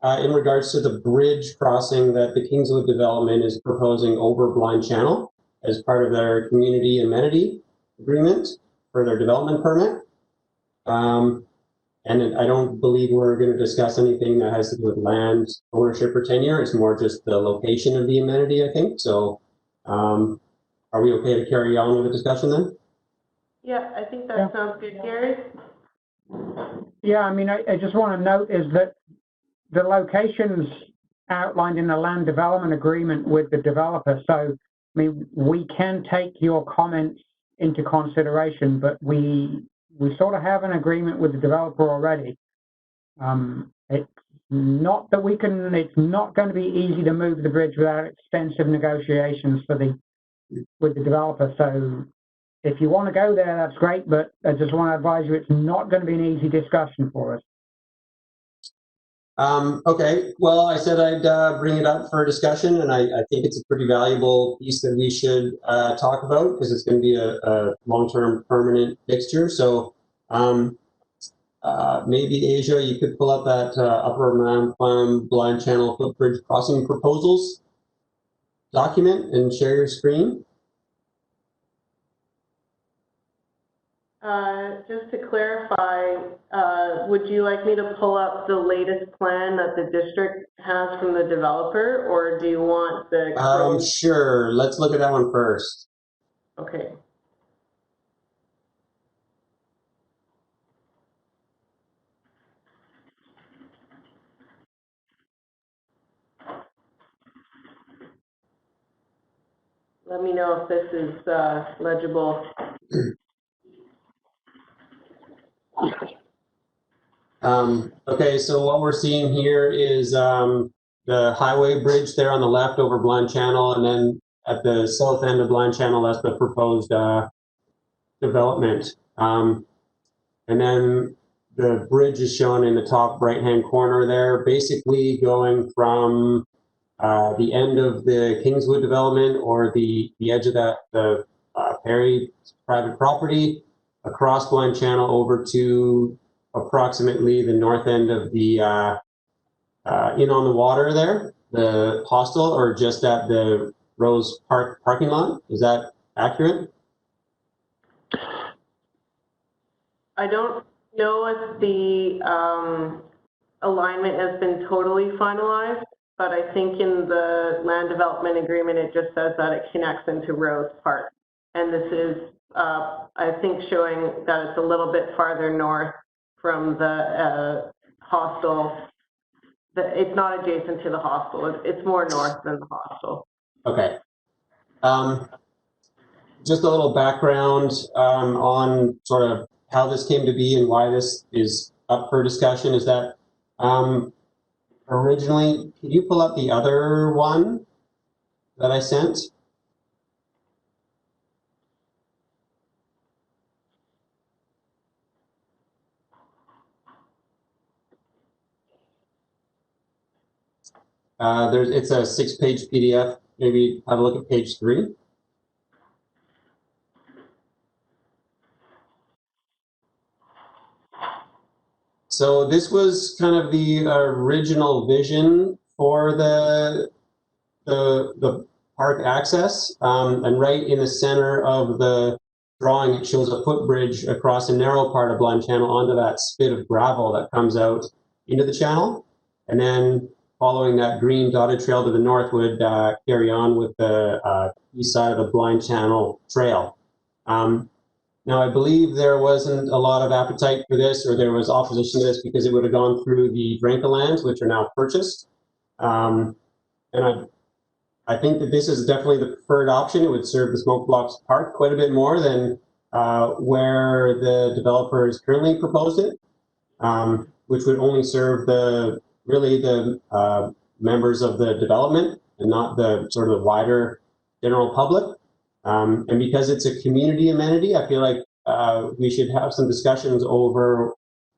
Speaker 2: In regards to the bridge crossing that the Kingswood development is proposing over Blind Channel as part of their community amenity agreement for their development permit. And I don't believe we're going to discuss anything that has to do with land ownership or tenure. It's more just the location of the amenity, I think. So are we okay to carry on with the discussion then?
Speaker 1: Yeah, I think that sounds good, Gary.
Speaker 8: Yeah, I mean, I just want to note is that the locations outlined in the land development agreement with the developer. So, I mean, we can take your comments into consideration, but we sort of have an agreement with the developer already. It's not that we can, it's not going to be easy to move the bridge without extensive negotiations with the developer. So if you want to go there, that's great, but I just want to advise you it's not going to be an easy discussion for us.
Speaker 2: Okay, well, I said I'd bring it up for discussion, and I think it's a pretty valuable piece that we should talk about because it's going to be a long-term permanent fixture. So maybe, Asia, you could pull up that Upper Round Plum Blind Channel Footbridge Crossing Proposals document and share your screen.
Speaker 1: Just to clarify, would you like me to pull up the latest plan that the district has from the developer, or do you want the...
Speaker 2: Sure, let's look at that one first.
Speaker 1: Okay. Let me know if this is legible.
Speaker 2: Okay, so what we're seeing here is the highway bridge there on the left over Blind Channel, and then at the south end of Blind Channel, that's the proposed development. And then the bridge is shown in the top right-hand corner there, basically going from the end of the Kingswood development or the edge of the Perry private property across Blind Channel over to approximately the north end of the in on the water there, the hostel, or just at the Rose Park parking lot. Is that accurate?
Speaker 1: I don't know if the alignment has been totally finalized, but I think in the land development agreement, it just says that it connects into Rose Park. And this is, I think, showing that it's a little bit farther north from the hostel. It's not adjacent to the hostel. It's more north than the hostel.
Speaker 2: Okay. Just a little background on sort of how this came to be and why this is up for discussion is that originally, can you pull up the other one that I sent? It's a 6-page PDF. Maybe have a look at page 3. So this was kind of the original vision for the park access, and right in the center of the drawing, it shows a footbridge across a narrow part of Blind Channel onto that spit of gravel that comes out into the channel, and then following that green dotted trail to the north would carry on with the east side of the Blind Channel Trail. Now, I believe there wasn't a lot of appetite for this, or there was opposition to this because it would have gone through the Drinka lands, which are now purchased. And I think that this is definitely the preferred option. It would serve the Smoke Blocks Park quite a bit more than where the developers currently proposed it, which would only serve the members of the development and not the sort of the wider general public. And because it's a community amenity, I feel like we should have some discussions over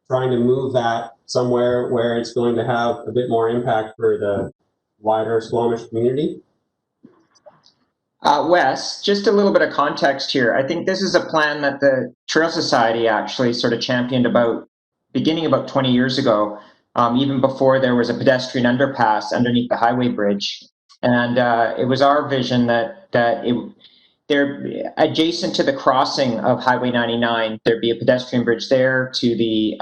Speaker 2: trying to move that somewhere where it's going to have a bit more impact for the wider Squamish community.
Speaker 4: Wes, just a little bit of context here. I think this is a plan that the Trail Society actually sort of championed beginning about 20 years ago, even before there was a pedestrian underpass underneath the highway bridge. And it was our vision that they're adjacent to the crossing of Highway 99. There'd be a pedestrian bridge there to the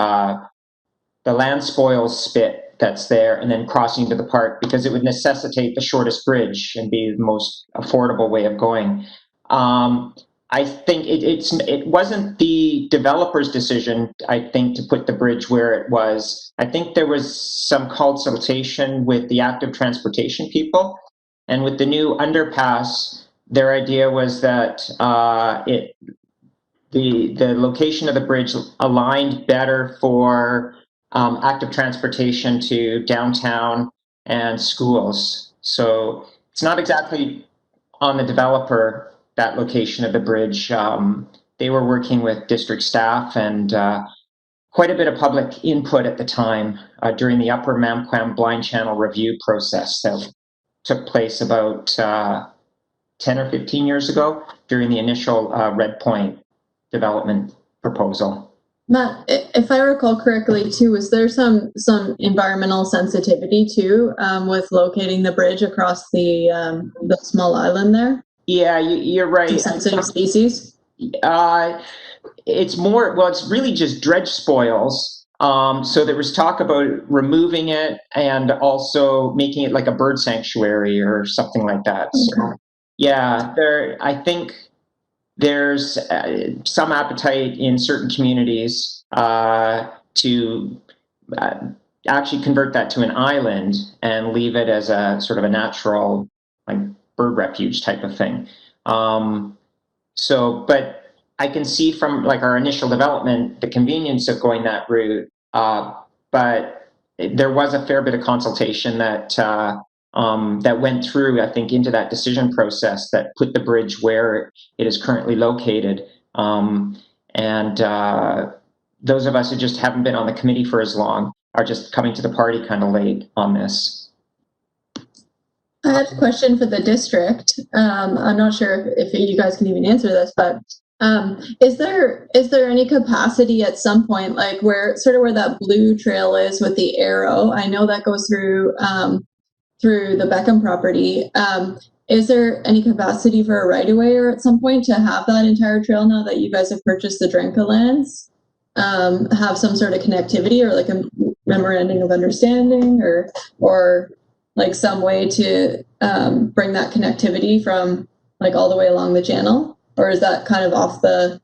Speaker 4: land spoils spit that's there, and then crossing to the park, because it would necessitate the shortest bridge and be the most affordable way of going. I think it wasn't the developer's decision, I think, to put the bridge where it was. I think there was some consultation with the active transportation people, and with the new underpass, their idea was that the location of the bridge aligned better for active transportation to downtown and schools. So it's not exactly on the developer that location of the bridge. They were working with district staff and quite a bit of public input at the time during the Upper Mamquam Blind Channel review process that took place about 10 or 15 years ago during the initial Red Point development proposal.
Speaker 9: Matt, if I recall correctly too, was there some environmental sensitivity too with locating the bridge across the small island there?
Speaker 4: Yeah, you're right.
Speaker 9: Some sensitive species?
Speaker 4: It's more, well, it's really just dredge spoils. So there was talk about removing it and also making it like a bird sanctuary or something like that. So, yeah, I think there's some appetite in certain communities to actually convert that to an island and leave it as a sort of a natural, like, bird refuge type of thing. But I can see from like our initial development the convenience of going that route, but there was a fair bit of consultation that went through, I think, into that decision process that put the bridge where it is currently located. Those of us who just haven't been on the committee for as long are just coming to the party kind of late on this.
Speaker 9: I had a question for the district. I'm not sure if you guys can even answer this, but is there any capacity at some point, like where that blue trail is with the arrow? I know that goes through the Beckham property. Is there any capacity for a right-of-way or at some point to have that entire trail, now that you guys have purchased the Drenka lands, have some sort of connectivity or like a memorandum of understanding or like some way to bring that connectivity from like all the way along the channel? Or is that kind of off the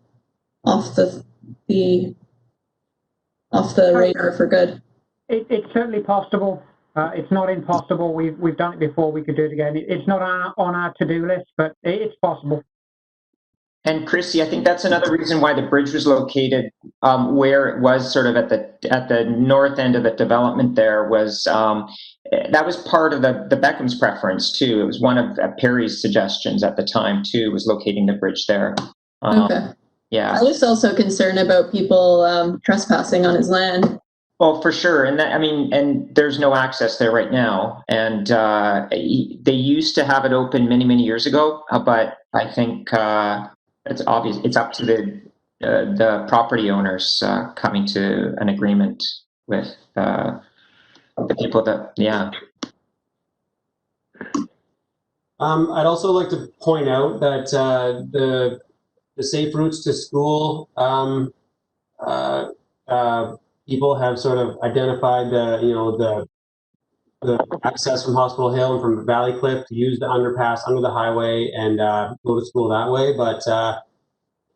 Speaker 9: radar for good?
Speaker 8: It's certainly possible. It's not impossible. We've done it before. We could do it again. It's not on our to-do list, but it's possible.
Speaker 4: And Chrissy, I think that's another reason why the bridge was located where it was, sort of at the north end of the development. There was that was part of the Beckham's preference too. It was one of Perry's suggestions at the time too, was locating the bridge there.
Speaker 9: Okay.
Speaker 4: Yeah.
Speaker 9: I was also concerned about people trespassing on his land.
Speaker 4: Well, for sure, and and there's no access there right now. And they used to have it open many years ago, but I think it's obvious. It's up to the property owners coming to an agreement with the people that, yeah.
Speaker 2: I'd also like to point out that the safe routes to school, people have sort of identified the access from Hospital Hill and from Valley Cliff to use the underpass under the highway and go to school that way. But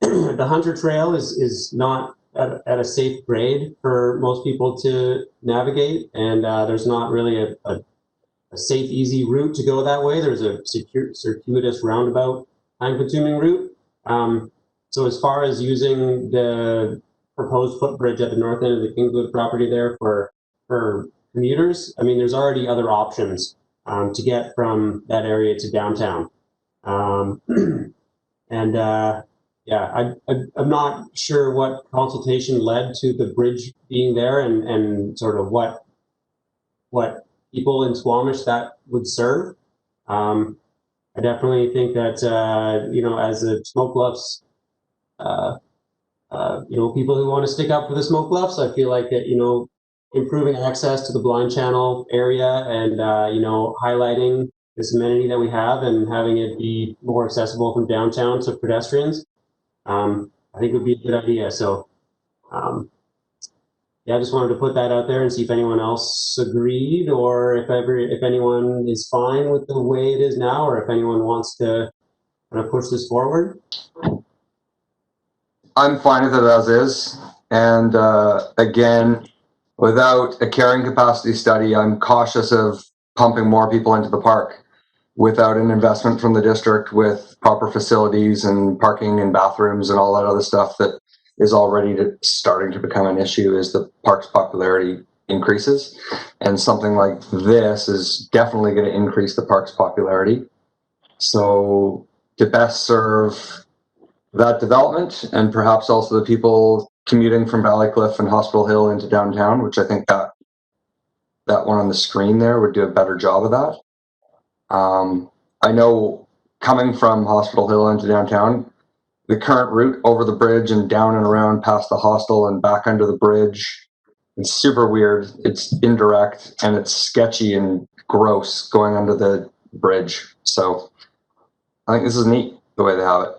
Speaker 2: the Hunter Trail is not at a safe grade for most people to navigate, and there's not really a safe, easy route to go that way. There's a circuitous roundabout time-consuming route. So as far as using the proposed footbridge at the north end of the Kingswood property there for commuters, I mean, there's already other options to get from that area to downtown. Yeah, I'm not sure what consultation led to the bridge being there and sort of what people in Squamish that would serve. I definitely think that, as the Smoke Bluffs, people who want to stick up for the Smoke Bluffs, I feel like that, improving access to the blind channel area and, highlighting this amenity that we have and having it be more accessible from downtown to pedestrians, I think would be a good idea. So, yeah, I just wanted to put that out there and see if anyone else agreed, or if anyone is fine with the way it is now, or if anyone wants to kind of push this forward.
Speaker 5: I'm fine with it as is. And again, without a carrying capacity study, I'm cautious of pumping more people into the park without an investment from the district with proper facilities and parking and bathrooms and all that other stuff that is already starting to become an issue as the park's popularity increases. And something like this is definitely going to increase the park's popularity. So to best serve that development and perhaps also the people commuting from Valley Cliff and Hospital Hill into downtown, which I think that one on the screen there would do a better job of that. I know coming from Hospital Hill into downtown, the current route over the bridge and down and around past the hostel and back under the bridge, it's super weird. It's indirect and it's sketchy and gross going under the bridge. So I think this is neat the way they have it.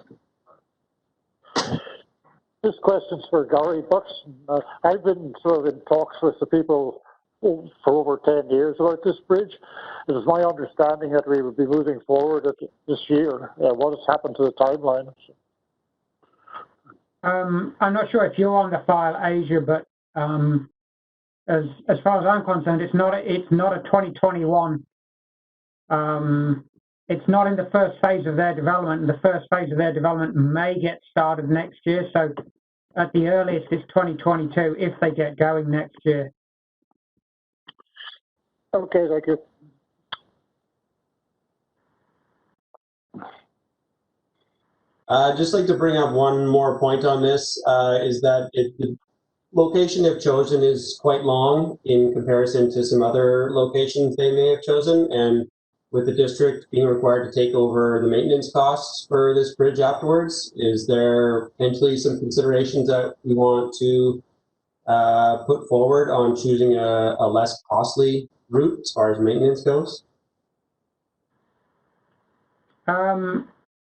Speaker 10: This question's for Gary Bucks. I've been sort of in talks with the people for over 10 years about this bridge. It was my understanding that we would be moving forward this year. What has happened to the timeline?
Speaker 8: I'm not sure if you're on the file, Asia, but as far as I'm concerned, it's not a 2021. It's not in the first phase of their development, and the first phase of their development may get started next year. So at the earliest, it's 2022 if they get going next year.
Speaker 10: Okay, thank you.
Speaker 2: I'd just like to bring up one more point on this, is that the location they've chosen is quite long in comparison to some other locations they may have chosen, and with the district being required to take over the maintenance costs for this bridge afterwards, is there potentially some considerations that we want to put forward on choosing a less costly route as far as maintenance goes?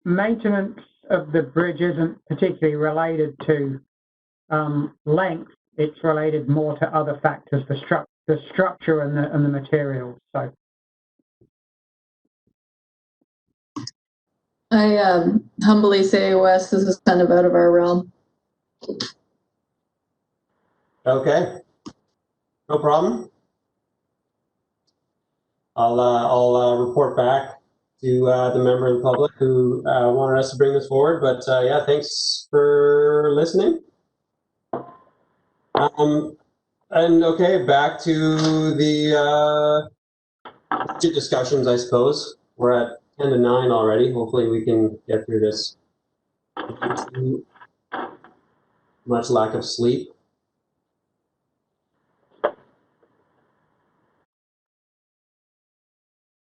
Speaker 8: Maintenance of the bridge isn't particularly related to length. It's related more to other factors, the structure and the materials. So
Speaker 9: I humbly say, Wes, this is kind of out of our realm.
Speaker 2: Okay, no problem. I'll report back to the member of the public who wanted us to bring this forward. But yeah, thanks for listening. And okay, back to the budget discussions, I suppose. We're at 10 to 9 already. Hopefully we can get through this. Much lack of sleep.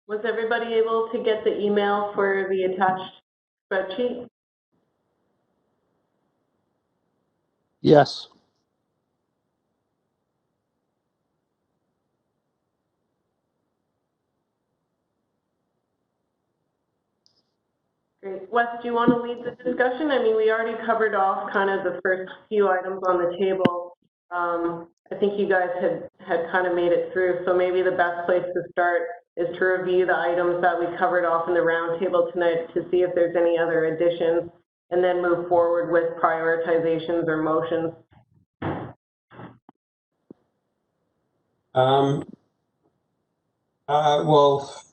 Speaker 1: Was everybody able to get the email for the attached spreadsheet?
Speaker 14: Yes.
Speaker 1: Great. Wes, do you want to lead the discussion? I mean, we already covered off kind of the first few items on the table. I think you guys had kind of made it through, so maybe the best place to start is to review the items that we covered off in the roundtable tonight to see if there's any other additions, and then move forward with prioritizations or motions.
Speaker 2: Well,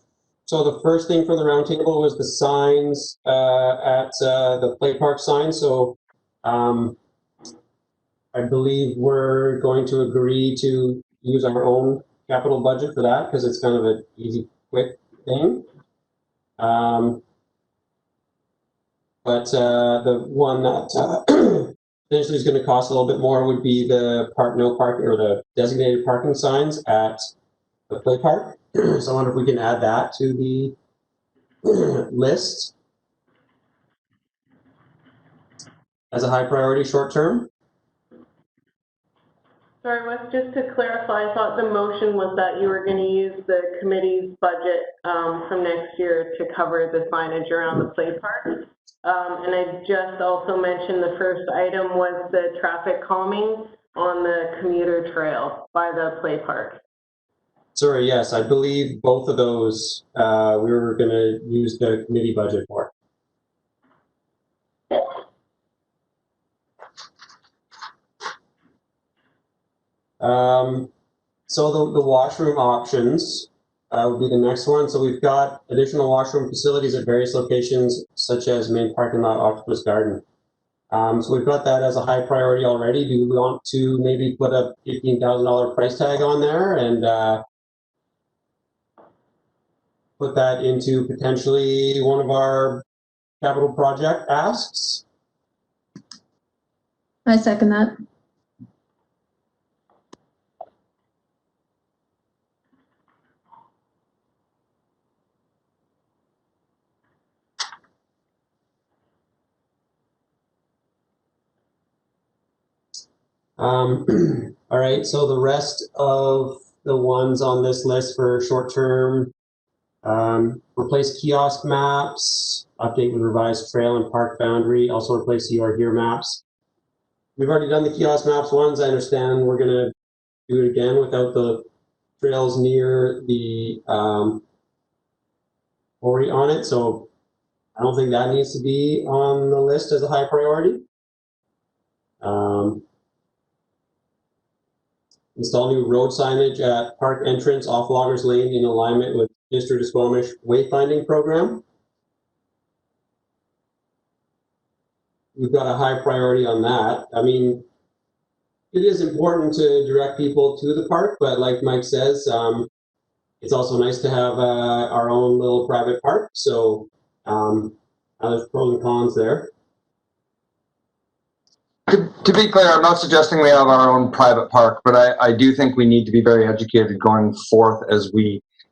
Speaker 2: so the first thing for the roundtable was the signs at the play park sign. So I believe we're going to agree to use our own capital budget for that because it's kind of an easy, quick thing. But the one that potentially is going to cost a little bit more would be the no parking or the designated parking signs at the play park. So I wonder if we can add that to the list as a high priority short term.
Speaker 1: Sorry, Wes, just to clarify, I thought the motion was that you were going to use the committee's budget from next year to cover the signage around the play park. And I just also mentioned the first item was the traffic calming on the commuter trail by the play park.
Speaker 2: Sorry, yes, I believe both of those we were going to use the committee budget for. So the washroom options would be the next one. So we've got additional washroom facilities at various locations, such as main parking lot, Octopus Garden. So we've got that as a high priority already. Do we want to maybe put a $15,000 price tag on there and put that into potentially one of our capital project asks.
Speaker 9: I second that.
Speaker 2: All right, so the rest of the ones on this list for short-term, replace kiosk maps, update with revised trail and park boundary, also replace You Are Here maps. We've already done the kiosk maps ones. I understand we're gonna do it again without the trails near the quarry on it, so I don't think that needs to be on the list as a high priority. Install new road signage at park entrance off Loggers Lane in alignment with District of Squamish wayfinding program. We've got a high priority on that. I mean, it is important to direct people to the park, but like Mike says, it's also nice to have our own little private park. So there's pros and cons there.
Speaker 5: To be clear, I'm not suggesting we have our own private park, but I do think we need to be very educated going forth as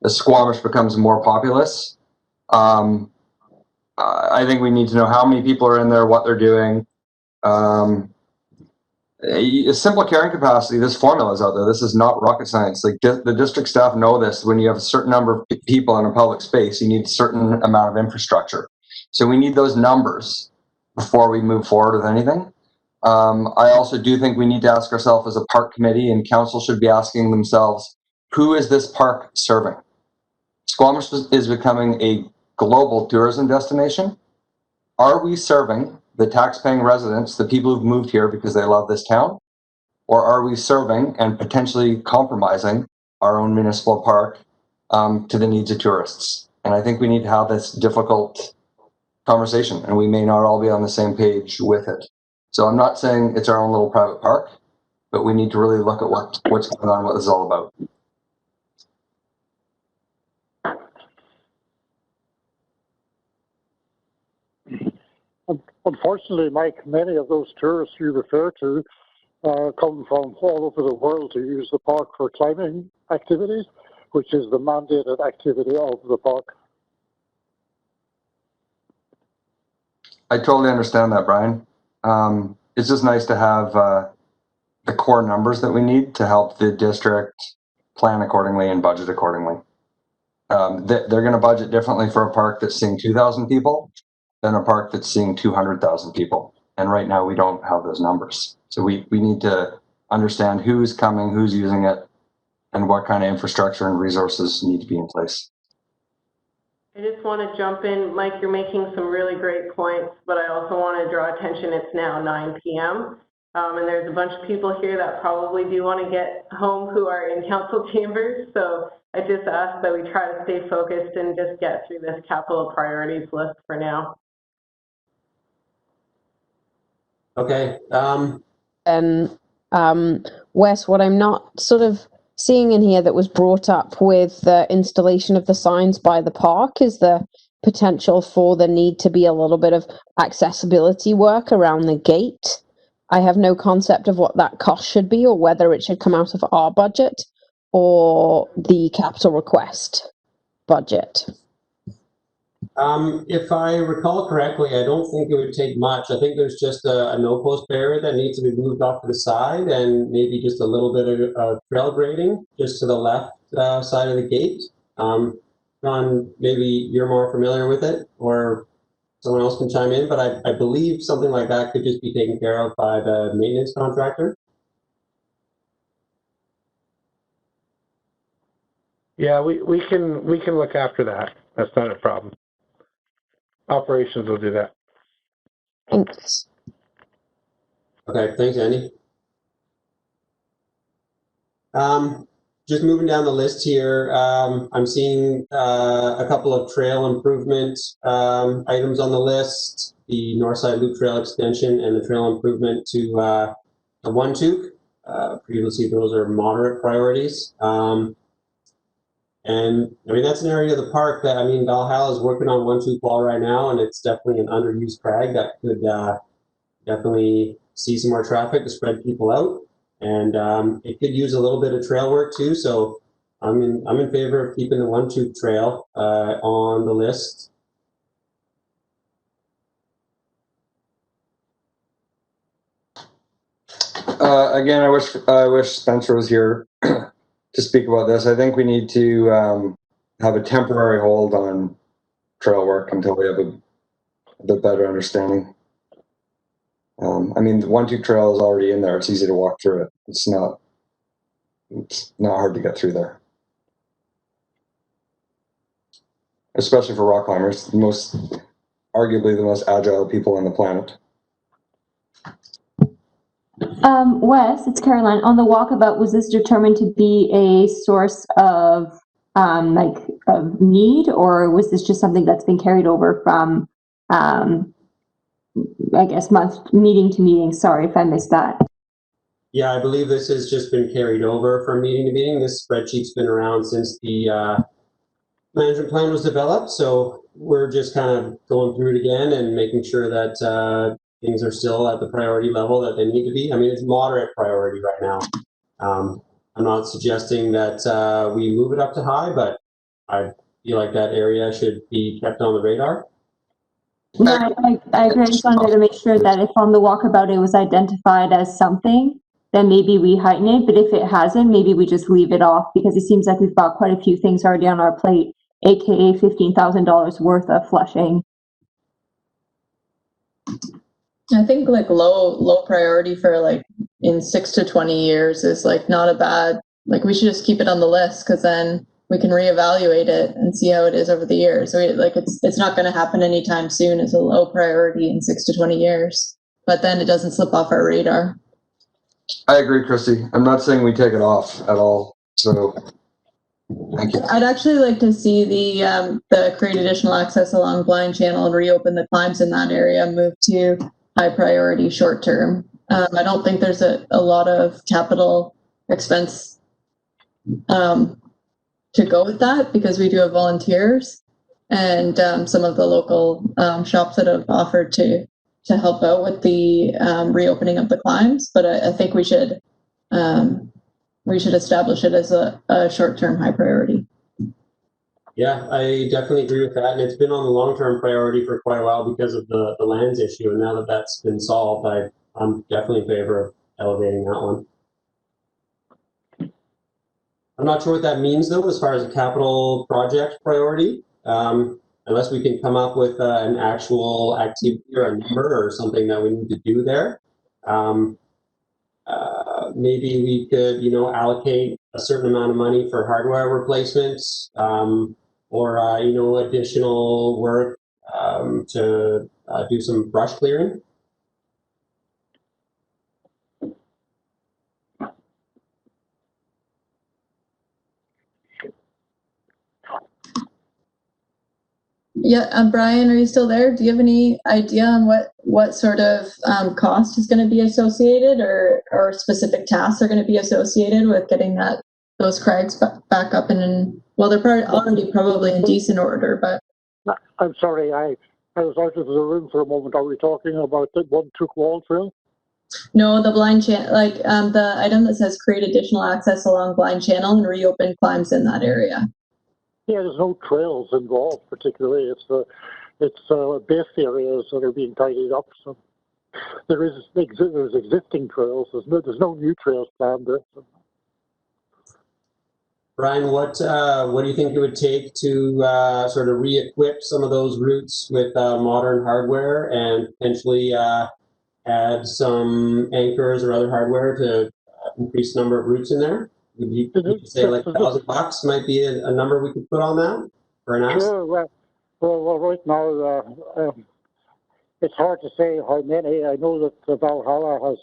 Speaker 5: Squamish becomes more populous. I think we need to know how many people are in there, what they're doing. A simple carrying capacity, this formula is out there. This is not rocket science. Like the district staff know this. When you have a certain number of people in a public space, you need a certain amount of infrastructure. So we need those numbers before we move forward with anything. I also do think we need to ask ourselves as a park committee, and council should be asking themselves, who is this park serving? Squamish is becoming a global tourism destination. Are we serving the tax-paying residents, the people who've moved here because they love this town? Or are we serving and potentially compromising our own municipal park to the needs of tourists? And I think we need to have this difficult conversation, and we may not all be on the same page with it. So I'm not saying it's our own little private park, but we need to really look at what's going on, what this is all about.
Speaker 10: Unfortunately, Mike, many of those tourists you refer to come from all over the world to use the park for climbing activities, which is the mandated activity of the park.
Speaker 5: I totally understand that, Brian. It's just nice to have the core numbers that we need to help the district plan accordingly and budget accordingly. They're going to budget differently for a park that's seeing 2,000 people than a park that's seeing 200,000 people. And right now we don't have those numbers. So we need to understand who's coming, who's using it, and what kind of infrastructure and resources need to be in place.
Speaker 1: I just want to jump in. Mike, you're making some really great points, but I also want to draw attention. It's now 9 p.m. And there's a bunch of people here that probably do want to get home who are in council chambers. So I just ask that we try to stay focused and just get through this capital priorities list for now.
Speaker 2: Okay.
Speaker 11: Wes, what I'm not sort of seeing in here that was brought up with the installation of the signs by the park is the potential for the need to be a little bit of accessibility work around the gate. I have no concept of what that cost should be, or whether it should come out of our budget or the capital request budget.
Speaker 2: If I recall correctly, I don't think it would take much. I think there's just a no-post barrier that needs to be moved off to the side, and maybe just a little bit of trail grading just to the left side of the gate. John, maybe you're more familiar with it, or someone else can chime in, but I believe something like that could just be taken care of by the maintenance contractor.
Speaker 12: Yeah, we can look after that. That's not a problem. Operations will do that.
Speaker 11: Thanks.
Speaker 2: Okay, thanks, Andy. Just moving down the list here, I'm seeing a couple of trail improvement items on the list. The Northside Loop Trail extension and the trail improvement to the One Toque. Previously, those are moderate priorities. And I mean, that's an area of the park that, I mean, Valhalla is working on 1-2 qual right now, and it's definitely an underused crag that could definitely see some more traffic to spread people out. And it could use a little bit of trail work too. So I'm in favor of keeping the 1-2 trail on the list.
Speaker 5: Again, I wish Spencer was here to speak about this. I think we need to have a temporary hold on trail work until we have a bit better understanding. I mean, the 1-2 trail is already in there. It's easy to walk through it. It's not hard to get through there, especially for rock climbers, arguably the most agile people on the planet.
Speaker 3: Wes, it's Caroline. On the walkabout, was this determined to be a source of of need, or was this just something that's been carried over from, I guess, meeting to meeting? Sorry if I missed that.
Speaker 2: Yeah, I believe this has just been carried over from meeting to meeting. This spreadsheet's been around since the management plan was developed, so we're just kind of going through it again and making sure that things are still at the priority level that they need to be. I mean, it's moderate priority right now. I'm not suggesting that we move it up to high, but I feel like that area should be kept on the radar.
Speaker 3: No, I agree. I just wanted to make sure that if on the walkabout it was identified as something, then maybe we heighten it. But if it hasn't, maybe we just leave it off, because it seems like we've got quite a few things already on our plate, aka $15,000 worth of flushing.
Speaker 9: I think like low priority for like in 6 to 20 years is like not a bad, like we should just keep it on the list, because then we can reevaluate it and see how it is over the years. So it's not going to happen anytime soon. It's a low priority in 6 to 20 years, but then it doesn't slip off our radar.
Speaker 5: I agree, Christy. I'm not saying we take it off at all. So thank you.
Speaker 9: I'd actually like to see the create additional access along Blind Channel and reopen the climbs in that area, move to high priority short term. I don't think there's a lot of capital expense to go with that, because we do have volunteers and some of the local shops that have offered to help out with the reopening of the climbs. But I think we should establish it as a short-term high priority.
Speaker 2: Yeah, I definitely agree with that, and it's been on the long-term priority for quite a while because of the lands issue, and now that that's been solved, I'm definitely in favor of elevating that one. I'm not sure what that means, though, as far as a capital project priority, unless we can come up with an actual activity or a number or something that we need to do there. Maybe we could, allocate a certain amount of money for hardware replacements, or additional work to do some brush clearing.
Speaker 9: Yeah, Brian, are you still there? Do you have any idea on what sort of cost is going to be associated, or specific tasks are going to be associated with getting those crags back up and well, they're probably in decent order, but.
Speaker 10: I'm sorry, I was out of the room for a moment. Are we talking about the 1-2 wall trail?
Speaker 9: No, the Blind Channel, like the item that says create additional access along Blind Channel and reopen climbs in that area.
Speaker 10: Yeah, there's no trails involved particularly. It's base areas that are being tidied up. So there's existing trails. There's no new trails planned there. So.
Speaker 2: Brian, what do you think it would take to sort of re-equip some of those routes with modern hardware and potentially add some anchors or other hardware to increase the number of routes in there? Would you say like $1,000 might be a number we could put on that for an ask?
Speaker 10: Sure. Well, right now it's hard to say how many. I know that Valhalla has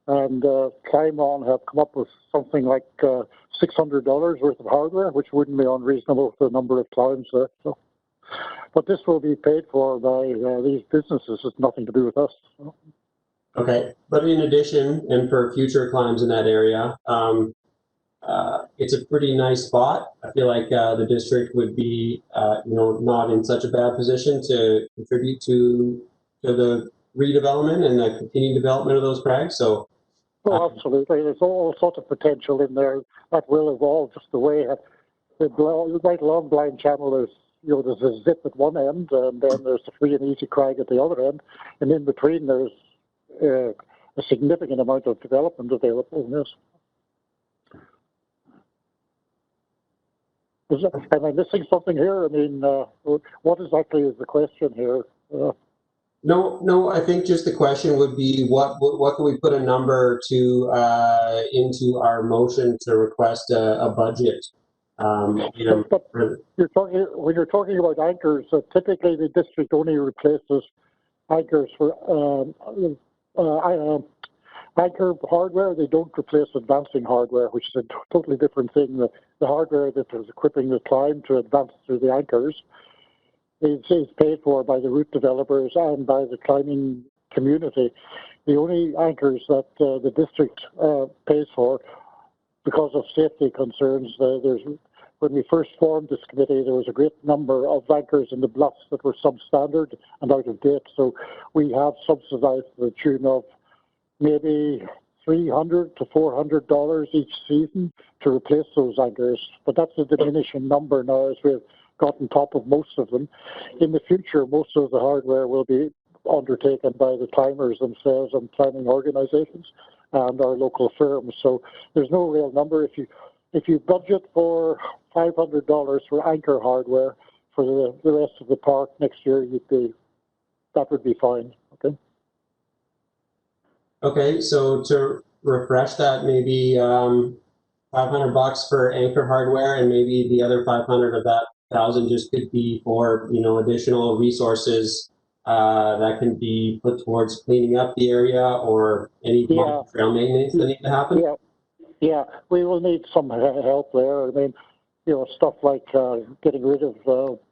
Speaker 10: and Climb On have come up with something like $600 worth of hardware, which wouldn't be unreasonable for the number of climbs there. So. But this will be paid for by these businesses. It's nothing to do with us. So.
Speaker 2: Okay, but in addition, and for future climbs in that area, it's a pretty nice spot. I feel like the district would be, not in such a bad position to contribute to the redevelopment and the continued development of those crags. So,
Speaker 10: oh, absolutely. There's all sorts of potential in there that will evolve just the way right along Blind Channel. There's a zip at one end, and then there's the free and easy crag at the other end, and in between there's a significant amount of development available in this. Am I missing something here? I mean, what exactly is the question here?
Speaker 2: No. I think just the question would be what can we put a number to into our motion to request a budget? When you're
Speaker 10: talking about anchors, typically the district only replaces anchors for anchor hardware. They don't replace advancing hardware, which is a totally different thing. The hardware that is equipping the climb to advance through the anchors is paid for by the route developers and by the climbing community. The only anchors that the district pays for, because of safety concerns, when we first formed this committee, there was a great number of anchors in the Bluffs that were substandard and out of date. So we have subsidized to the tune of maybe $300 to $400 each season to replace those anchors. But that's a diminishing number now as we've gotten top of most of them. In the future, most of the hardware will be undertaken by the climbers themselves and climbing organizations and our local firms. So there's no real number. If you budget for $500 for anchor hardware for the rest of the park next year, that would be fine. Okay.
Speaker 2: Okay, so to refresh that, maybe $500 for anchor hardware, and maybe the other 500 of that 1,000 just could be for additional resources that can be put towards cleaning up the area or any trail maintenance that need to happen.
Speaker 10: Yeah, we will need some help there. I mean, stuff like getting rid of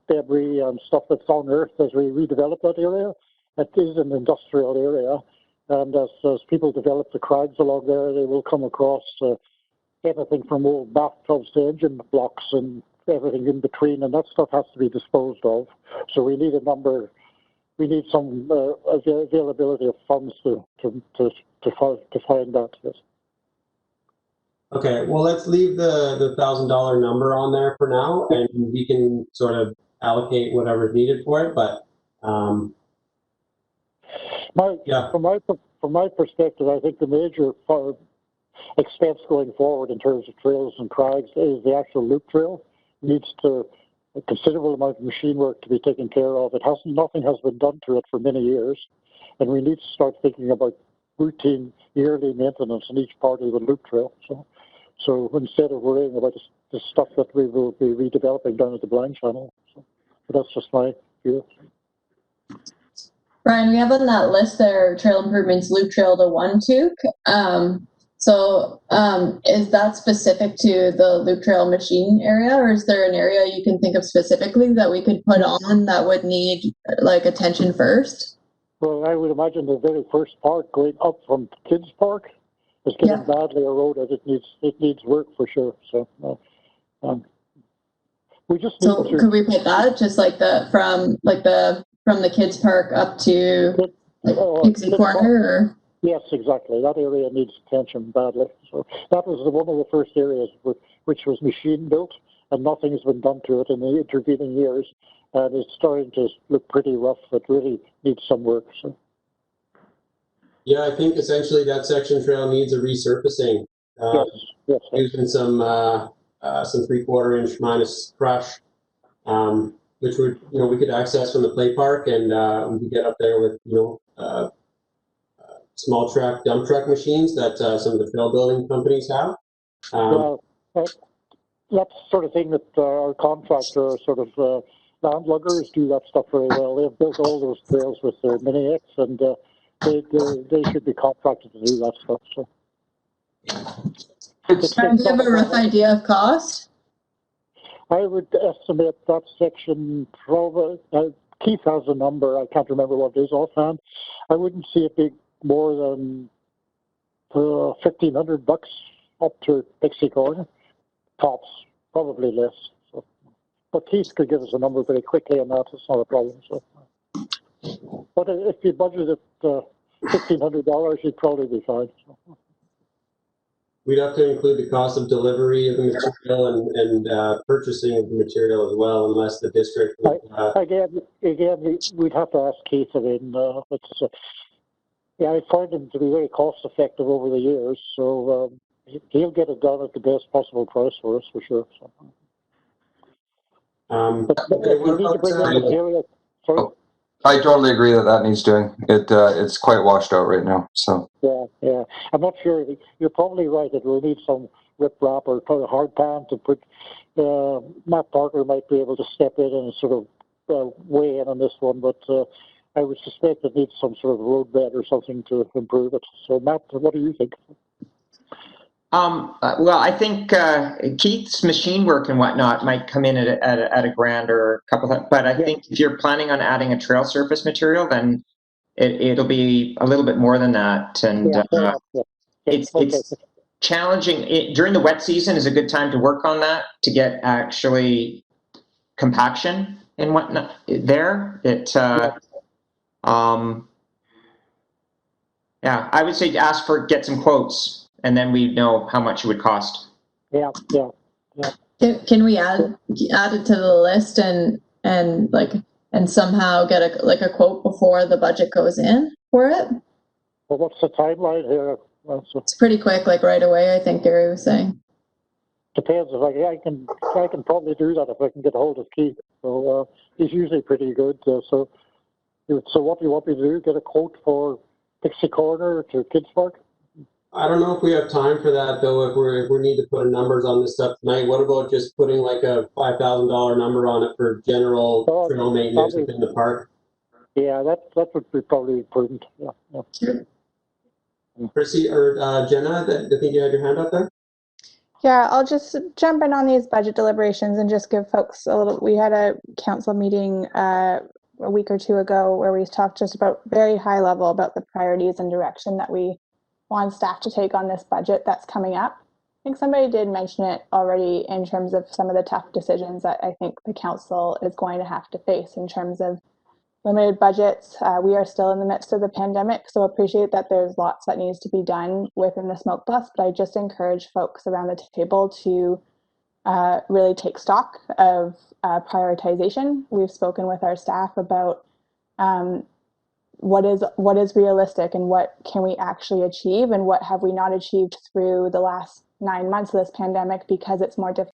Speaker 10: debris and stuff that's unearthed as we redevelop that area. It is an industrial area. And as people develop the crags along there, they will come across anything from old bathtubs to engine blocks and everything in between, and that stuff has to be disposed of. So we need some availability of funds to find that. Yes.
Speaker 2: Okay, well, let's leave the $1,000 number on there for now, and we can sort of allocate whatever's needed for it. But
Speaker 10: From my perspective, I think the major expense going forward in terms of trails and crags is the actual loop trail. Needs a considerable amount of machine work to be taken care of. Nothing has been done to it for many years, and we need to start thinking about routine yearly maintenance in each part of the loop trail. So instead of worrying about the stuff that we will be redeveloping down at the Blind Channel. So that's just my view.
Speaker 9: Brian, we have on that list there trail improvements, loop trail to One Took. So is that specific to the loop trail machine area, or is there an area you can think of specifically that we could put on that would need attention first?
Speaker 10: Well, I would imagine the very first part going up from Kids Park is getting badly eroded. It needs work for sure. So we just need to.
Speaker 9: Could we put that just from the Kids Park up to Pixie Corner? Or?
Speaker 10: Yes, exactly. That area needs attention badly. So that was one of the first areas which was machine built, and nothing has been done to it in the intervening years, and it's starting to look pretty rough. It really needs some work. So.
Speaker 2: Yeah, I think essentially that section trail needs a resurfacing.
Speaker 10: Yes.
Speaker 2: Using some 3/4 inch minus crush, which would we could access from the play park, and we could get up there with small dump truck machines that some of the trail building companies have.
Speaker 10: That's the sort of thing that our contractor land luggers do that stuff very well. They've built all those trails with their Mini X, and they should be contracted to do that stuff. So.
Speaker 9: Do you have a rough idea of cost?
Speaker 10: I would estimate that section probably. Keith has a number. I can't remember what it is offhand. I wouldn't see it being more than $1,500 up to Pixie Corner. tops, probably less. So, but Keith could give us a number very quickly on that. It's not a problem. So, but if you budgeted $1,500, you'd probably be fine. So.
Speaker 2: We'd have to include the cost of delivery of the material and purchasing of the material as well, unless the district would,
Speaker 10: Again, we'd have to ask Keith. I mean, I find him to be very cost effective over the years, so he'll get it done at the best possible price for us, for sure. So.
Speaker 2: Okay,
Speaker 10: we need to bring in material. Sorry?
Speaker 5: I totally agree that needs doing. It's quite washed out right now. So
Speaker 10: yeah. I'm not sure. You're probably right that we'll need some riprap or kind of hard pan to put. Matt Parker might be able to step in and sort of weigh in on this one, but I would suspect it needs some sort of road bed or something to improve it. So Matt, what do you think?
Speaker 4: Well, I think Keith's machine work and whatnot might come in at a grand or a couple of, but I think if you're planning on adding a trail surface material, then it'll be a little bit more than that. And it's challenging. During the wet season is a good time to work on that to get actually compaction and whatnot there. I would say get some quotes. And then we know how much it would cost.
Speaker 10: Yeah.
Speaker 9: Can we add it to the list and somehow get a quote before the budget goes in for it?
Speaker 10: Well, what's the timeline here?
Speaker 9: It's pretty quick, like right away. I think Gary was saying.
Speaker 10: Depends if I can probably do that if I can get a hold of Keith. So he's usually pretty good. So what do you want me to do? Get a quote for Pixie Corner to Kids Park?
Speaker 2: I don't know if we have time for that though. If we need to put numbers on this stuff tonight, what about just putting like a $5,000 number on it for general trail maintenance within the park?
Speaker 10: Yeah, that would be probably prudent. Yeah.
Speaker 9: Sure.
Speaker 2: Chrissy or Jenna, I think you had your hand up there.
Speaker 7: Yeah, I'll just jump in on these budget deliberations and just give folks a little. We had a council meeting a week or two ago where we talked just about very high level about the priorities and direction that we want staff to take on this budget that's coming up. I think somebody did mention it already in terms of some of the tough decisions that I think the council is going to have to face in terms of limited budgets. We are still in the midst of the pandemic, so appreciate that there's lots that needs to be done within the Smoke Bluffs, but I just encourage folks around the table to really take stock of prioritization. We've spoken with our staff about what is realistic and what can we actually achieve and what have we not achieved through the last 9 months of this pandemic because it's more difficult.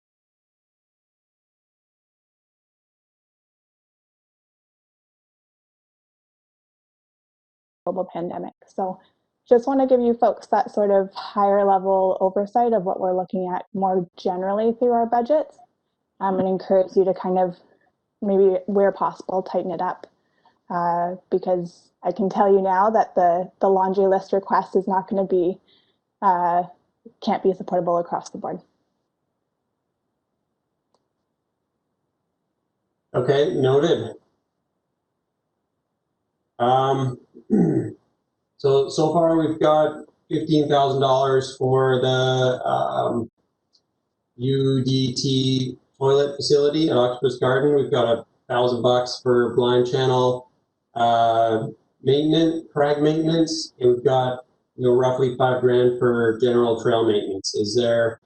Speaker 7: Global pandemic. So just want to give you folks that sort of higher level oversight of what we're looking at more generally through our budgets and encourage you to kind of maybe where possible tighten it up because I can tell you now that the laundry list request is not going to be, can't be supportable across the board.
Speaker 2: Okay, noted. So far we've got $15,000 for the UDT toilet facility at Octopus Garden. We've got $1,000 for blind channel maintenance, Crag maintenance, and we've got roughly $5,000 for general trail maintenance. Are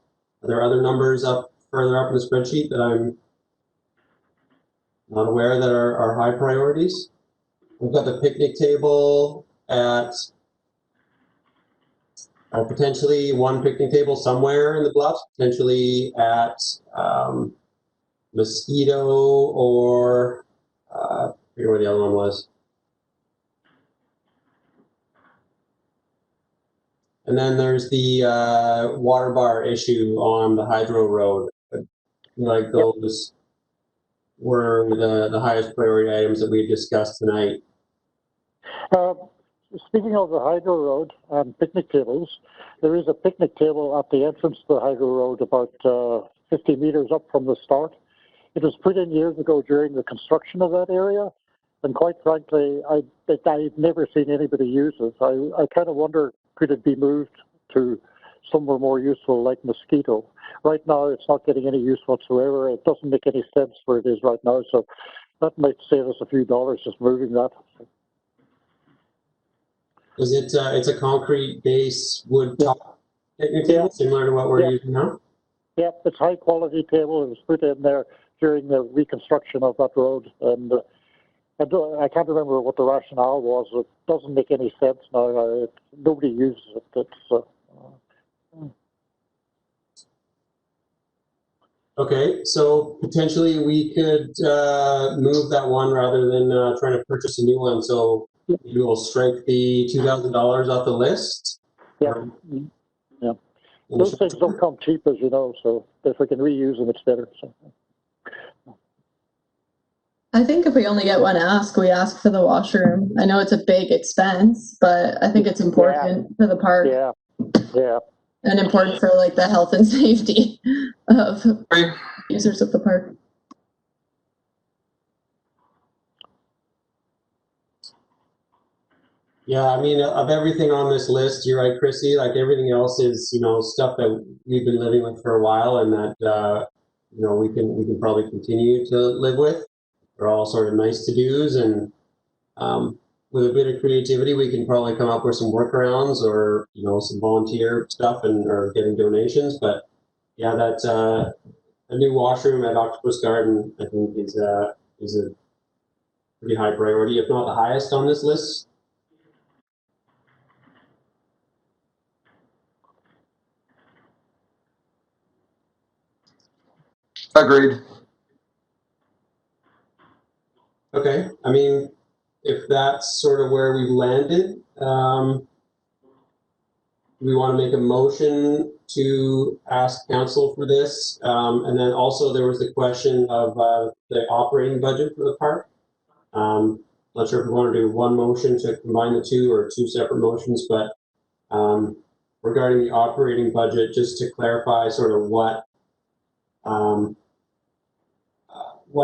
Speaker 2: there other numbers further up in the spreadsheet that I'm not aware that are high priorities? We've got the picnic table at potentially one picnic table somewhere in the Bluffs, potentially at Mosquito or I forget where the other one was. And then there's the water bar issue on the Hydro Road. Like those were the highest priority items that we discussed tonight.
Speaker 10: Speaking of the Hydro Road and picnic tables, there is a picnic table at the entrance to the Hydro Road about 50 meters up from the start. It was put in years ago during the construction of that area, and quite frankly, I've never seen anybody use it. I kind of wonder, could it be moved to somewhere more useful like Mosquito? right now it's not getting any use whatsoever. It doesn't make any sense where it is right now, so that might save us a few dollars just moving that.
Speaker 2: Is it, it's a concrete base wood top picnic table, similar to what we're using now?
Speaker 10: Yep, it's high quality table. It was put in there during the reconstruction of that road, and I can't remember what the rationale was. It doesn't make any sense now. Nobody uses it. It's,
Speaker 2: Okay, so potentially we could move that one rather than trying to purchase a new one. So we will strike the $2,000 off the list.
Speaker 10: Yeah, yeah. Those things don't come cheap, as you know. So if we can reuse them, it's better. So.
Speaker 9: I think if we only get one ask, we ask for the washroom. I know it's a big expense, but I think it's important for the park.
Speaker 10: Yeah, yeah.
Speaker 9: And important for like the health and safety of users of the park.
Speaker 2: Yeah, I mean, of everything on this list, you're right, Chrissy, like everything else is, you know, stuff that we've been living with for a while and that, you know, we can probably continue to live with. They're all sort of nice to-dos, and with a bit of creativity, we can probably come up with some workarounds or, you know, some volunteer stuff and or getting donations. But yeah, that's a new washroom at Octopus Garden, I think, is a pretty high priority, if not the highest on this list.
Speaker 5: Agreed.
Speaker 2: Okay, I mean, if that's sort of where we landed, we want to make a motion to ask council for this. And then also there was the question of the operating budget for the park. Not sure if we want to do one motion to combine the two or two separate motions, but regarding the operating budget, just to clarify sort of what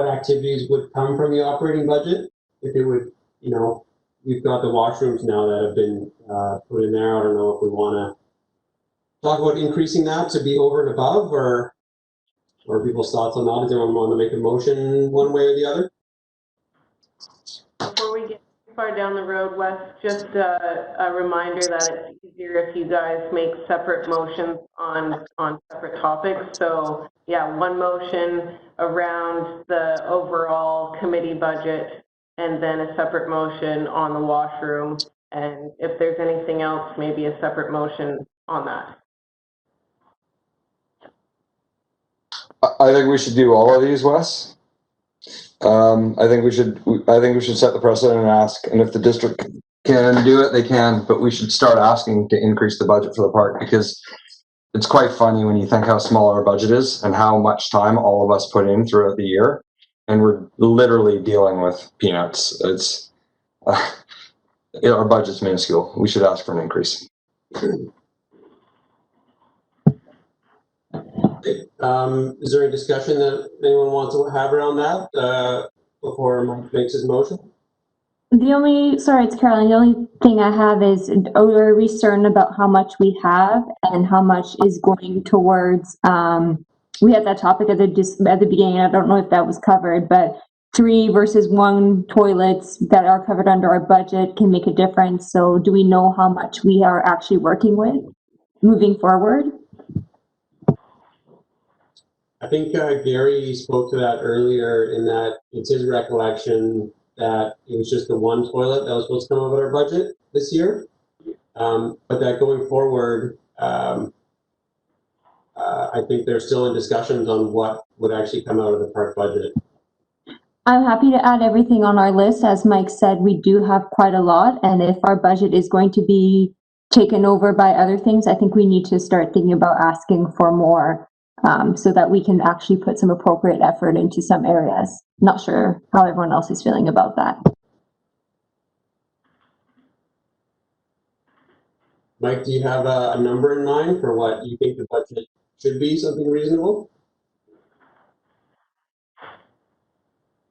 Speaker 2: activities would come from the operating budget. If it would, you know, we've got the washrooms now that have been put in there. I don't know if we want to talk about increasing that to be over and above, or people's thoughts on that. Does anyone want to make a motion one way or the other?
Speaker 1: Before we get too far down the road, Wes, just a reminder that it's easier if you guys make separate motions on separate topics. So yeah, one motion around the overall committee budget, and then a separate motion on the washroom. And if there's anything else, maybe a separate motion on that.
Speaker 5: I think we should do all of these, Wes. I think we should set the precedent and ask, and if the district can do it, they can, but we should start asking to increase the budget for the park, because it's quite funny when you think how small our budget is and how much time all of us put in throughout the year, and we're literally dealing with peanuts. It's our budget's minuscule. We should ask for an increase.
Speaker 2: Is there any discussion that anyone wants to have around that before Mike makes his motion?
Speaker 3: Sorry, it's Caroline. The only thing I have is, are we certain about how much we have and how much is going towards, we had that topic at the beginning, I don't know if that was covered, but 3 versus 1 toilets that are covered under our budget can make a difference. So do we know how much we are actually working with moving forward?
Speaker 2: I think Gary spoke to that earlier, in that it's his recollection that it was just the 1 toilet that was supposed to come out of our budget this year. But that going forward, I think they're still in discussions on what would actually come out of the park budget.
Speaker 3: I'm happy to add everything on our list. As Mike said, we do have quite a lot, and if our budget is going to be taken over by other things, I think we need to start thinking about asking for more, so that we can actually put some appropriate effort into some areas. Not sure how everyone else is feeling about that.
Speaker 2: Mike, do you have a number in mind for what you think the budget should be, something reasonable?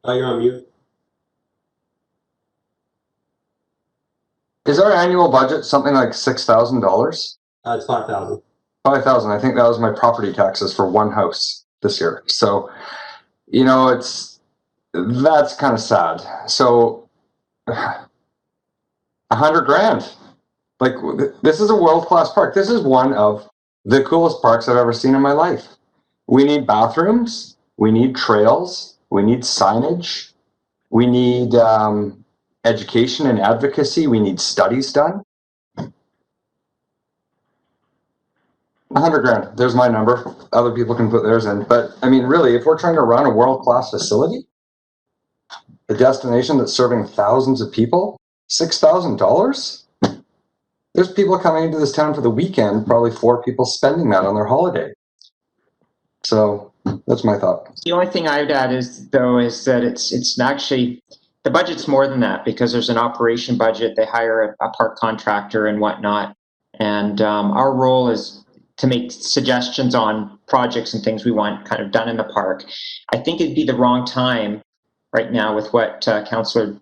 Speaker 2: Oh, you're on mute.
Speaker 5: Is our annual budget something like $6,000?
Speaker 2: It's 5,000.
Speaker 5: 5,000. I think that was my property taxes for one house this year. So, you know, that's kind of sad. So, 100 grand. Like, this is a world-class park. This is one of the coolest parks I've ever seen in my life. We need bathrooms. We need trails. We need signage. We need education and advocacy. We need studies done. 100 grand. There's my number. Other people can put theirs in. But I mean, really, if we're trying to run a world-class facility, a destination that's serving thousands of people, $6,000? There's people coming into this town for the weekend, probably 4 people spending that on their holiday. So that's my thought.
Speaker 4: The only thing I would add is that it's actually, the budget's more than that, because there's an operation budget. They hire a park contractor and whatnot. And our role is to make suggestions on projects and things we want kind of done in the park. I think it'd be the wrong time right now with what Councillor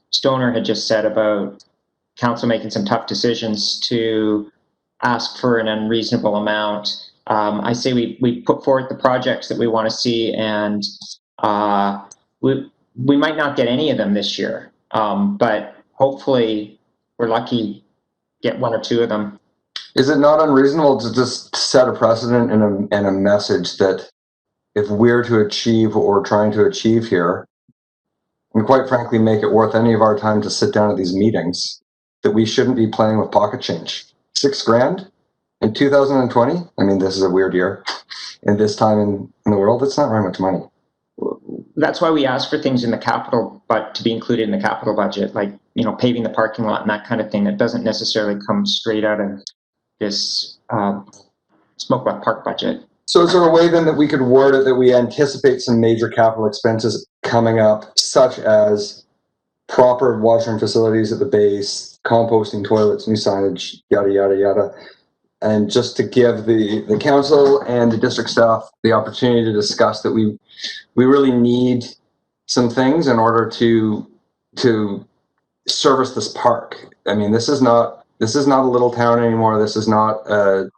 Speaker 4: Stoner had just said about council making some tough decisions to ask for an unreasonable amount. I say we put forward the projects that we want to see, and we might not get any of them this year, but hopefully we're lucky, get 1 or 2 of them.
Speaker 5: Is it not unreasonable to just set a precedent and a message that if we're to achieve what we're trying to achieve here, and quite frankly make it worth any of our time to sit down at these meetings, that we shouldn't be playing with pocket change? 6 grand in 2020? I mean, this is a weird year. And this time in the world, it's not very much money.
Speaker 4: That's why we ask for things in the capital, but to be included in the capital budget, like, you know, paving the parking lot and that kind of thing. That doesn't necessarily come straight out of this Smokeblock Park budget.
Speaker 5: So is there a way then that we could word it that we anticipate some major capital expenses coming up, such as proper washroom facilities at the base, composting toilets, new signage, yada, yada, yada, and just to give the council and the district staff the opportunity to discuss that we really need some things in order to service this park. I mean, this is not a little town anymore. This is not a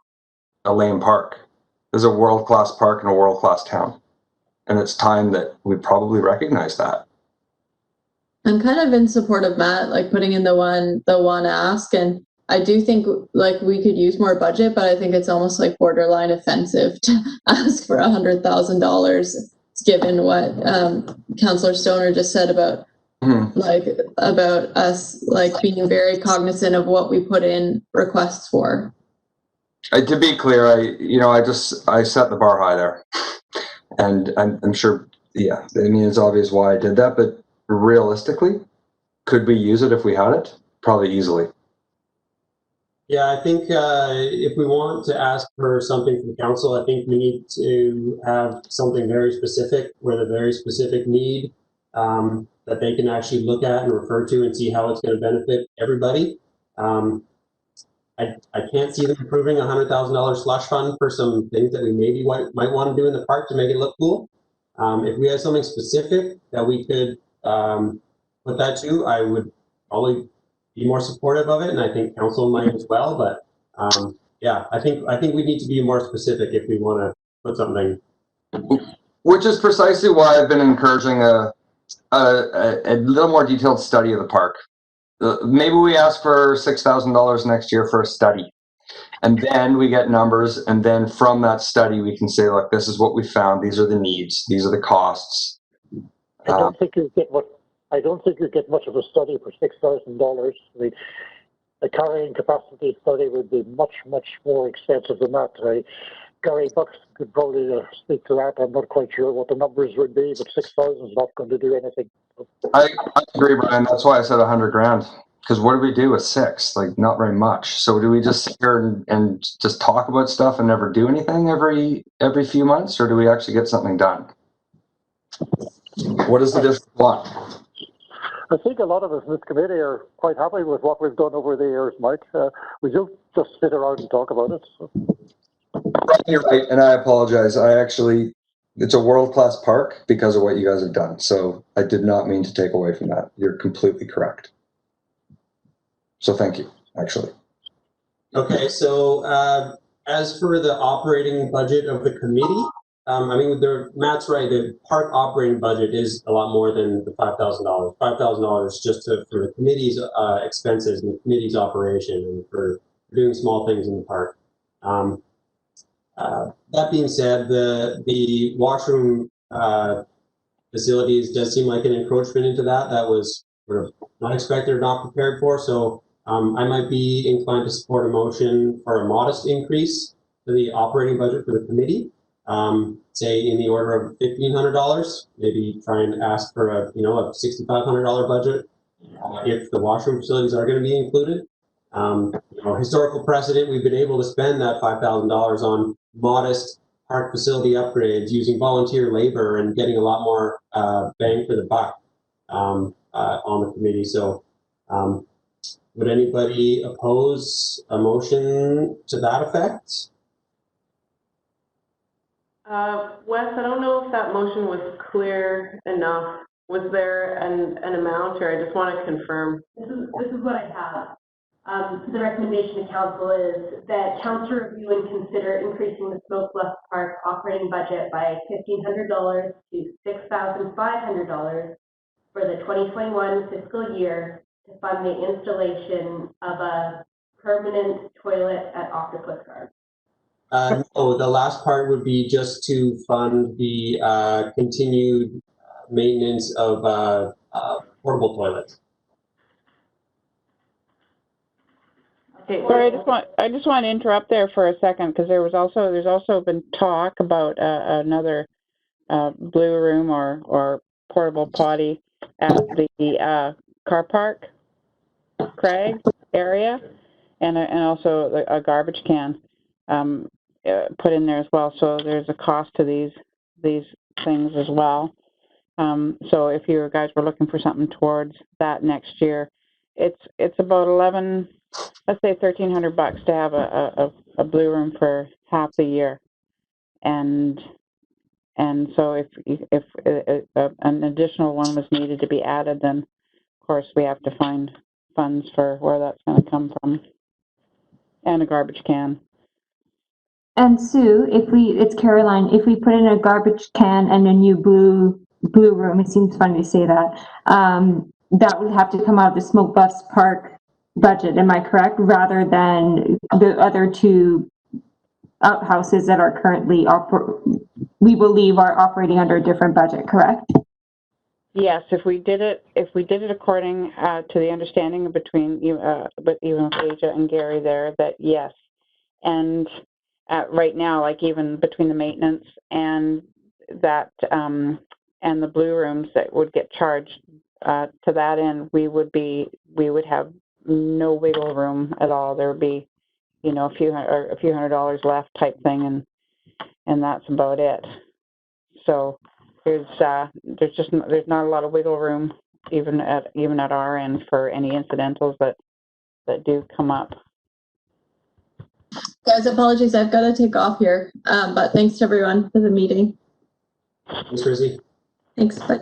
Speaker 5: lame park. This is a world-class park and a world-class town. And it's time that we probably recognize that.
Speaker 9: I'm kind of in support of Matt, like putting in the one ask, and I do think like we could use more budget, but I think it's almost like borderline offensive to ask for $100,000, given what Councillor Stoner just said about about us like being very cognizant of what we put in requests for.
Speaker 5: To be clear, I set the bar high there, and I'm sure, yeah, I mean, it's obvious why I did that, but realistically, could we use it if we had it? Probably easily.
Speaker 2: Yeah, I think if we want to ask for something from council, I think we need to have something very specific with a very specific need that they can actually look at and refer to and see how it's going to benefit everybody. I can't see them approving a $100,000 slush fund for some things that we maybe might want to do in the park to make it look cool. If we had something specific that we could put that to, I would probably be more supportive of it, and I think council might as well. But yeah, I think we need to be more specific if we want to put something.
Speaker 5: Which is precisely why I've been encouraging a little more detailed study of the park. Maybe we ask for $6,000 next year for a study, and then we get numbers, and then from that study we can say, look, this is what we found. These are the needs. These are the costs.
Speaker 10: I don't think you get much of a study for $6,000. I mean, a carrying capacity study would be much more expensive than that. Gary Bucks could probably speak to that. I'm not quite sure what the numbers would be, but 6,000 is not going to do anything.
Speaker 5: I agree, Brian. That's why I said 100 grand. Because what do we do with 6? Like, not very much. So do we just sit here and just talk about stuff and never do anything every few months, or do we actually get something done? What does the district want?
Speaker 10: I think a lot of us in this committee are quite happy with what we've done over the years, Mike. We don't just sit around and talk about it. So.
Speaker 5: You're right, and I apologize. It's a world-class park because of what you guys have done. So I did not mean to take away from that. You're completely correct. So thank you, actually.
Speaker 2: Okay, so As for the operating budget of the committee, I mean, Matt's right. The park operating budget is a lot more than the $5,000. $5,000 just for the committee's expenses and the committee's operation and for doing small things in the park. That being said, the washroom facilities does seem like an encroachment into that. That was sort of not expected or not prepared for. So I might be inclined to support a motion for a modest increase to the operating budget for the committee. Say in the order of $1,500. Maybe try and ask for a $6,500 budget if the washroom facilities are going to be included. Historical precedent, we've been able to spend that $5,000 on modest park facility upgrades using volunteer labor and getting a lot more bang for the buck on the committee. So would anybody oppose a motion to that effect?
Speaker 1: Wes, I don't know if that motion was clear enough. Was there an amount, or I just want to confirm?
Speaker 15: This is what I have. The recommendation to council is that council review and consider increasing the Bluff Park operating budget by $1,500 to $6,500 for the 2021 fiscal year to fund the installation of a permanent toilet at Octopus Garden.
Speaker 2: No, the last part would be just to fund the continued maintenance of portable toilets.
Speaker 6: Okay, sorry, I just want to interrupt there for a second, because there's also been talk about another blue room or portable potty at the car park, Crag area, and also a garbage can put in there as well. So there's a cost to these things as well. So if you guys were looking for something towards that next year, it's about let's say $1,300 to have a blue room for half the year, and so if an additional one was needed to be added, then of course we have to find funds for where that's going to come from, and a garbage can.
Speaker 3: And Sue, it's Caroline, if we put in a garbage can and a new blue room, it seems funny to say that, that would have to come out of the Smoke Bluffs Park budget, am I correct? Rather than the other two outhouses that are currently, we believe are operating under a different budget, correct?
Speaker 6: Yes, if we did it according to the understanding between but even with Asia and Gary there, that yes, and right now, like even between the maintenance and that and the blue rooms that would get charged to that end, we would have no wiggle room at all. There would be, a few $100 left type thing, and that's about it. So there's not a lot of wiggle room even at our end for any incidentals that do come up.
Speaker 9: Guys, apologies, I've got to take off here. But thanks to everyone for the meeting.
Speaker 2: Thanks, Chrissy.
Speaker 9: Thanks, bye.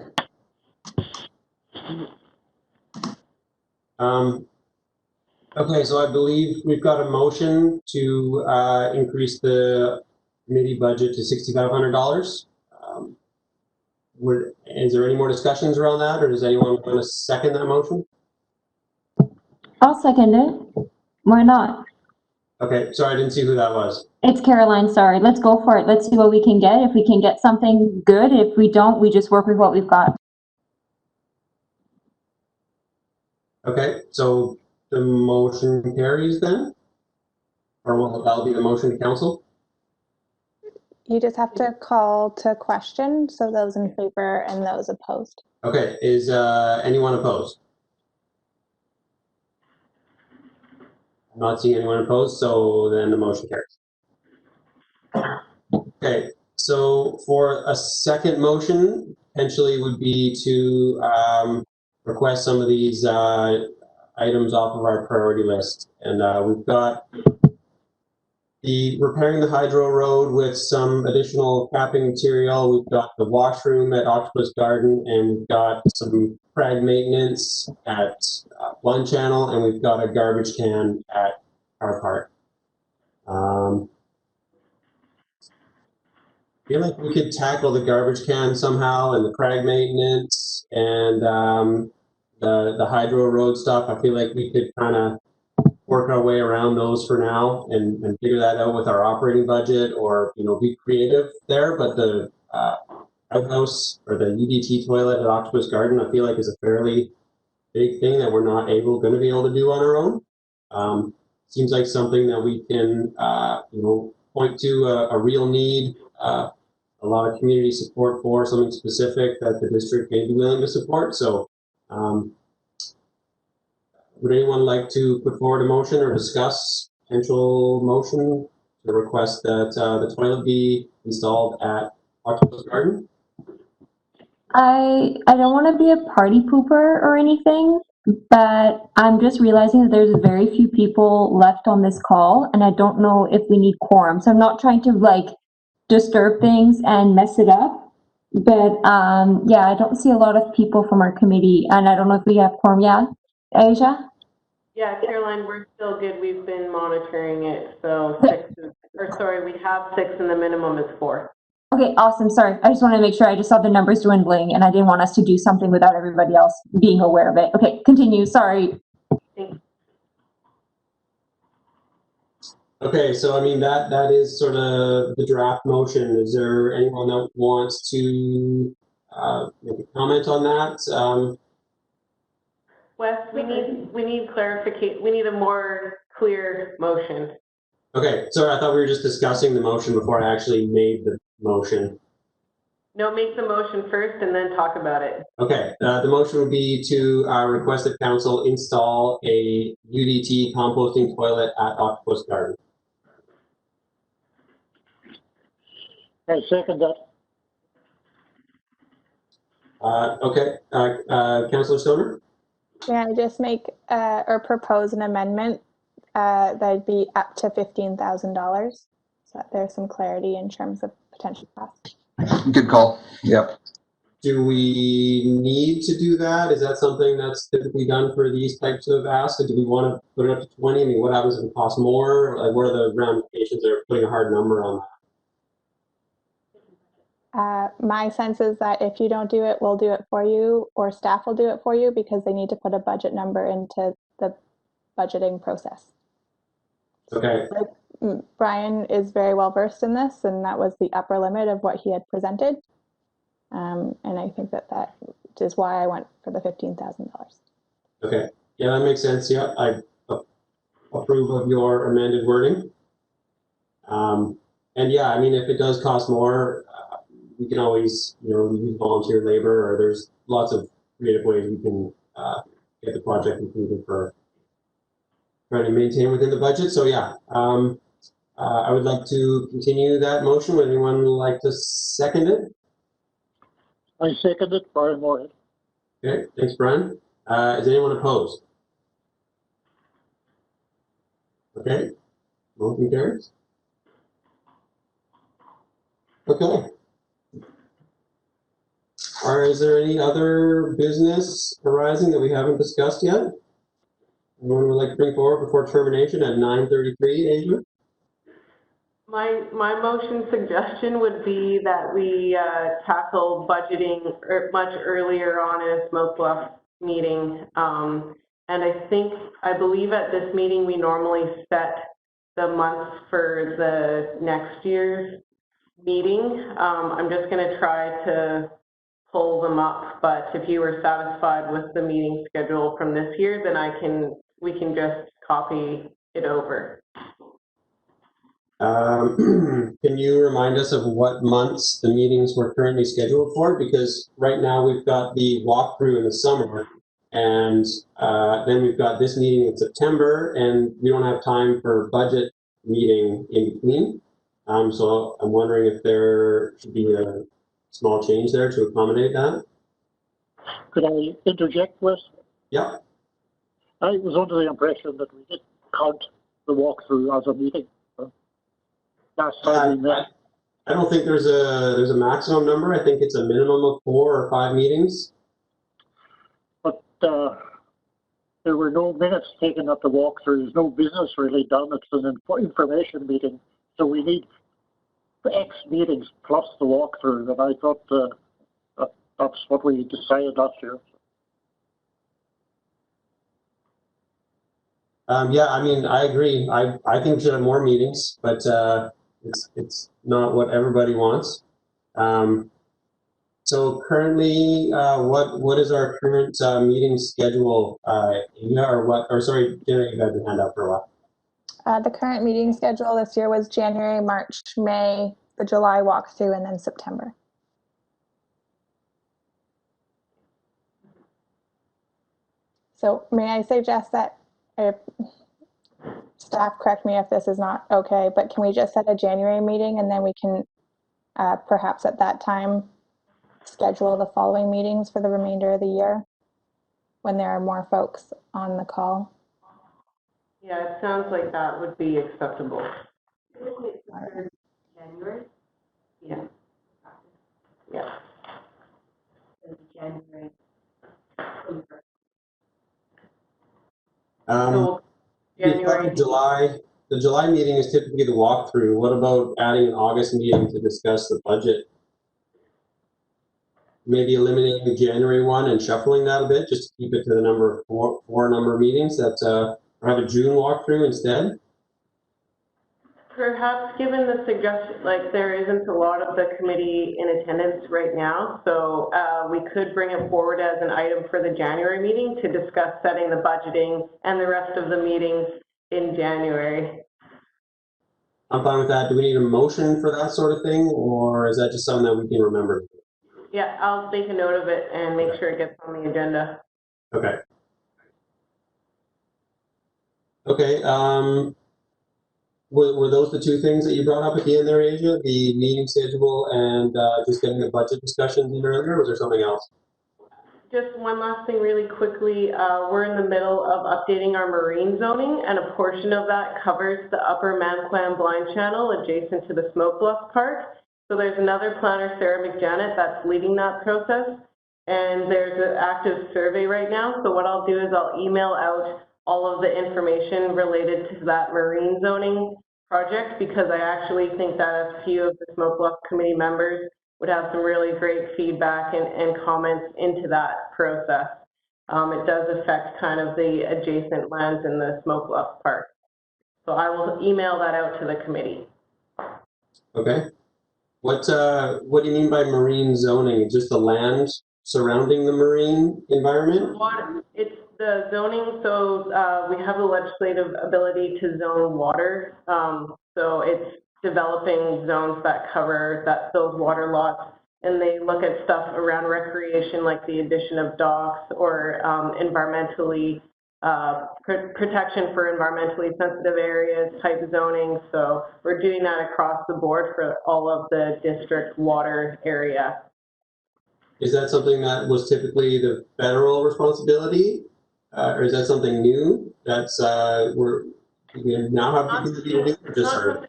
Speaker 2: Okay, so I believe we've got a motion to increase the committee budget to $6,500. Is there any more discussions around that, or does anyone want to second that motion?
Speaker 3: I'll second it. Why not?
Speaker 2: Okay, sorry, I didn't see who that was.
Speaker 3: It's Caroline, sorry. Let's go for it. Let's see what we can get. If we can get something good, if we don't, we just work with what we've got.
Speaker 2: Okay, so the motion carries then? Or that'll be the motion to council?
Speaker 7: You just have to call to question, so those in favor and those opposed.
Speaker 2: Okay, is anyone opposed? I'm not seeing anyone opposed, so then the motion carries. Okay, so for a second motion, potentially would be to request some of these items off of our priority list. And we've got the repairing the hydro road with some additional capping material. We've got the washroom at Octopus Garden, and we've got some Crag maintenance at One Channel, and we've got a garbage can at our park. feel like we could tackle the garbage can somehow and the Crag maintenance and the hydro road stuff. I feel like we could kind of work our way around those for now and figure that out with our operating budget, or, you know, be creative there. But the outhouse or the UDT toilet at Octopus Garden, I feel like is a fairly big thing that we're not going to be able to do on our own. Seems like something that we can, you know, point to a real need, a lot of community support for, something specific that the district may be willing to support. So would anyone like to put forward a motion or discuss potential motion to request that the toilet be installed at Octopus Garden?
Speaker 3: I don't want to be a party pooper or anything, but I'm just realizing that there's very few people left on this call, and I don't know if we need quorum. So I'm not trying to like disturb things and mess it up, but yeah, I don't see a lot of people from our committee, and I don't know if we have quorum. Yeah, Asia?
Speaker 1: Yeah, Caroline, we're still good. We've been monitoring it. So we have 6 and the minimum is 4.
Speaker 3: Okay, awesome. Sorry, I just wanted to make sure. I just saw the numbers dwindling and I didn't want us to do something without everybody else being aware of it. Okay, continue. Sorry.
Speaker 2: Okay, so I mean, that is sort of the draft motion. Is there anyone that wants to make a comment on that?
Speaker 1: Wes, we need clarification. We need a more clear motion.
Speaker 2: Okay, sorry, I thought we were just discussing the motion before I actually made the motion.
Speaker 1: No, make the motion first and then talk about it.
Speaker 2: Okay, the motion would be to request that council install a UDT composting toilet at Octopus Garden.
Speaker 10: I second that.
Speaker 2: Okay, Councillor Stoner?
Speaker 7: May I just make or propose an amendment that'd be up to $15,000, so that there's some clarity in terms of potential costs.
Speaker 5: Good call. Yep.
Speaker 2: Do we need to do that? Is that something that's typically done for these types of asks? Or do we want to put it up to 20? I mean, what happens if it costs more? Like, what are the ramifications of putting a hard number on that?
Speaker 7: My sense is that if you don't do it, we'll do it for you, or staff will do it for you, because they need to put a budget number into the budgeting process.
Speaker 2: Okay.
Speaker 7: Brian is very well versed in this, and that was the upper limit of what he had presented. And I think that is why I went for the $15,000.
Speaker 2: Okay. Yeah, that makes sense. Yeah, I approve of your amended wording. And yeah, I mean, if it does cost more, we can always, you know, use volunteer labor, or there's lots of creative ways we can get the project completed for trying to maintain within the budget. So yeah, I would like to continue that motion. Would anyone like to second it?
Speaker 10: I second it, Brian Moorhead.
Speaker 2: Okay, thanks, Brian. Is anyone opposed? Okay, motion carries. Okay. Is there any other business arising that we haven't discussed yet? Anyone would like to bring forward before termination at 9:33, Asia?
Speaker 1: My motion suggestion would be that we tackle budgeting much earlier on in a Smoke Bluff meeting. And I believe at this meeting, we normally set the months for the next year's meeting. I'm just going to try to pull them up, but if you were satisfied with the meeting schedule from this year, then we can just copy it over.
Speaker 2: Can you remind us of what months the meetings were currently scheduled for? Because right now we've got the walkthrough in the summer, and then we've got this meeting in September, and we don't have time for budget meeting in between. So I'm wondering if there should be a small change there to accommodate that.
Speaker 10: Could I interject, Wes?
Speaker 2: Yeah.
Speaker 10: I was under the impression that we didn't count the walkthrough as a meeting. Last time we met.
Speaker 2: I don't think there's a maximum number. I think it's a minimum of 4 or 5 meetings.
Speaker 10: But there were no minutes taken at the walkthrough. There's no business really done. It's an information meeting. So we need X meetings plus the walkthrough, and I thought that's what we decided last year.
Speaker 2: Yeah, I mean, I agree. I think we should have more meetings, but it's not what everybody wants. So currently, what is our current meeting schedule? Sorry, Jenna, you had your hand up for a while.
Speaker 7: The current meeting schedule this year was January, March, May, the July walkthrough, and then September. So may I suggest that, staff correct me if this is not okay, but can we just set a January meeting and then we can perhaps at that time schedule the following meetings for the remainder of the year when there are more folks on the call?
Speaker 1: Yeah, it sounds like that would be acceptable.
Speaker 15: January?
Speaker 1: Yeah. Yeah.
Speaker 15: January.
Speaker 1: January.
Speaker 2: The July meeting is typically the walkthrough. What about adding an August meeting to discuss the budget? Maybe eliminating the January one and shuffling that a bit, just to keep it to the number of four number of meetings that have a June walkthrough instead.
Speaker 1: Perhaps given the suggestion, like there isn't a lot of the committee in attendance right now, so we could bring it forward as an item for the January meeting to discuss setting the budgeting and the rest of the meetings in January.
Speaker 2: I'm fine with that. Do we need a motion for that sort of thing, or is that just something that we can remember?
Speaker 1: Yeah, I'll make a note of it and make sure it gets on the agenda.
Speaker 2: Okay. Okay, were those the two things that you brought up at the end there, Asia? The meeting schedule and just getting the budget discussions in earlier, or was there something else?
Speaker 1: Just one last thing really quickly. We're in the middle of updating our marine zoning, and a portion of that covers the upper Mamquam blind channel adjacent to the Smoke Bluff Park. So there's another planner, Sarah McJanet, that's leading that process, and there's an active survey right now. So what I'll do is I'll email out all of the information related to that marine zoning project, because I actually think that a few of the Smoke Bluff committee members would have some really great feedback and comments into that process. It does affect kind of the adjacent lands in the Smoke Bluff Park. So I will email that out to the committee.
Speaker 2: Okay. What do you mean by marine zoning? Just the land surrounding the marine environment?
Speaker 1: It's the zoning, so we have the legislative ability to zone water. So it's developing zones that cover those water lots, and they look at stuff around recreation, like the addition of docks or environmentally protection for environmentally sensitive areas type zoning. So we're doing that across the board for all of the district water area.
Speaker 2: Is that something that was typically the federal responsibility, or is that something new that's we now have the ability to do, or just our...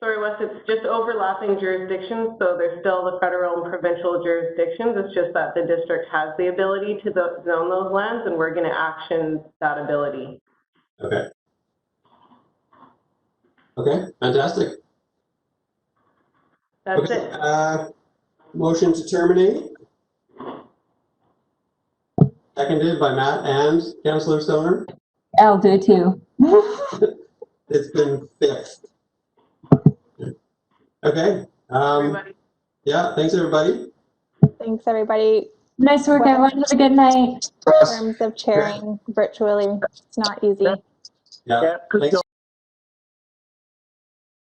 Speaker 1: Sorry, Wes, it's just overlapping jurisdictions, so there's still the federal and provincial jurisdictions. It's just that the district has the ability to zone those lands, and we're going to action that ability.
Speaker 2: Okay. Okay, fantastic.
Speaker 1: That's it.
Speaker 2: Motion to terminate. Seconded by Matt and Councillor Stoner.
Speaker 3: I'll do too.
Speaker 2: It's been fixed. Okay. Yeah, thanks everybody.
Speaker 7: Thanks everybody.
Speaker 3: Nice work, everyone. Have a good night.
Speaker 7: In terms of chairing virtually, it's not easy.
Speaker 2: Yeah, thanks.